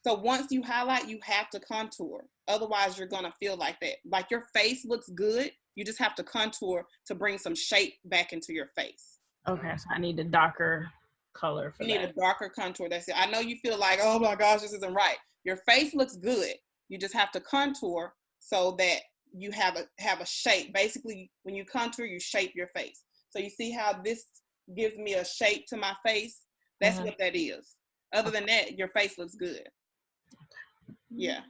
So once you highlight, you have to contour. Otherwise, you're gonna feel like that. Like your face looks good. You just have to contour to bring some shape back into your face. Okay, so I need a darker color for that. You need a darker contour. That's it. I know you feel like, oh my gosh, this isn't right. Your face looks good. You just have to contour so that you have a shape. Basically, when you contour, you shape your face. So you see how this gives me a shape to my face? That's what that is. Other than that, your face looks good. Yeah.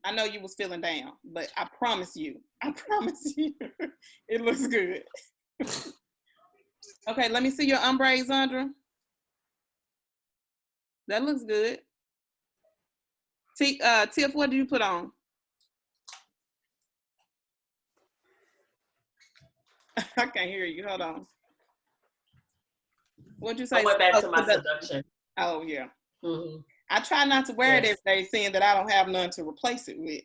I know you was feeling down, but I promise you, it looks good. Okay, let me see your ombre, Zandra. That looks good. Tiff, what do you put on? I can't hear you. Hold on. What'd you say? I went back to my seduction. Oh, yeah. Mm-hmm. I try not to wear it every day, seeing that I don't have none to replace it with.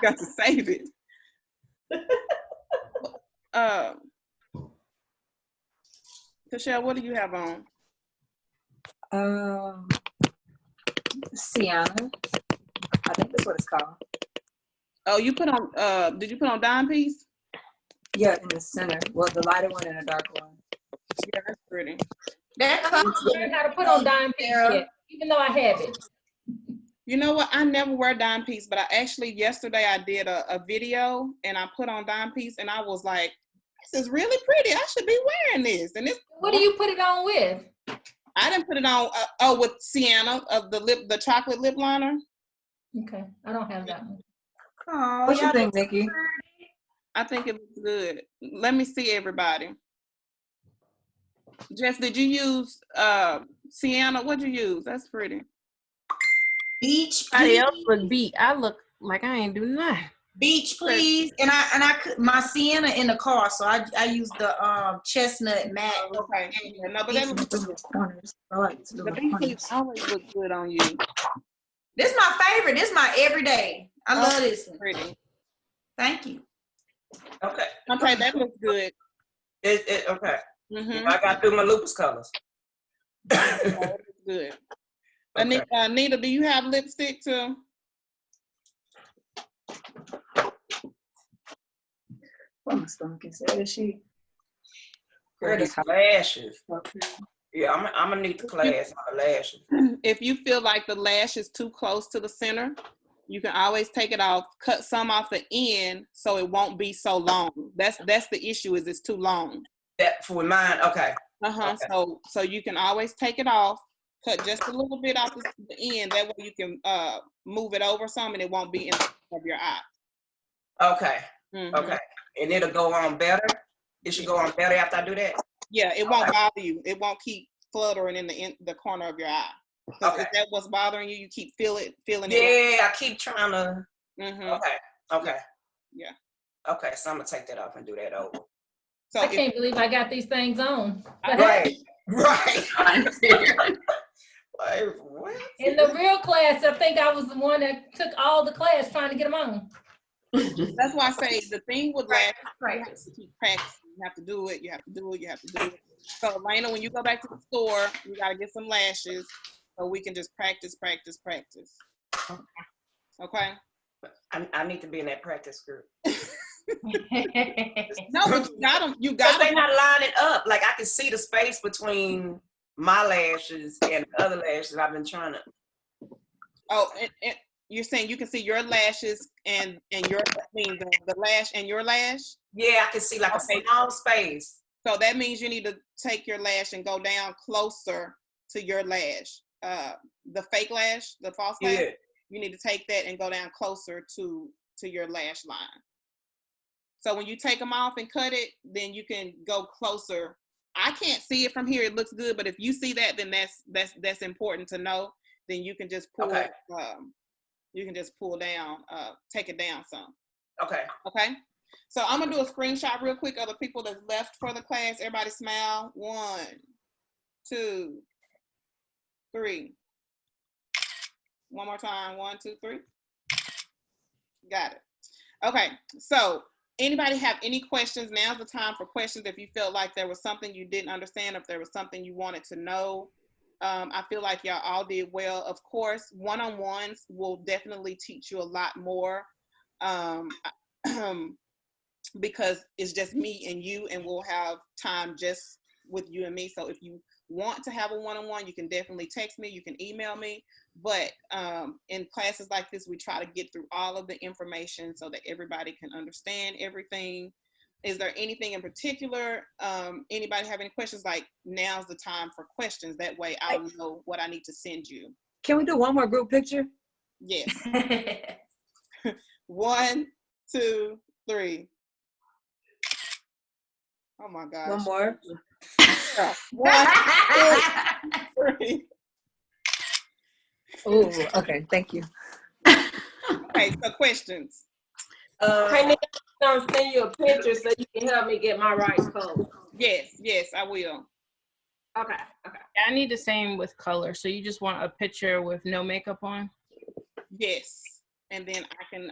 Got to save it. Cashel, what do you have on? Sienna. I think that's what it's called. Oh, you put on, did you put on dime piece? Yeah, in the center. Well, the lighter one and the darker one. Yeah, that's pretty. I haven't learned how to put on dime piece yet, even though I have it. You know what? I never wear dime piece, but I actually, yesterday I did a video and I put on dime piece and I was like, this is really pretty. I should be wearing this. And what do you put it on with? I didn't put it on, with Sienna, the chocolate lip liner. Okay, I don't have that one. Oh, what you think, Nikki? I think it looks good. Let me see everybody. Jess, did you use Sienna? What'd you use? That's pretty. Beach, Everybody else look beat. I look like I ain't do nothing. Beach, please. And I could my Sienna in the car, so I used the chestnut matte. Okay. Yeah, no, but that looks corners. I like to do the beach piece always look good on you. This is my favorite. This is my everyday. I love this one. Pretty. Thank you. Okay. Okay, that looks good. Okay. Mm-hmm. I got through my lupus colors. That looks good. Okay. Anita, do you have lipstick too? What my stomach is there? Is she? Girl, these lashes. Yeah, I'm gonna need the class on the lashes. If you feel like the lash is too close to the center, you can always take it off, cut some off the end so it won't be so long. That's the issue, is it's too long. That for mine, okay. Okay. So you can always take it off, cut just a little bit off the end. That way you can move it over some and it won't be in front of your eye. Okay. Mm-hmm. Okay. And it'll go on better? It should go on better after I do that? Yeah, it won't bother you. It won't keep fluttering in the corner of your eye. Okay. If that's what's bothering you, you keep feeling it. Yeah, I keep trying to. Mm-hmm. Okay. Yeah. Okay, so I'm gonna take that off and do that over. So I can't believe I got these things on. Right. I'm serious. Like, what? In the real class, I think I was the one that took all the class trying to get them on. That's why I say the thing with lashes, you have to keep practicing. You have to do it. You have to do it. You have to do it. So, Elena, when you go back to the store, you got to get some lashes so we can just practice. Okay? I need to be in that practice group. No, but you got them. They're not lining up. Like, I can see the space between my lashes and the other lashes. I've been trying to. Oh, and you're saying you can see your lashes and the lash and your lash? Yeah, I can see like a small space. So that means you need to take your lash and go down closer to your lash. The fake lash, the false lash, you need to take that and go down closer to your lash line. So when you take them off and cut it, then you can go closer. I can't see it from here. It looks good, but if you see that, then that's important to know. Then you can just pull down, take it down some. Okay. Okay. So I'm gonna do a screenshot real quick of the people that's left for the class. Everybody smile. 1, 2, 3. One more time. 1, 2, 3. Got it. Okay. So anybody have any questions? Now's the time for questions. If you felt like there was something you didn't understand, if there was something you wanted to know, I feel like y'all all did well. Of course, one-on-ones will definitely teach you a lot more. Because it's just me and you, and we'll have time just with you and me. So if you want to have a one-on-one, you can definitely text me, you can email me. But in classes like this, we try to get through all of the information so that everybody can understand everything. Is there anything in particular? Anybody have any questions? Like, now's the time for questions. That way I'll know what I need to send you. Can we do one more group picture? Yes. 1, 2, 3. Oh my gosh. One more. 1, 2, 3. Oh, okay. Thank you. Okay, so questions. Hey, Nick, I'm gonna send you a picture so you can help me get my right code. Yes, I will. Okay. Okay. Yeah, I need the same with color. So you just want a picture with no makeup on? Yes. And then I can,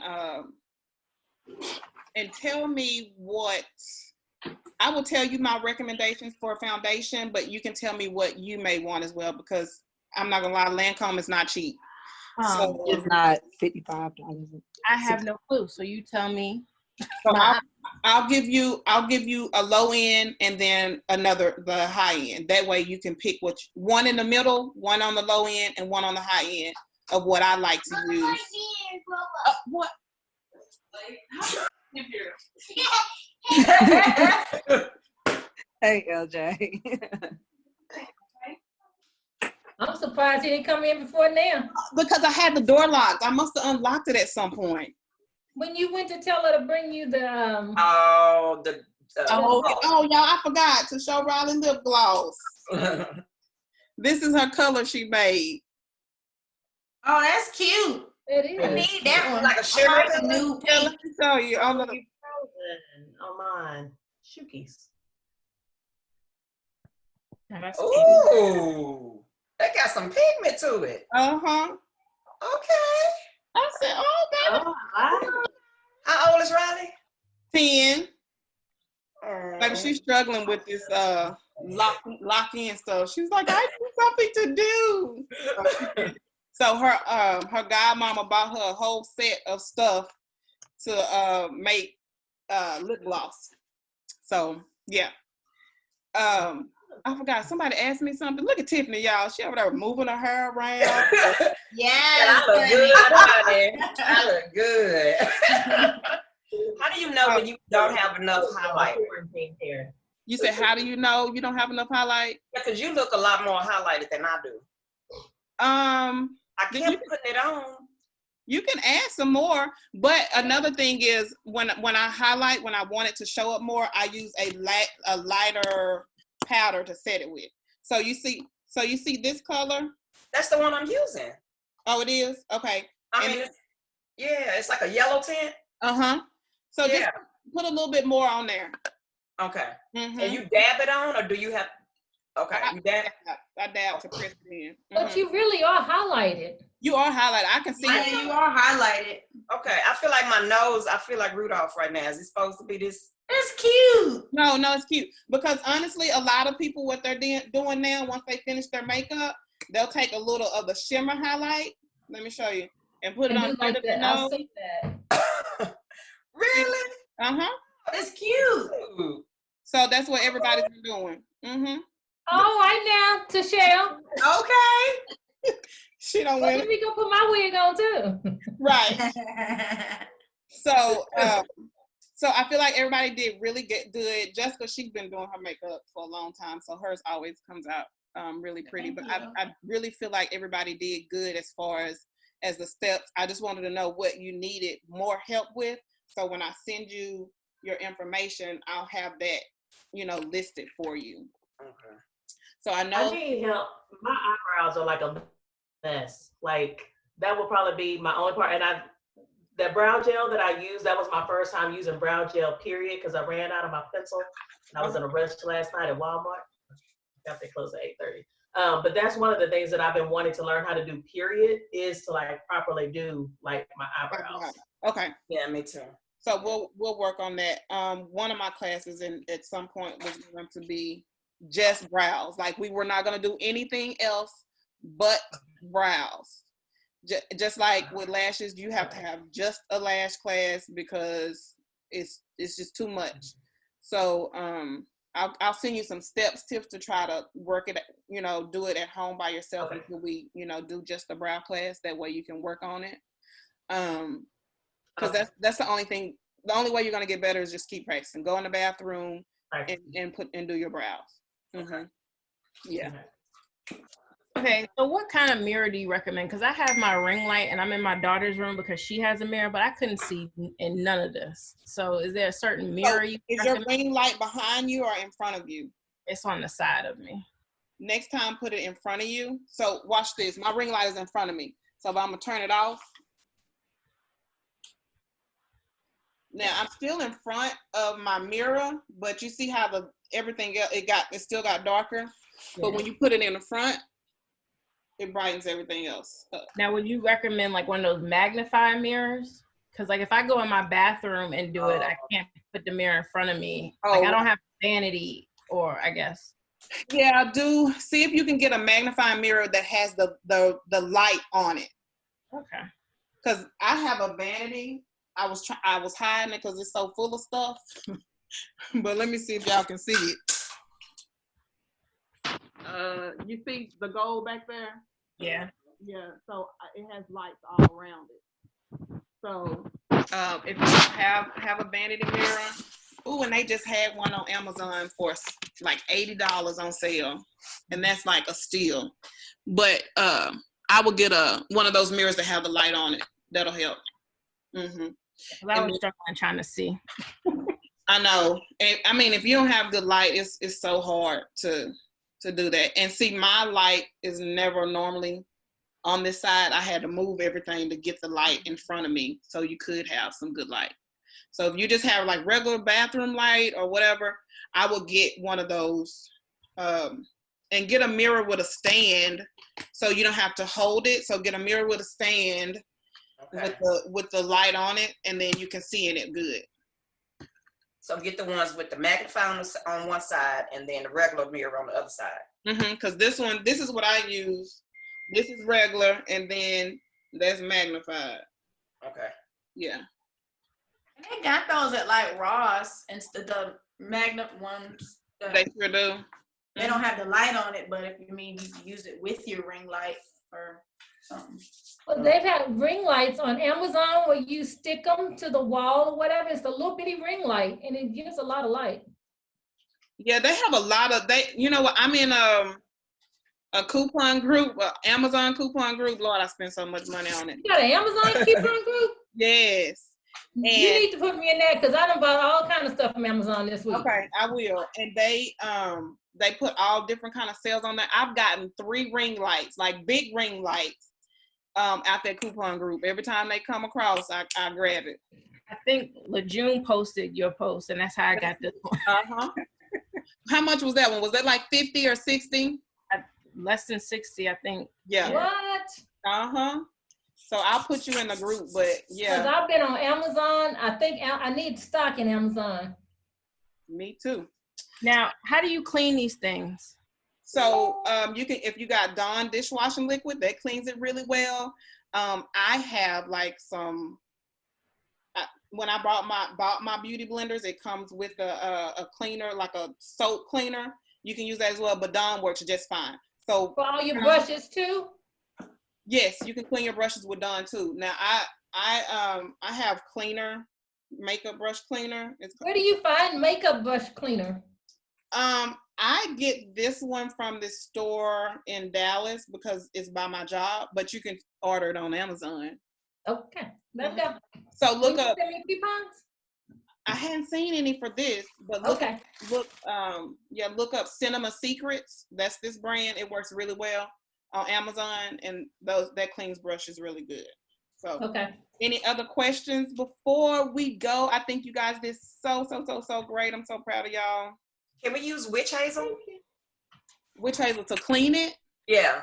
and tell me what, I will tell you my recommendations for a foundation, but you can tell me what you may want as well, because I'm not gonna lie, Lancome is not cheap. So It's not $55. I have no clue. So you tell me. So I'll give you a low end and then the high end. That way you can pick one in the middle, one on the low end, and one on the high end of what I like to use. What? Hey, LJ. I'm surprised he didn't come in before now. Because I had the door locked. I must have unlocked it at some point. When you went to tell her to bring you the Oh, y'all, I forgot to show Riley lip gloss. This is her color she made. Oh, that's cute. It is. I need that one. Like a sugar like new Yeah, let me show you. On mine. Shookies. Ooh, they got some pigment to it. Uh-huh. Okay. I said, oh, baby. Oh, wow. How old is Riley? 10. Like she's struggling with this lock in stuff. She's like, I need something to do. So her godmama bought her a whole set of stuff to make lip gloss. So yeah. I forgot, somebody asked me something. Look at Tiffany, y'all. She over there moving her hair around. Yes. I look good, honey. I look good. How do you know when you don't have enough highlight? You said, how do you know you don't have enough highlight? Yeah, because you look a lot more highlighted than I do. I kept putting it on. You can add some more, but another thing is when I highlight, when I want it to show up more, I use a lighter powder to set it with. So you see this color? That's the one I'm using. Oh, it is? Okay. I mean, it's like a yellow tint. Uh-huh. So just put a little bit more on there. Okay. Mm-hmm. And you dab it on, or do you have? Okay, you dab. I dab to press it in. But you really are highlighted. You are highlighted. I can see it. You are highlighted. Okay, I feel like my nose. I feel like Rudolph right now. Is it supposed to be this? It's cute. No, it's cute. Because honestly, a lot of people, what they're doing now, once they finish their makeup, they'll take a little of the shimmer highlight. Let me show you. And put it on like the that. nose. I'll see that. Really? Uh-huh. It's cute. So that's what everybody's been doing. Mm-hmm. All right now, Tashelle. Okay. She don't well, win. Let me go put my wig on too. Right. So I feel like everybody did really good. Jessica, she's been doing her makeup for a long time, so hers always comes out really pretty. But I really feel like everybody did good as far as the steps. I just wanted to know what you needed more help with. So when I send you your information, I'll have that, listed for you. Okay. So I know. I need help. My eyebrows are like a mess. Like that will probably be my only part. And that brow gel that I used, that was my first time using brow gel, period, because I ran out of my pencil. And I was in a rush last night at Walmart. Got there close at 8:30. But that's one of the things that I've been wanting to learn how to do, period, is to like properly do like my eyebrows. Okay. Yeah, me too. So we'll work on that. One of my classes at some point was going to be just brows. Like we were not going to do anything else but brows. Just like with lashes, you have to have just a lash class because it's just too much. So I'll send you some tips to try to work it, do it at home by yourself until we, do just the brow class. That way you can work on it. Because that's the only thing. The only way you're gonna get better is just keep practicing. Go in the bathroom and do your brows. Mm-hmm. Yeah. Okay, so what kind of mirror do you recommend? Because I have my ring light and I'm in my daughter's room because she has a mirror, but I couldn't see in none of this. So is there a certain mirror you is your ring light behind you or in front of you? It's on the side of me. Next time, put it in front of you. So watch this. My ring light is in front of me. So if I'm gonna turn it off. Now I'm still in front of my mirror, but you see how everything else, it still got darker. But when you put it in the front, it brightens everything else up. Now, would you recommend like one of those magnifying mirrors? Because like if I go in my bathroom and do it, I can't put the mirror in front of me. Like I don't have vanity, or I guess. Yeah, do see if you can get a magnifying mirror that has the light on it. Okay. Because I have a vanity. I was hiding it because it's so full of stuff. But let me see if y'all can see it. You see the gold back there? Yeah. Yeah. So it has lights all around it. So if you have a vanity mirror, ooh, and they just had one on Amazon for like $80 on sale, and that's like a steal. But I would get one of those mirrors that have the light on it. That'll help. I was struggling trying to see. I know. And I mean, if you don't have good light, it's so hard to do that. And see, my light is never normally on this side. I had to move everything to get the light in front of me so you could have some good light. So if you just have like regular bathroom light or whatever, I would get one of those and get a mirror with a stand so you don't have to hold it. So get a mirror with a stand with the light on it, and then you can see in it good. So get the ones with the magnifier on one side and then the regular mirror on the other side. Because this is what I use. This is regular, and then that's magnified. Okay. Yeah. They got those at like Ross instead of magnet ones. They sure do. They don't have the light on it, but if you mean you can use it with your ring light or something. Well, they've had ring lights on Amazon where you stick them to the wall or whatever. It's a little bitty ring light, and it gives a lot of light. Yeah, they have a lot of You know what? I'm in a coupon group, Amazon coupon group. Lord, I spend so much money on it. You got an Amazon coupon group? Yes. And you need to put me in that because I done bought all kind of stuff from Amazon this week. Okay, I will. And they put all different kind of sales on there. I've gotten 3 ring lights, like big ring lights, out that coupon group. Every time they come across, I grab it. I think LeJune posted your post, and that's how I got this one. How much was that one? Was that like 50 or 60? Less than 60, I think. Yeah. What? So I'll put you in the group, but yeah. Because I've been on Amazon. I think I need stock in Amazon. Me too. Now, how do you clean these things? So you can, if you got Dawn dishwashing liquid, that cleans it really well. I have like some. When I bought my beauty blenders, it comes with a cleaner, like a soap cleaner. You can use that as well, but Dawn works just fine. So for all your brushes too. Yes, you can clean your brushes with Dawn too. Now I have cleaner, makeup brush cleaner. Where do you find makeup brush cleaner? I get this one from this store in Dallas because it's by my job, but you can order it on Amazon. Okay, let's go. So look up. Send me coupons? I hadn't seen any for this, but look look up Cinema Secrets. That's this brand. It works really well on Amazon, and that cleans brushes really good. So any other questions before we go? I think you guys did so great. I'm so proud of y'all. Can we use witch hazel? Witch hazel to clean it? Yeah.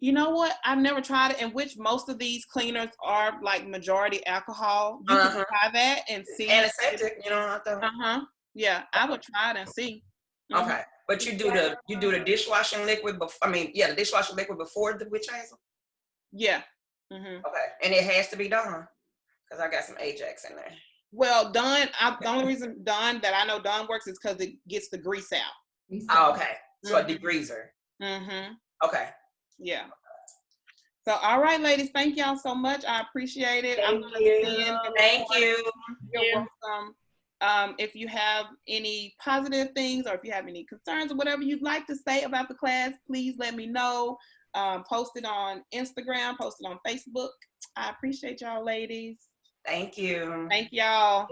You know what? I've never tried it, in which most of these cleaners are like majority alcohol. You can try that and see. Antiseptic, you know. Yeah, I would try it and see. Okay, but you do the dishwashing liquid before. The dishwashing liquid before the witch hazel. Yeah. Okay, and it has to be Dawn because I got some Ajax in there. Well, Dawn. The only reason Dawn that I know Dawn works is because it gets the grease out. Oh, okay. So a degreaser. Okay. Yeah. So, all right, ladies, thank y'all so much. I appreciate it. Thank you. You're welcome. If you have any positive things or if you have any concerns or whatever you'd like to say about the class, please let me know. Post it on Instagram, post it on Facebook. I appreciate y'all, ladies. Thank you. Thank y'all.